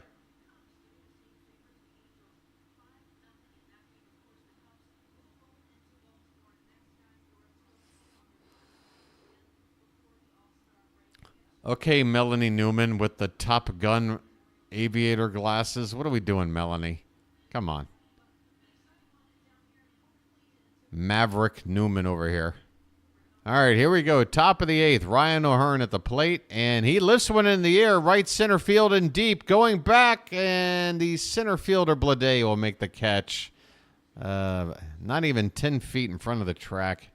Okay, Melanie Newman with the Top Gun aviator glasses. What are we doing, Melanie? Come on. Maverick Newman over here. All right, here we go. Top of the 8th. Ryan O'Hearn at the plate, and he lifts one in the air, right center field and deep. Going back, and the center fielder Blade will make the catch. Not even 10 feet in front of the track.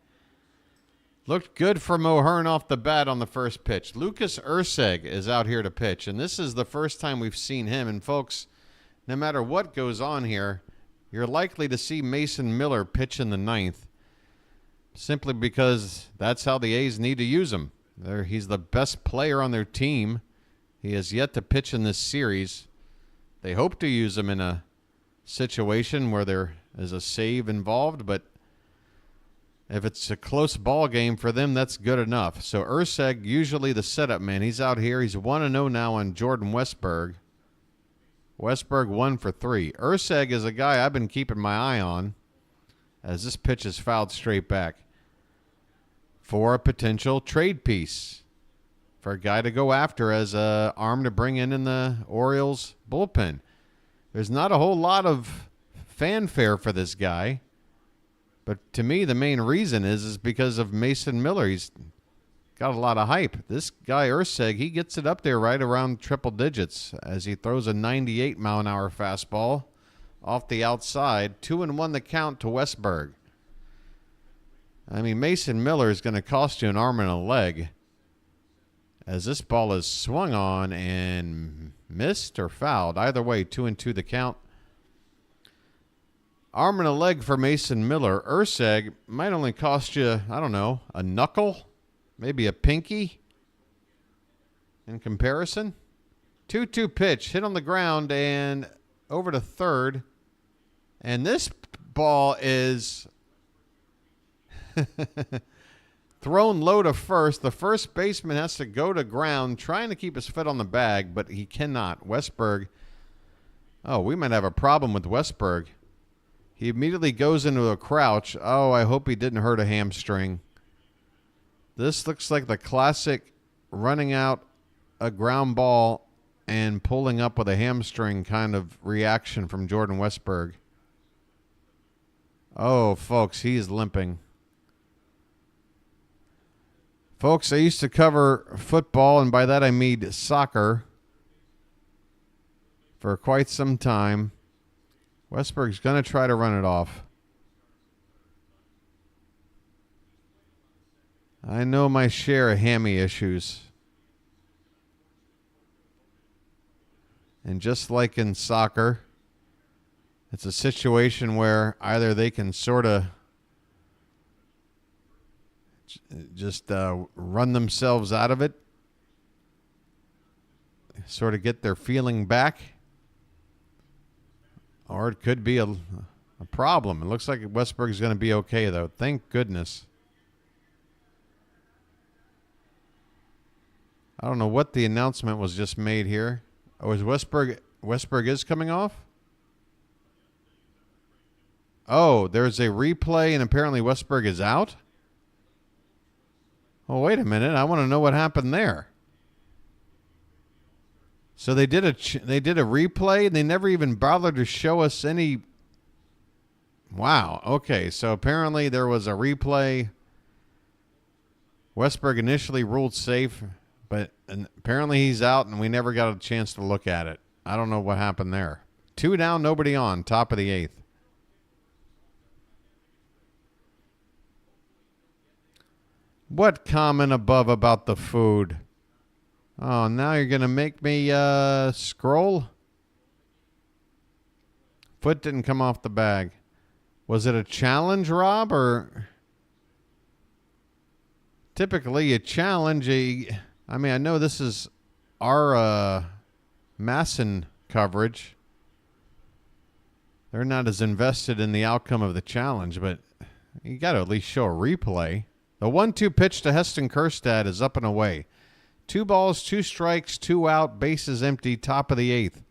Looked good from O'Hearn off the bat on the first pitch. Lucas Erceg is out here to pitch, and this is the first time we've seen him. And, folks, no matter what goes on here, you're likely to see Mason Miller pitch in the 9th simply because that's how the A's need to use him. He's the best player on their team. He has yet to pitch in this series. They hope to use him in a situation where there is a save involved, but if it's a close ball game for them, that's good enough. So Erceg, usually the setup man. He's out here. He's 1-0 now on Jordan Westberg. Westberg 1 for 3. Erceg is a guy I've been keeping my eye on as this pitch is fouled straight back for a potential trade piece for a guy to go after as an arm to bring in the Orioles bullpen. There's not a whole lot of fanfare for this guy. But to me, the main reason is because of Mason Miller. He's got a lot of hype. This guy, Erceg, he gets it up there right around triple digits as he throws a 98-mile-an-hour fastball off the outside. 2-1 the count to Westberg. I mean, Mason Miller is going to cost you an arm and a leg as this ball is swung on and missed or fouled. Either way, 2-2 the count. Arm and a leg for Mason Miller. Erceg might only cost you, I don't know, a knuckle, maybe a pinky in comparison. 2-2 pitch, hit on the ground and over to third. And this ball is thrown low to first. The first baseman has to go to ground, trying to keep his foot on the bag, but he cannot. Westberg. Oh, we might have a problem with Westberg. He immediately goes into a crouch. Oh, I hope he didn't hurt a hamstring. This looks like the classic running out a ground ball and pulling up with a hamstring kind of reaction from Jordan Westberg. Oh, folks, he's limping. Folks, I used to cover football, and by that I mean soccer, for quite some time. Westberg's going to try to run it off. I know my share of hammy issues. And just like in soccer, it's a situation where either they can sort of just run themselves out of it, sort of get their feeling back, or it could be a problem. It looks like Westberg's going to be okay, though. Thank goodness. I don't know what the announcement was just made here. Oh, is Westberg is coming off? Oh, there's a replay, and apparently Westberg is out? Oh, wait a minute. I want to know what happened there. So they did a replay, and they never even bothered to show us any. Wow. Okay, so apparently there was a replay. Westberg initially ruled safe, but apparently he's out, and we never got a chance to look at it. I don't know what happened there. 2 down, nobody on, top of the 8th. What comment above about the food? Oh, now you're going to make me scroll? Foot didn't come off the bag. Was it a challenge, Rob, or... Typically, a challenge, I mean, I know this is our Masson coverage. They're not as invested in the outcome of the challenge, but you got to at least show a replay. The 1-2 pitch to Heston Kjerstad is up and away. 2 balls, 2 strikes, 2 out, bases empty, top of the 8th.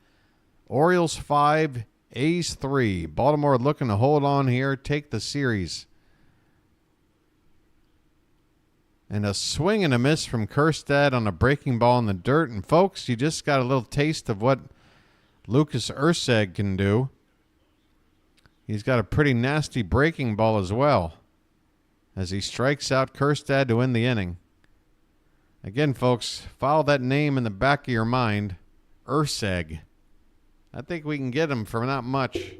Orioles 5, A's 3. Baltimore looking to hold on here, take the series. And a swing and a miss from Kjerstad on a breaking ball in the dirt. And, folks, you just got a little taste of what Lucas Erceg can do. He's got a pretty nasty breaking ball as well, as he strikes out Kjerstad to win the inning. Again, folks, follow that name in the back of your mind, Erceg. I think we can get him for not much.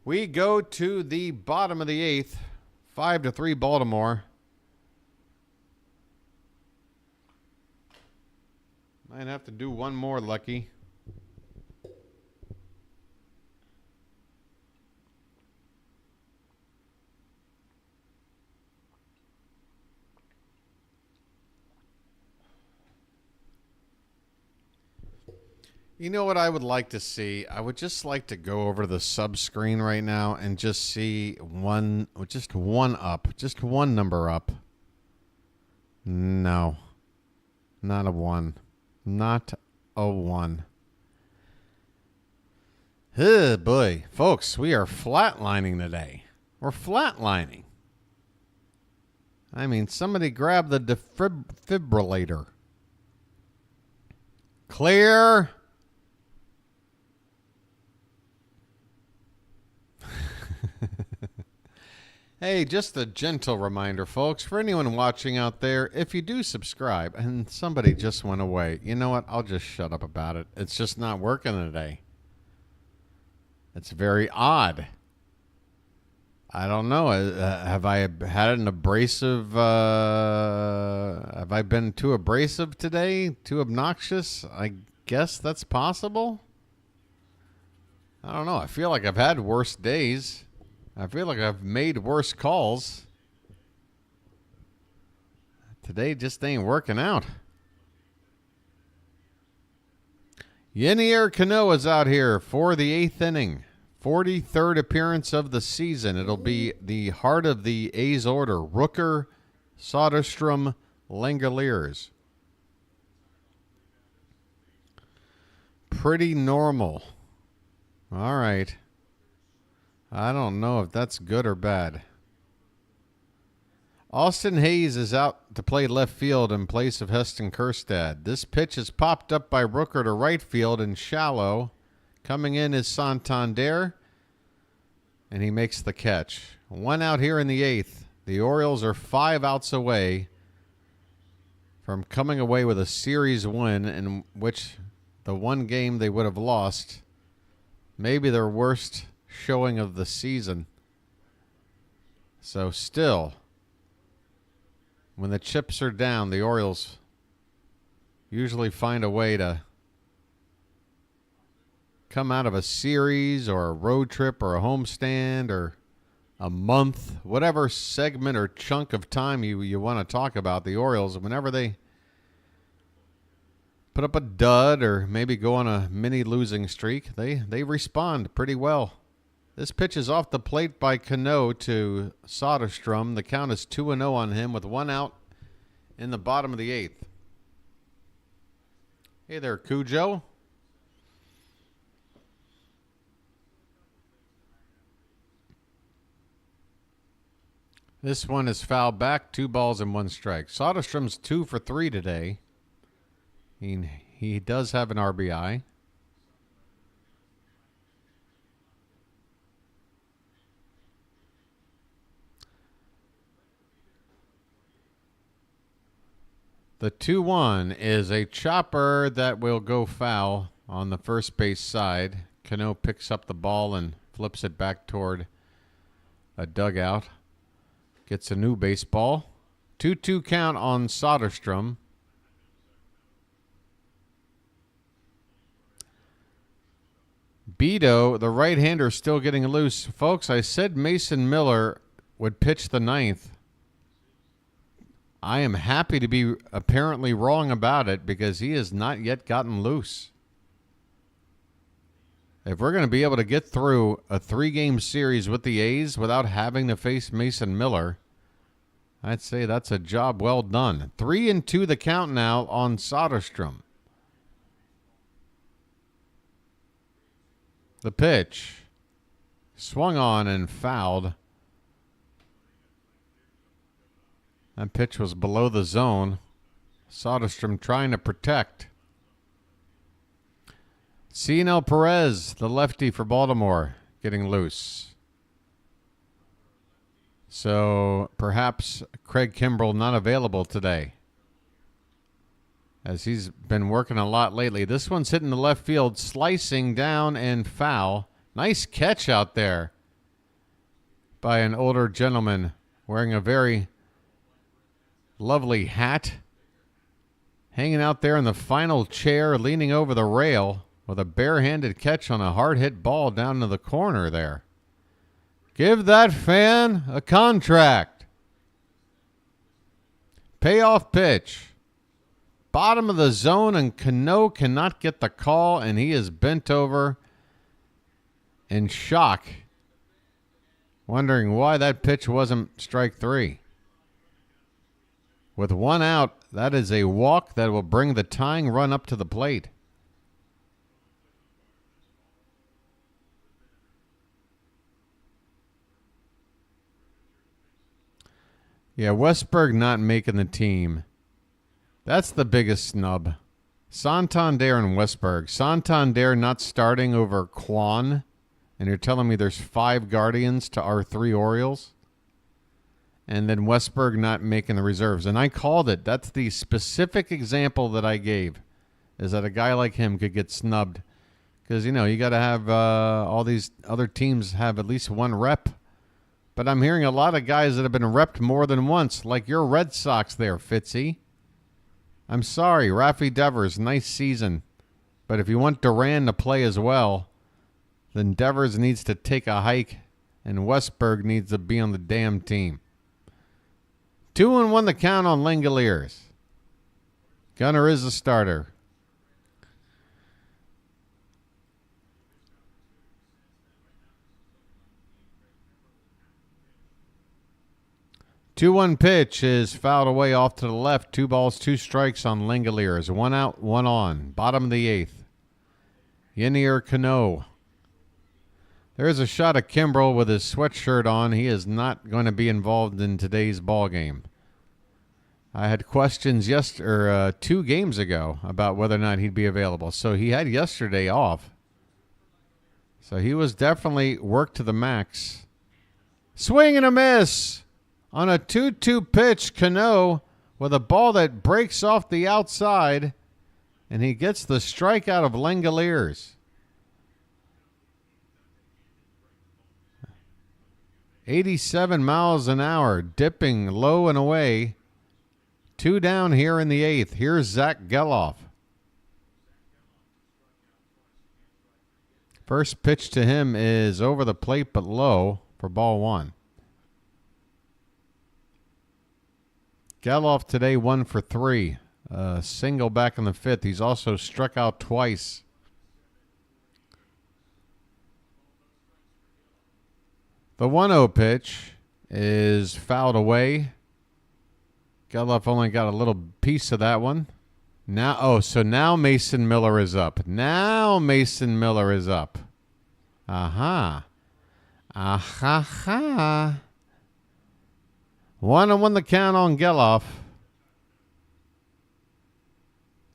We go to the bottom of the 8th, 5-3 Baltimore. Might have to do one more, Lucky. You know what I would like to see? I would just like to go over the sub screen right now and just see just one up, just one number up. No, not a 1, not a 1. Oh boy, folks, we are flatlining today. We're flatlining. I mean, somebody grab the defibrillator. Clear. Hey, just a gentle reminder, folks, for anyone watching out there, if you do subscribe, and somebody just went away, you know what? I'll just shut up about it. It's just not working today. It's very odd. I don't know. Have I had an abrasive... have I been too abrasive today? Too obnoxious? I guess that's possible. I don't know. I feel like I've had worse days. I feel like I've made worse calls. Today just ain't working out. Yennier Cano is out here for the 8th inning. 43rd appearance of the season. It'll be the heart of the A's order. Rooker, Soderstrom, Langoliers. Pretty normal. All right. I don't know if that's good or bad. Austin Hayes is out to play left field in place of Heston Kjerstad. This pitch is popped up by Rooker to right field and shallow. Coming in is Santander, and he makes the catch. 1 out here in the 8th. The Orioles are 5 outs away from coming away with a series win in which the one game they would have lost, maybe their worst showing of the season. So still, when the chips are down, the Orioles usually find a way to come out of a series or a road trip or a homestand or a month, whatever segment or chunk of time you want to talk about. The Orioles, whenever they put up a dud or maybe go on a mini losing streak, they respond pretty well. This pitch is off the plate by Cano to Soderstrom. The count is 2-0 on him with 1 out in the bottom of the 8th. Hey there, Cujo. This one is fouled back. 2 balls and 1 strike. Soderstrom's 2 for 3 today. He does have an RBI. The 2-1 is a chopper that will go foul on the first base side. Cano picks up the ball and flips it back toward a dugout. Gets a new baseball. 2-2 count on Soderstrom. Beto, the right-hander, still getting loose. Folks, I said Mason Miller would pitch the 9th. I am happy to be apparently wrong about it because he has not yet gotten loose. If we're going to be able to get through a 3-game series with the A's without having to face Mason Miller, I'd say that's a job well done. 3-2 the count now on Soderstrom. The pitch swung on and fouled. That pitch was below the zone. Soderstrom trying to protect. Cionel Perez, the lefty for Baltimore, getting loose. So perhaps Craig Kimbrell not available today, as he's been working a lot lately. This one's hitting the left field, slicing down and foul. Nice catch out there by an older gentleman wearing a very lovely hat, hanging out there in the final chair, leaning over the rail with a barehanded catch on a hard-hit ball down to the corner there. Give that fan a contract. Payoff pitch. Bottom of the zone, and Cano cannot get the call, and he is bent over in shock, wondering why that pitch wasn't strike 3. With 1 out, that is a walk that will bring the tying run up to the plate. Yeah, Westberg not making the team. That's the biggest snub. Santander and Westberg. Santander not starting over Kwan, and you're telling me there's 5 Guardians to our 3 Orioles? And then Westberg not making the reserves. And I called it. That's the specific example that I gave, is that a guy like him could get snubbed. Because, you got to have all these other teams have at least 1 rep. But I'm hearing a lot of guys that have been repped more than once, like your Red Sox there, Fitzy. I'm sorry, Rafi Devers, nice season. But if you want Duran to play as well, then Devers needs to take a hike, and Westberg needs to be on the damn team. 2-1 the count on Langoliers. Gunnar is the starter. 2-1 pitch is fouled away off to the left. 2 balls, 2 strikes on Langoliers. 1 out, 1 on. Bottom of the 8th. Yennier Cano. There's a shot of Kimbrel with his sweatshirt on. He is not going to be involved in today's ball game. I had questions 2 games ago about whether or not he'd be available. So he had yesterday off. So he was definitely worked to the max. Swing and a miss on a 2-2 pitch. Cano with a ball that breaks off the outside, and he gets the strikeout of Langoliers. 87 miles an hour, dipping low and away. 2 down here in the 8th. Here's Zach Geloff. First pitch to him is over the plate but low for ball 1. Geloff today 1 for 3. Single back in the 5th. He's also struck out twice. The 1-0 pitch is fouled away. Geloff only got a little piece of that one. So now Mason Miller is up. Aha. 1-1 the count on Geloff.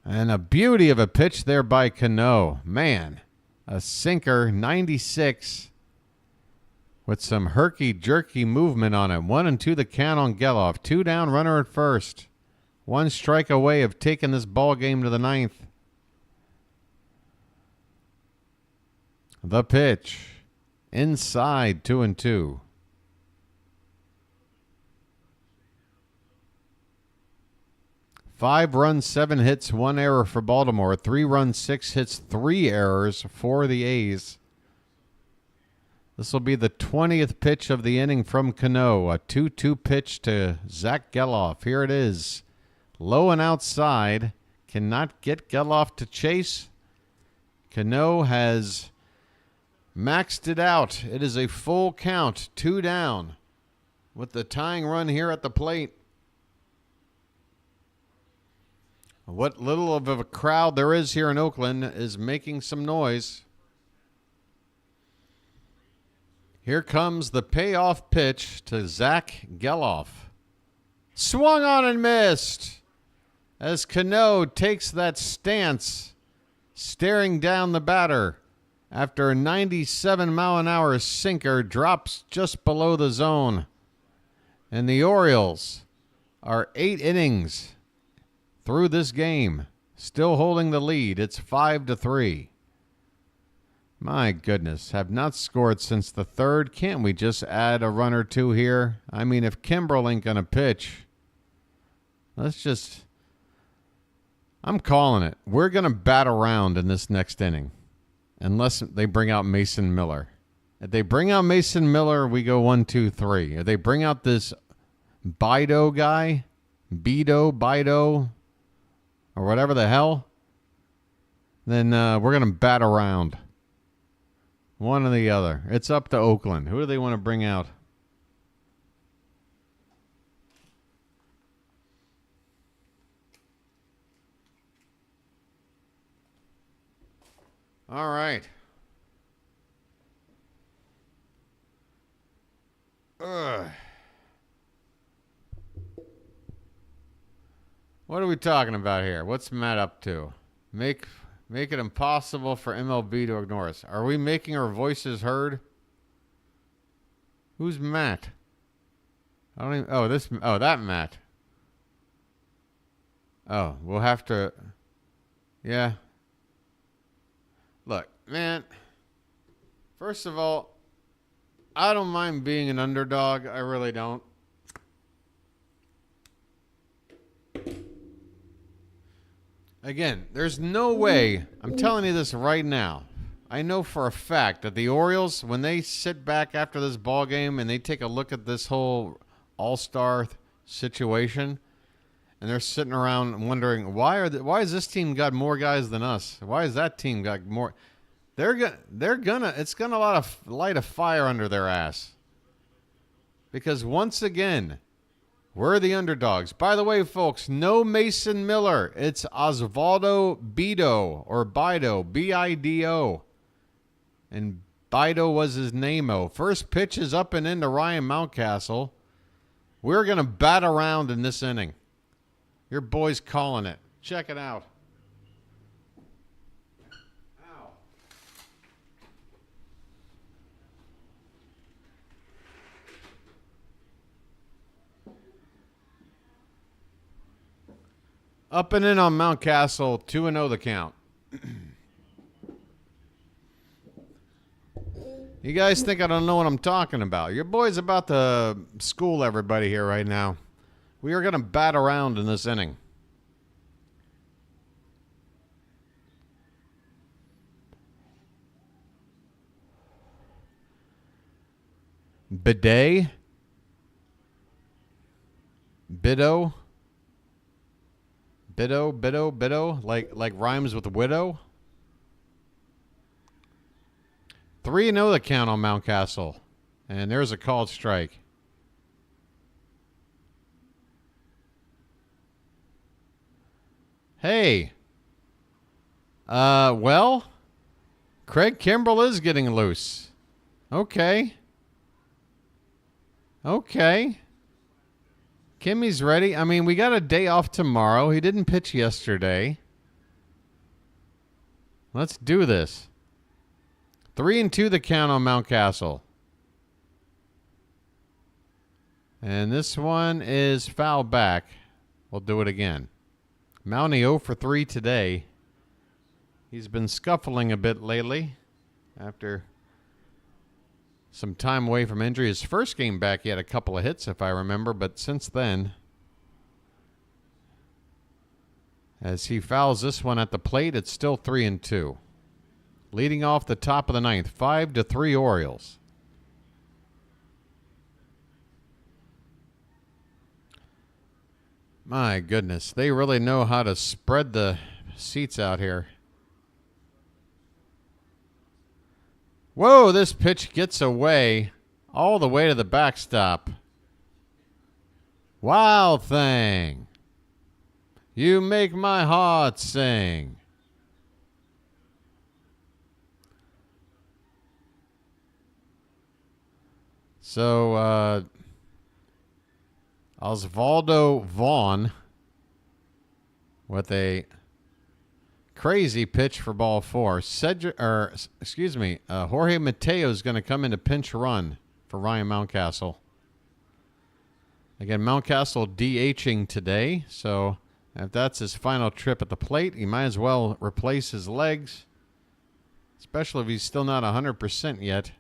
And a beauty of a pitch there by Cano. Man, a sinker, 96. With some herky-jerky movement on it. 1-2 the count on Geloff. 2 down, runner at first. 1 strike away of taking this ball game to the 9th. The pitch. Inside, 2-2. Five runs, 7 hits, 1 error for Baltimore. 3 runs, 6 hits, 3 errors for the A's. This will be the 20th pitch of the inning from Cano. A 2-2 pitch to Zach Geloff. Here it is. Low and outside. Cannot get Geloff to chase. Cano has maxed it out. It is a full count. 2 down. With the tying run here at the plate. What little of a crowd there is here in Oakland is making some noise. Here comes the payoff pitch to Zach Geloff. Swung on and missed as Cano takes that stance, staring down the batter after a 97-mile-an-hour sinker drops just below the zone. And the Orioles are 8 innings through this game, still holding the lead. It's 5-3. My goodness, have not scored since the 3rd. Can't we just add a run or 2 here? I mean, if Kimbrel ain't going to pitch, I'm calling it. We're going to bat around in this next inning unless they bring out Mason Miller. If they bring out Mason Miller, we go 1-2-3. If they bring out this Bido guy, Bido, or whatever the hell, then we're going to bat around. One or the other. It's up to Oakland. Who do they want to bring out? All right. What are we talking about here? What's Matt up to? Make it impossible for MLB to ignore us. Are we making our voices heard? Who's Matt? I don't even... that Matt. Oh, we'll have to... Yeah. Look, man. First of all, I don't mind being an underdog. I really don't. Again, there's no way, I'm telling you this right now, I know for a fact that the Orioles, when they sit back after this ball game and they take a look at this whole all-star situation, and they're sitting around wondering, why has this team got more guys than us? Why has that team got more? It's gonna light a fire under their ass. Because once again, We're the underdogs. By the way, folks, no Mason Miller. It's Osvaldo Bido or Bido, B-I-D-O. And Bido was his name-o. First pitch is up and into Ryan Mountcastle. We're going to bat around in this inning. Your boy's calling it. Check it out. Ow. Up and in on Mountcastle, 2-0 the count. You guys think I don't know what I'm talking about? Your boy's about to school everybody here right now. We are going to bat around in this inning. Bidet? Bido? Bido? Like rhymes with widow? 3-0 the count on Mountcastle. And there's a called strike. Hey. Well, Craig Kimbrell is getting loose. Okay. Kimmy's ready. I mean, we got a day off tomorrow. He didn't pitch yesterday. Let's do this. 3-2 the count on Mountcastle. And this one is foul back. We'll do it again. Mountie 0 for 3 today. He's been scuffling a bit lately after some time away from injury. His first game back, he had a couple of hits, if I remember, but since then, as he fouls this one at the plate, it's still 3-2. Leading off the top of the ninth, 5-3 Orioles. My goodness, they really know how to spread the seats out here. Whoa, this pitch gets away all the way to the backstop. Wild thing. You make my heart sing. So, Osvaldo Vaughn with a crazy pitch for ball 4. Jorge Mateo is going to come in to pinch run for Ryan Mountcastle. Again, Mountcastle DHing today, so if that's his final trip at the plate, he might as well replace his legs, especially if he's still not 100% yet.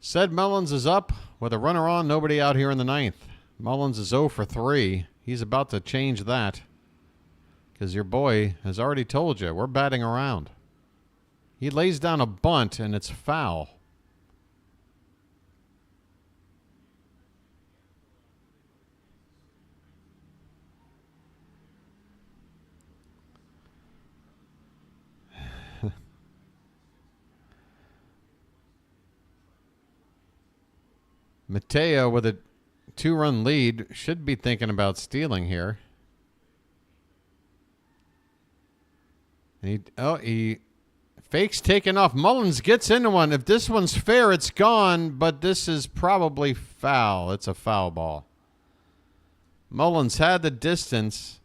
Said Mullins is up with a runner on, nobody out here in the ninth. Mullins is 0 for 3. He's about to change that because your boy has already told you we're batting around. He lays down a bunt and it's foul. Mateo with a 2-run lead should be thinking about stealing here. He fakes taking off. Mullins gets into one. If this one's fair, it's gone, but this is probably foul. It's a foul ball. Mullins had the distance.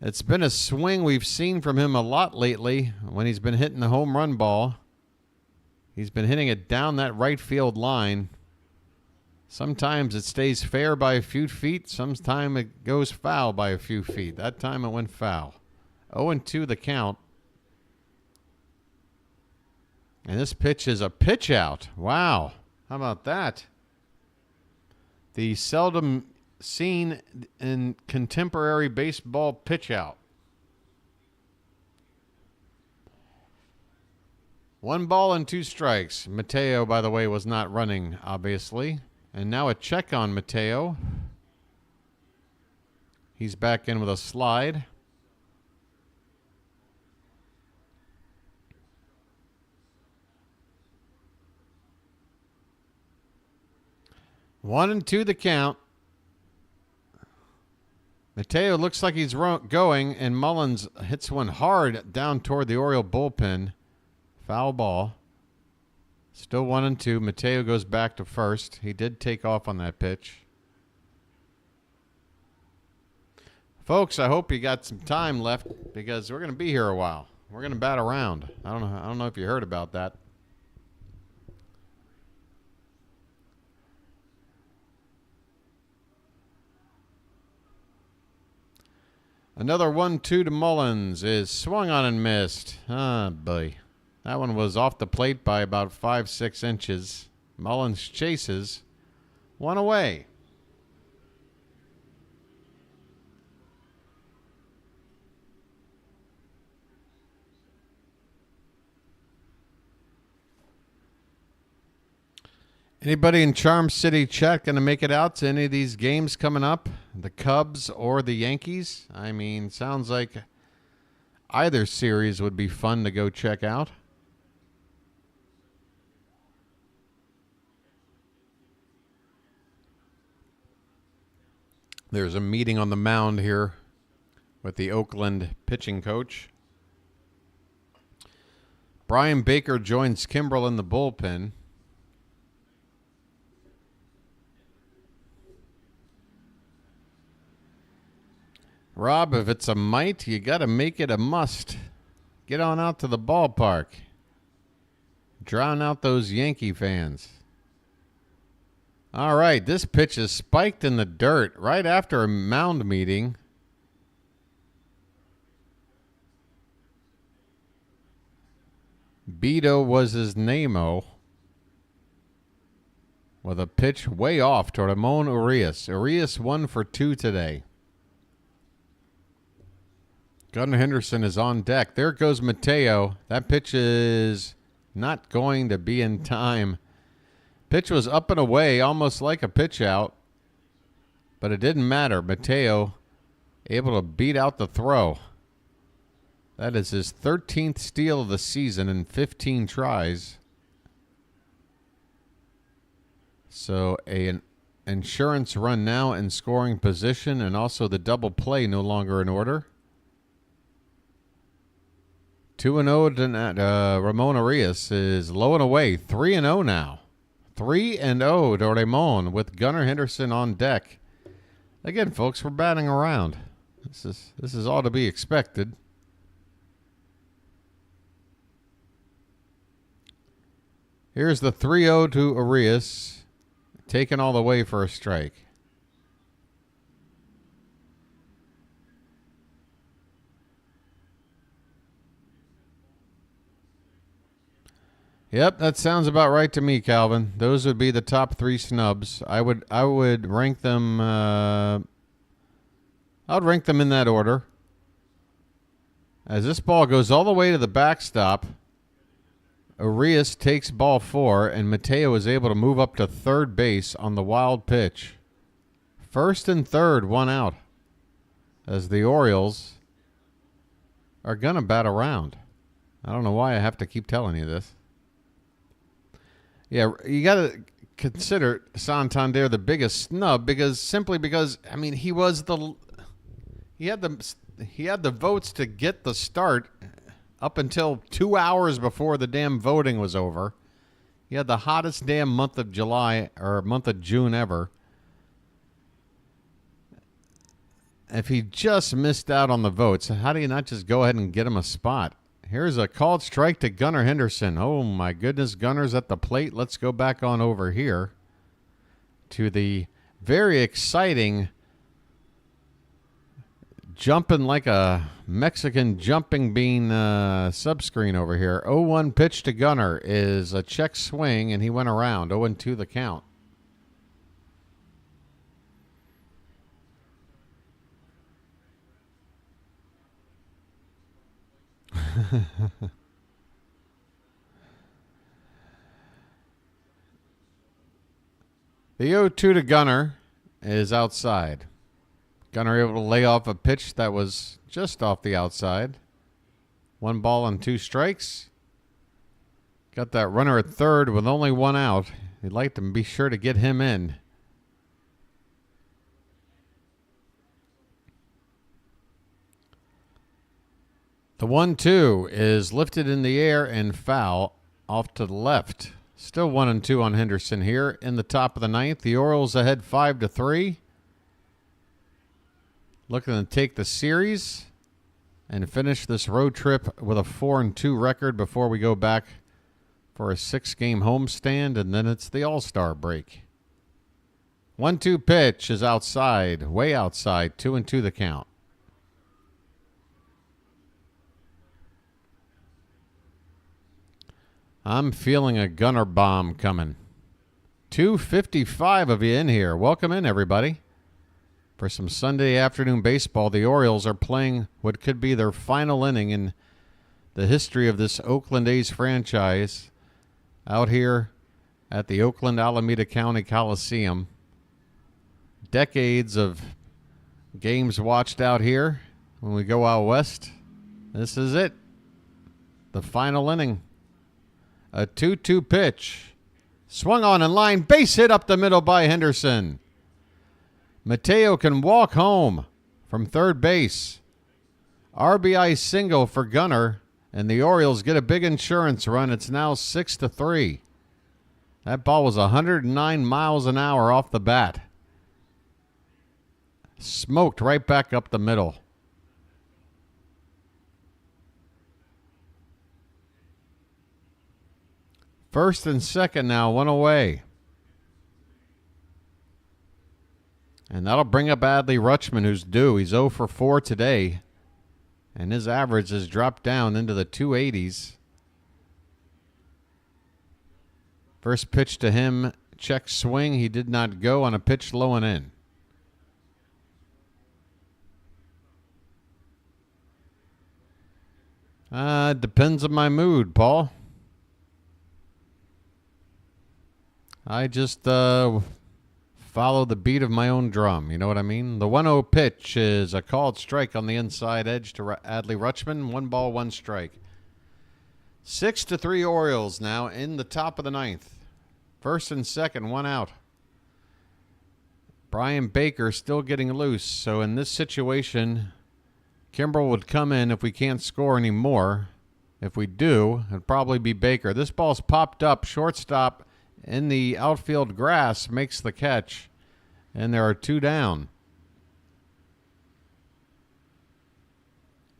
It's been a swing we've seen from him a lot lately when he's been hitting the home run ball. He's been hitting it down that right field line. Sometimes it stays fair by a few feet. Sometimes it goes foul by a few feet. That time it went foul. 0-2 the count. And this pitch is a pitch out. Wow. How about that? The seldom seen in contemporary baseball pitch out. 1 ball and 2 strikes. Mateo, by the way, was not running, obviously. And now a check on Mateo. He's back in with a slide. 1-2 the count. Mateo looks like he's going, and Mullins hits one hard down toward the Oriole bullpen. Foul ball. Still 1-2. Mateo goes back to first. He did take off on that pitch. Folks, I hope you got some time left because we're going to be here a while. We're going to bat around. I don't know if you heard about that. Another 1-2 to Mullins is swung on and missed. Ah, boy. That one was off the plate by about 5-6 inches. Mullins chases. One away. Anybody in Charm City chat going to make it out to any of these games coming up? The Cubs or the Yankees? I mean, sounds like either series would be fun to go check out. There's a meeting on the mound here with the Oakland pitching coach. Brian Baker joins Kimbrel in the bullpen. Rob, if it's a might, you got to make it a must. Get on out to the ballpark. Drown out those Yankee fans. All right, this pitch is spiked in the dirt right after a mound meeting. Beto was his name-o. With a pitch way off to Ramon Urias. Urias 1 for 2 today. Gunnar Henderson is on deck. There goes Mateo. That pitch is not going to be in time. Pitch was up and away, almost like a pitch out. But it didn't matter. Mateo able to beat out the throw. That is his 13th steal of the season in 15 tries. So an insurance run now in scoring position, and also the double play no longer in order. 2-0 to Ramon Urias is low and away. 3-0 now. 3-0 to Ramon with Gunnar Henderson on deck. Again, folks, we're batting around. This is all to be expected. Here's the 3-0 to Urias, taken all the way for a strike. Yep, that sounds about right to me, Calvin. Those would be the top 3 snubs. I would rank them. I would rank them in that order. As this ball goes all the way to the backstop, Urias takes ball 4, and Mateo is able to move up to third base on the wild pitch. First and third, 1 out. As the Orioles are gonna bat around. I don't know why I have to keep telling you this. Yeah, you got to consider Santander the biggest snub because I mean he had the votes to get the start up until 2 hours before the damn voting was over. He had the hottest damn month of July or month of June ever. If he just missed out on the votes, how do you not just go ahead and get him a spot? Here's a called strike to Gunnar Henderson. Oh, my goodness. Gunnar's at the plate. Let's go back on over here to the very exciting jumping like a Mexican jumping bean subscreen over here. 0-1 pitch to Gunnar is a check swing, and he went around. 0-2 the count. The 0-2 to Gunnar is outside. Gunnar able to lay off a pitch that was just off the outside. 1 ball and 2 strikes. Got that runner at third with only 1 out. You'd like to be sure to get him in. The 1-2 is lifted in the air and foul off to the left. Still 1-2 on Henderson here in the top of the ninth. The Orioles ahead 5-3. Looking to take the series and finish this road trip with a 4-2 record before we go back for a 6-game homestand, and then it's the All-Star break. 1-2 pitch is outside, way outside, 2-2 the count. I'm feeling a gunner bomb coming. 255 of you in here. Welcome in, everybody. For some Sunday afternoon baseball, the Orioles are playing what could be their final inning in the history of this Oakland A's franchise out here at the Oakland Alameda County Coliseum. Decades of games watched out here. When we go out west, this is it. The final inning. A 2-2 pitch. Swung on in line. Base hit up the middle by Henderson. Mateo can walk home from third base. RBI single for Gunner, and the Orioles get a big insurance run. It's now 6-3. That ball was 109 miles an hour off the bat. Smoked right back up the middle. First and second now, one away. And that'll bring up Adley Rutschman, who's due. He's 0 for 4 today. And his average has dropped down into the 280s. First pitch to him, check swing. He did not go on a pitch low and in. Depends on my mood, Paul. I just follow the beat of my own drum. You know what I mean? The 1-0 pitch is a called strike on the inside edge to Adley Rutschman. 1 ball, 1 strike. 6-3 Orioles now in the top of the ninth. First and second, 1 out. Brian Baker still getting loose. So in this situation, Kimbrel would come in if we can't score anymore. If we do, it'd probably be Baker. This ball's popped up. Shortstop in the outfield grass makes the catch, and there are 2 down.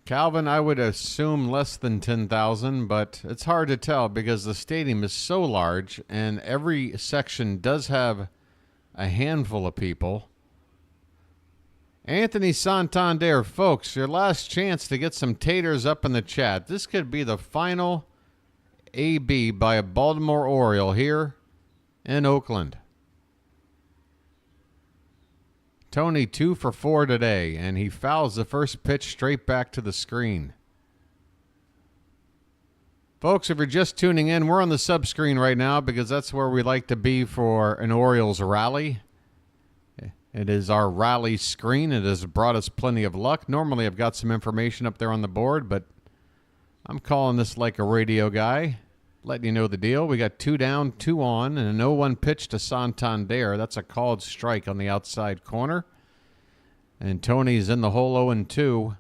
Calvin, I would assume less than 10,000, but it's hard to tell because the stadium is so large, and every section does have a handful of people. Anthony Santander, folks, your last chance to get some taters up in the chat. This could be the final AB by a Baltimore Oriole here in Oakland. Tony 2 for 4 today, and he fouls the first pitch straight back to the screen. Folks, if you're just tuning in, we're on the sub screen right now because that's where we like to be for an Orioles rally. It is our rally screen. It has brought us plenty of luck. Normally I've got some information up there on the board, but I'm calling this like a radio guy. Letting you know the deal. We got 2 down, 2 on, and an 0-1 pitch to Santander. That's a called strike on the outside corner. And Tony's in the hole 0-2.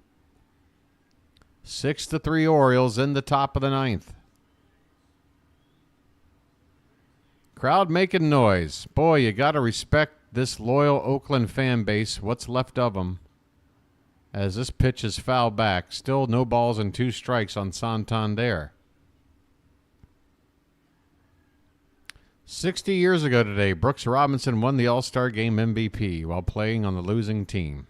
6-3 Orioles in the top of the ninth. Crowd making noise. Boy, you got to respect this loyal Oakland fan base, what's left of them. As this pitch is fouled back. Still no balls and 2 strikes on Santander. 60 years ago today, Brooks Robinson won the All-Star Game MVP while playing on the losing team.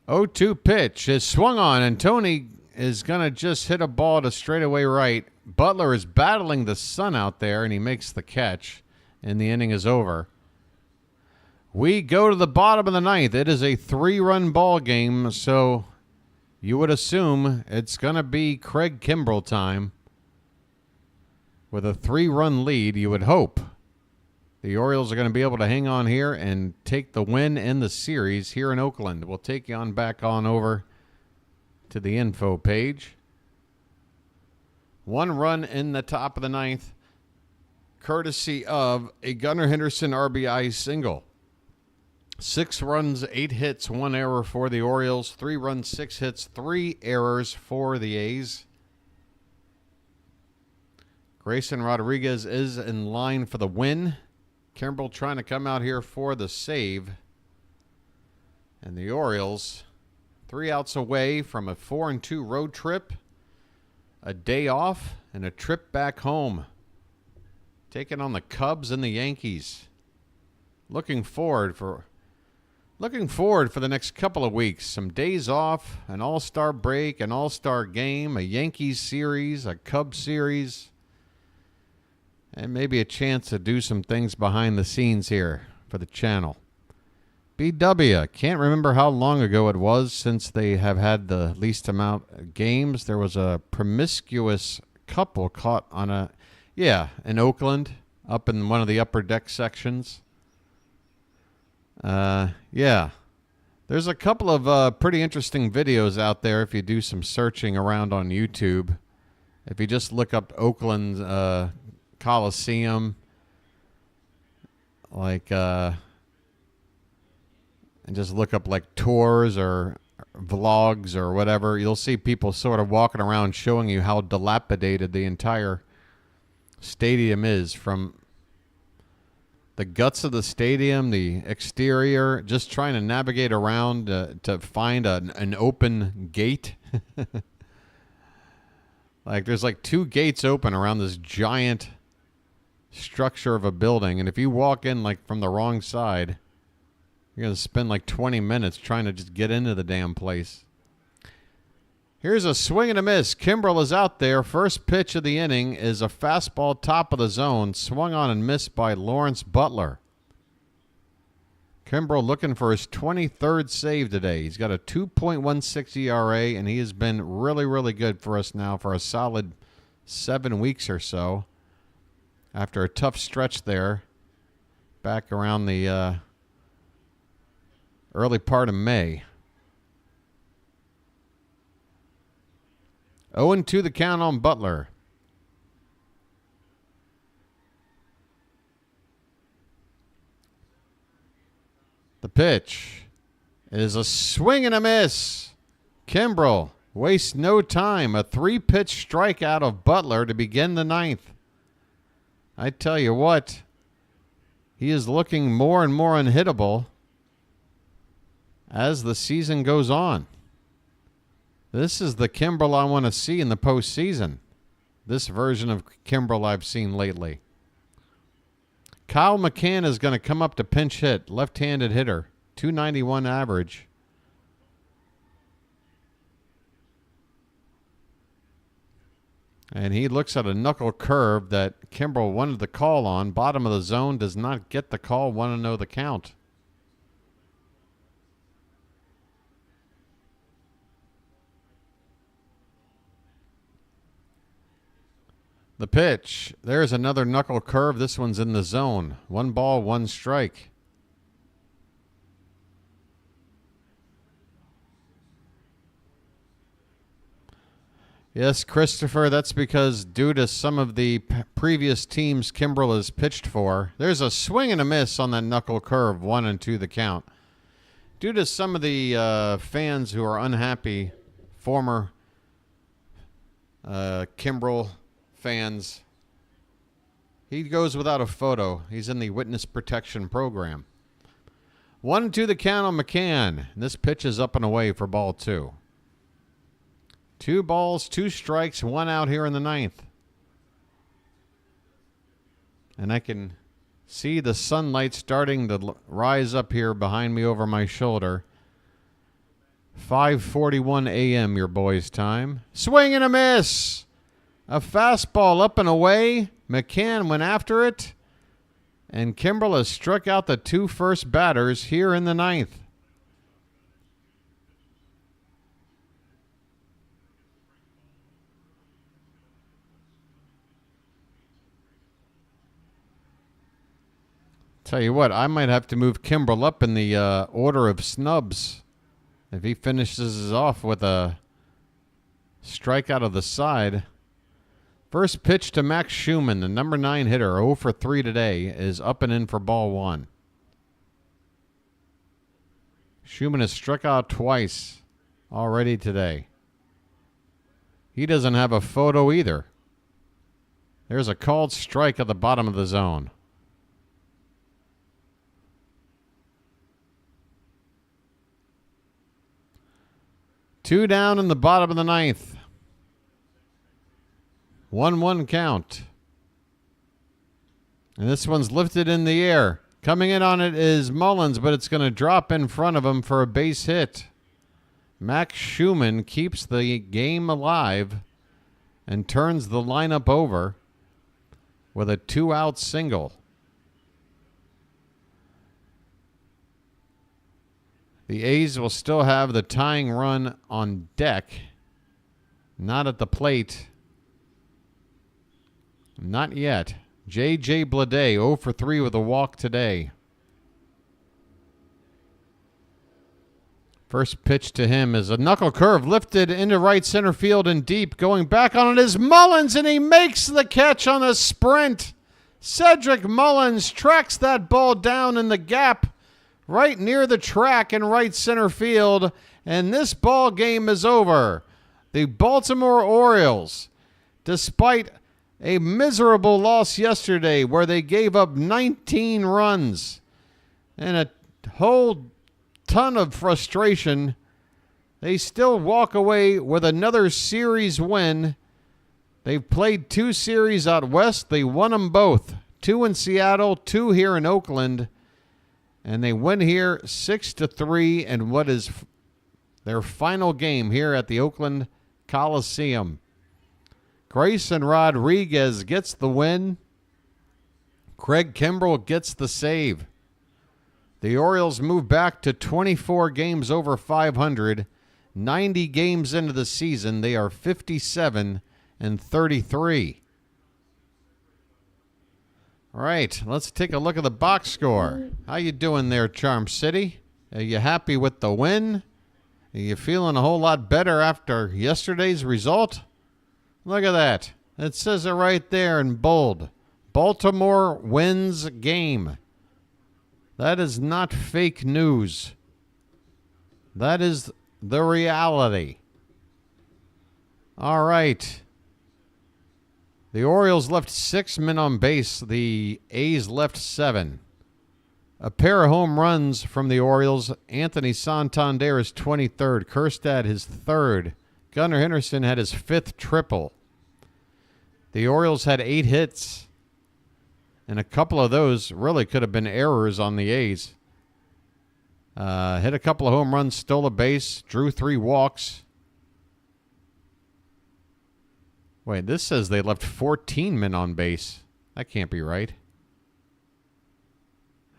Oh, 2 pitch is swung on, and Tony is going to just hit a ball to straightaway right. Butler is battling the sun out there, and he makes the catch, and the inning is over. We go to the bottom of the ninth. It is a 3-run ball game, so you would assume it's going to be Craig Kimbrel time. With a 3-run lead, you would hope the Orioles are going to be able to hang on here and take the win in the series here in Oakland. We'll take you on back on over to the info page. 1 run in the top of the ninth, courtesy of a Gunnar Henderson RBI single. 6 runs, 8 hits, 1 error for the Orioles. 3 runs, 6 hits, 3 errors for the A's. Grayson Rodriguez is in line for the win. Kimbrel trying to come out here for the save. And the Orioles, 3 outs away from a 4-2 road trip, a day off, and a trip back home. Taking on the Cubs and the Yankees. Looking forward for the next couple of weeks. Some days off, an all-star break, an all-star game, a Yankees series, a Cubs series, and maybe a chance to do some things behind the scenes here for the channel. BW, can't remember how long ago it was since they have had the least amount of games. There was a promiscuous couple caught on in Oakland, up in one of the upper deck sections. There's a couple of pretty interesting videos out there if you do some searching around on YouTube. If you just look up Oakland Coliseum, and just look up like tours or vlogs or whatever, you'll see people sort of walking around showing you how dilapidated the entire stadium is, from the guts of the stadium, the exterior, just trying to navigate around to find an open gate. Like there's like 2 gates open around this giant structure of a building, and if you walk in like from the wrong side, you're going to spend like 20 minutes trying to just get into the damn place. Here's a swing and a miss. Kimbrel is out there. First pitch of the inning is a fastball top of the zone, swung on and missed by Lawrence Butler. Kimbrel looking for his 23rd save today. He's got a 2.16 ERA, and he has been really, really good for us now for a solid 7 weeks or so. After a tough stretch there, back around the early part of May. 0-2 the count on Butler. The pitch is a swing and a miss. Kimbrel wastes no time. A 3-pitch strikeout of Butler to begin the 9th. I tell you what, he is looking more and more unhittable as the season goes on. This is the Kimbrel I want to see in the postseason. This version of Kimbrel I've seen lately. Kyle McCann is going to come up to pinch hit. Left-handed hitter. .291 average. And he looks at a knuckle curve that Kimbrel wanted the call on. Bottom of the zone, does not get the call. Want to know the count. The pitch. There's another knuckle curve. This one's in the zone. 1 ball, 1 strike. Yes, Christopher, that's because due to some of the previous teams Kimbrel has pitched for, there's a swing and a miss on that knuckle curve, 1-2 the count. Due to some of the fans who are unhappy, former Kimbrel fans, he goes without a photo. He's in the witness protection program. 1-2 the count on McCann. This pitch is up and away for ball 2. 2 balls, 2 strikes, 1 out here in the 9th. And I can see the sunlight starting to rise up here behind me over my shoulder. 5:41 a.m. your boys' time. Swing and a miss. A fastball up and away. McCann went after it. And Kimbrel has struck out the 2 first batters here in the 9th. Tell you what, I might have to move Kimbrel up in the order of snubs if he finishes off with a strike out of the side. First pitch to Max Schumann, the number 9 hitter, 0 for 3 today, is up and in for ball 1. Schumann has struck out twice already today. He doesn't have a photo either. There's a called strike at the bottom of the zone. Two down in the bottom of the ninth. 1-1 count. And this one's lifted in the air. Coming in on it is Mullins, but it's going to drop in front of him for a base hit. Max Schumann keeps the game alive and turns the lineup over with a 2-out single. The A's will still have the tying run on deck. Not at the plate. Not yet. J.J. Bleday 0 for 3 with a walk today. First pitch to him is a knuckle curve lifted into right center field and deep. Going back on it is Mullins, and he makes the catch on a sprint. Cedric Mullins tracks that ball down in the gap right near the track in right center field, and this ball game is over. The Baltimore Orioles, despite a miserable loss yesterday where they gave up 19 runs and a whole ton of frustration, they still walk away with another series win. They've played 2 series out west. They won them both. 2 in Seattle, 2 here in Oakland. And they win here 6-3 in what is their final game here at the Oakland Coliseum. Grayson Rodriguez gets the win. Craig Kimbrell gets the save. The Orioles move back to 24 games over 500. 90 games into the season, they are 57-33. All right, let's take a look at the box score. How you doing there, Charm City? Are you happy with the win? Are you feeling a whole lot better after yesterday's result? Look at that. It says it right there in bold. Baltimore wins game. That is not fake news. That is the reality. All right. The Orioles left 6 men on base. The A's left 7. A pair of home runs from the Orioles. Anthony Santander is 23rd. Kjerstad his 3rd. Gunnar Henderson had his 5th triple. The Orioles had 8 hits, and a couple of those really could have been errors on the A's. Hit a couple of home runs, stole a base, drew 3 walks. Wait, this says they left 14 men on base. That can't be right.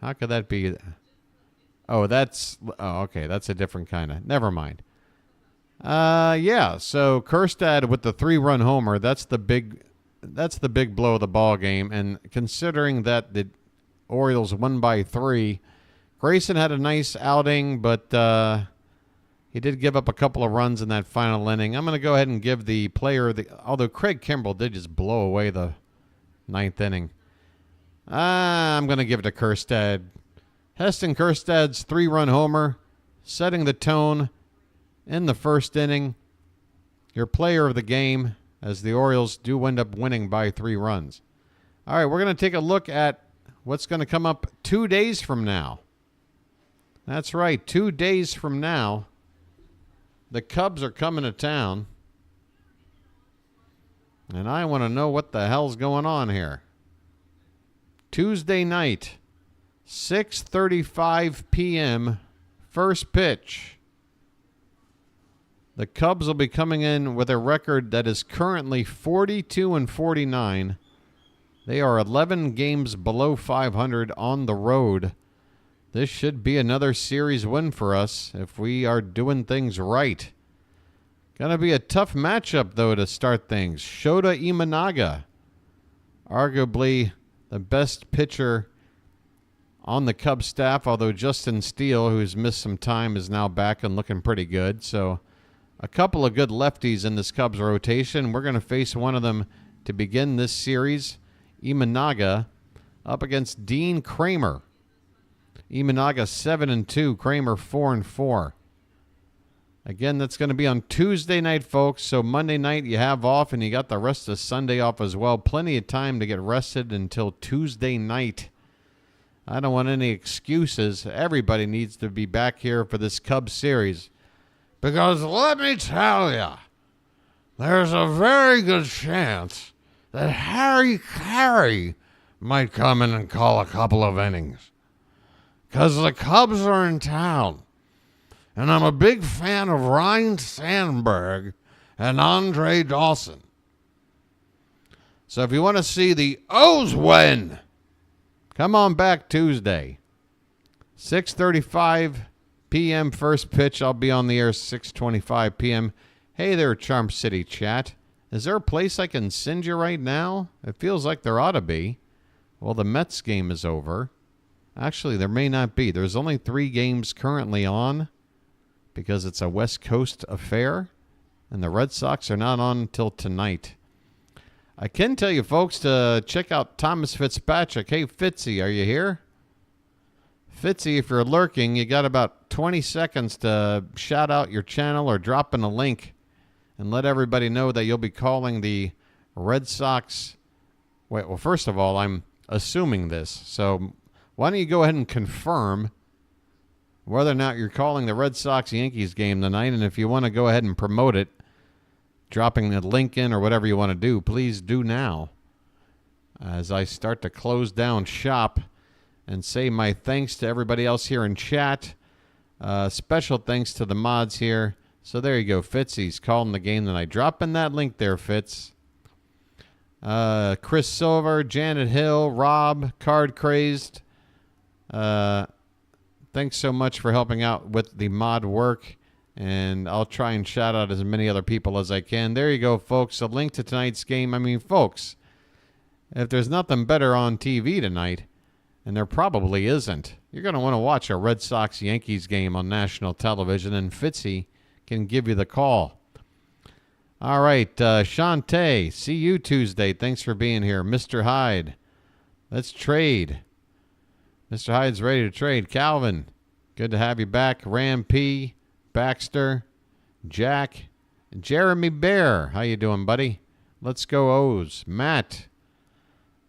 How could that be? Oh, okay. That's a different kind of. Never mind. Yeah. So Kjerstad with the 3-run homer. That's the big blow of the ball game. And considering that the Orioles won by 3, Grayson had a nice outing, but he did give up a couple of runs in that final inning. I'm going to go ahead and give the player although Craig Kimbrell did just blow away the 9th inning. I'm going to give it to Kjerstad. Heston Kjerstad's 3-run homer, setting the tone in the first inning. Your player of the game, as the Orioles do end up winning by 3 runs. All right, we're going to take a look at what's going to come up 2 days from now. That's right, 2 days from now, the Cubs are coming to town. And I want to know what the hell's going on here. Tuesday night, 6:35 p.m., first pitch. The Cubs will be coming in with a record that is currently 42-49. They are 11 games below 500 on the road. This should be another series win for us if we are doing things right. Gonna be a tough matchup, though, to start things. Shota Imanaga, arguably the best pitcher on the Cubs staff, although Justin Steele, who's missed some time, is now back and looking pretty good. So a couple of good lefties in this Cubs rotation. We're going to face one of them to begin this series. Imanaga up against Dean Kramer. Imanaga 7-2. Kramer 4-4. Again, that's going to be on Tuesday night, folks. So Monday night you have off, and you got the rest of Sunday off as well. Plenty of time to get rested until Tuesday night. I don't want any excuses. Everybody needs to be back here for this Cubs series. Because let me tell you, there's a very good chance that Harry Carey might come in and call a couple of innings. Because the Cubs are in town. And I'm a big fan of Ryan Sandberg and Andre Dawson. So if you want to see the O's win, come on back Tuesday. 6:35 p.m. first pitch. I'll be on the air 6:25 p.m. Hey there, Charm City chat. Is there a place I can send you right now? It feels like there ought to be. Well, the Mets game is over. Actually, there may not be. There's only 3 games currently on because it's a West Coast affair, and the Red Sox are not on until tonight. I can tell you, folks, to check out Thomas Fitzpatrick. Hey, Fitzy, are you here? Fitzy, if you're lurking, you got about 20 seconds to shout out your channel or drop in a link and let everybody know that you'll be calling the Red Sox. Wait, well, first of all, I'm assuming this. So why don't you go ahead and confirm whether or not you're calling the Red Sox-Yankees game tonight, and if you want to go ahead and promote it, dropping the link in or whatever you want to do, please do now as I start to close down shop and say my thanks to everybody else here in chat. Special thanks to the mods here. So there you go. Fitzy's calling the game tonight. Drop in that link there, Fitz. Chris Silver, Janet Hill, Rob, Card Crazed. Thanks so much for helping out with the mod work. And I'll try and shout out as many other people as I can. There you go, folks. A link to tonight's game. I mean, folks, if there's nothing better on TV tonight, and there probably isn't, you're going to want to watch a Red Sox-Yankees game on national television, and Fitzy can give you the call. All right, Shantae, see you Tuesday. Thanks for being here. Mr. Hyde, let's trade. Mr. Hyde's ready to trade. Calvin, good to have you back. Ram P, Baxter, Jack, Jeremy Bear. How you doing, buddy? Let's go O's. Matt,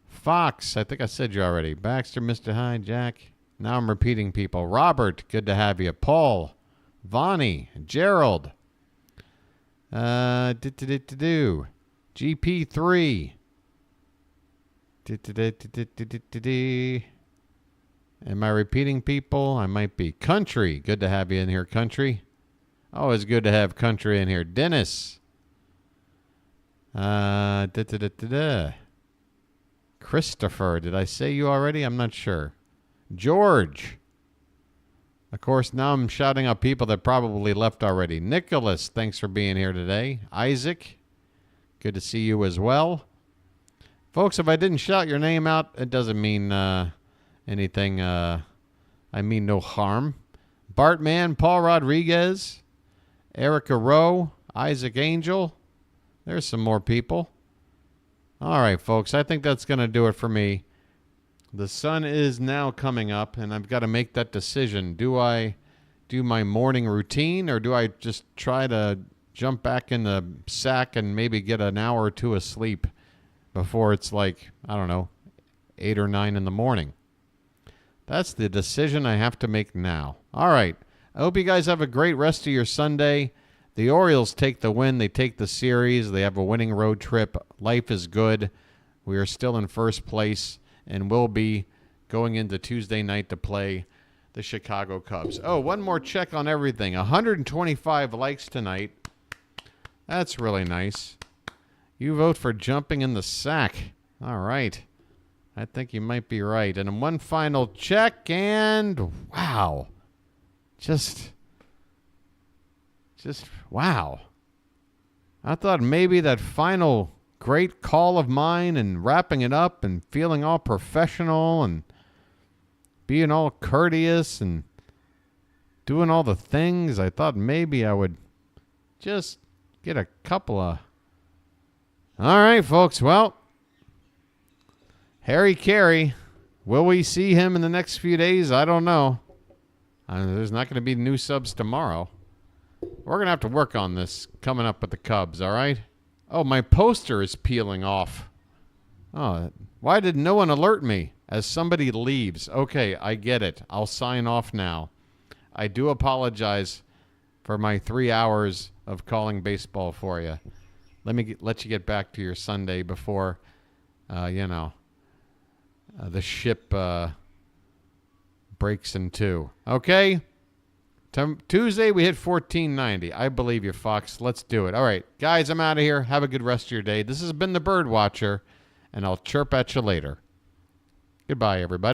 Fox, I think I said you already. Baxter, Mr. Hyde, Jack. Now I'm repeating people. Robert, good to have you. Paul, Vonnie, Gerald. GP3. Am I repeating people? I might be. Country, good to have you in here, Country. Always good to have Country in here. Dennis. Christopher, did I say you already? I'm not sure. George. Of course, now I'm shouting out people that probably left already. Nicholas, thanks for being here today. Isaac, good to see you as well. Folks, if I didn't shout your name out, it doesn't mean anything. I mean no harm. Bartman, Paul Rodriguez, Erica Rowe, Isaac Angel. There's some more people. All right, folks, I think that's going to do it for me. The sun is now coming up, and I've got to make that decision. Do I do my morning routine, or do I just try to jump back in the sack and maybe get an hour or two of sleep before it's like, I don't know, 8 or 9 in the morning? That's the decision I have to make now. All right. I hope you guys have a great rest of your Sunday. The Orioles take the win. They take the series. They have a winning road trip. Life is good. We are still in first place and will be going into Tuesday night to play the Chicago Cubs. Oh, one more check on everything. 125 likes tonight. That's really nice. You vote for jumping in the sack. All right. I think you might be right. And one final check, and wow. Just wow. I thought maybe that final great call of mine and wrapping it up and feeling all professional and being all courteous and doing all the things, I thought maybe I would just get a couple of... All right, folks. Well, Harry Carey, Will we see him in the next few days? I don't know. There's not going to be new subs tomorrow. We're going to have to work on this coming up with the Cubs, all right? Oh, my poster is peeling off. Oh, why did no one alert me as somebody leaves? Okay, I get it. I'll sign off now. I do apologize for my 3 hours of calling baseball for you. Let you get back to your Sunday before, the ship breaks in two. Okay? Tuesday, we hit 1490. I believe you, Fox. Let's do it. All right, guys, I'm out of here. Have a good rest of your day. This has been the Bird Watcher, and I'll chirp at you later. Goodbye, everybody.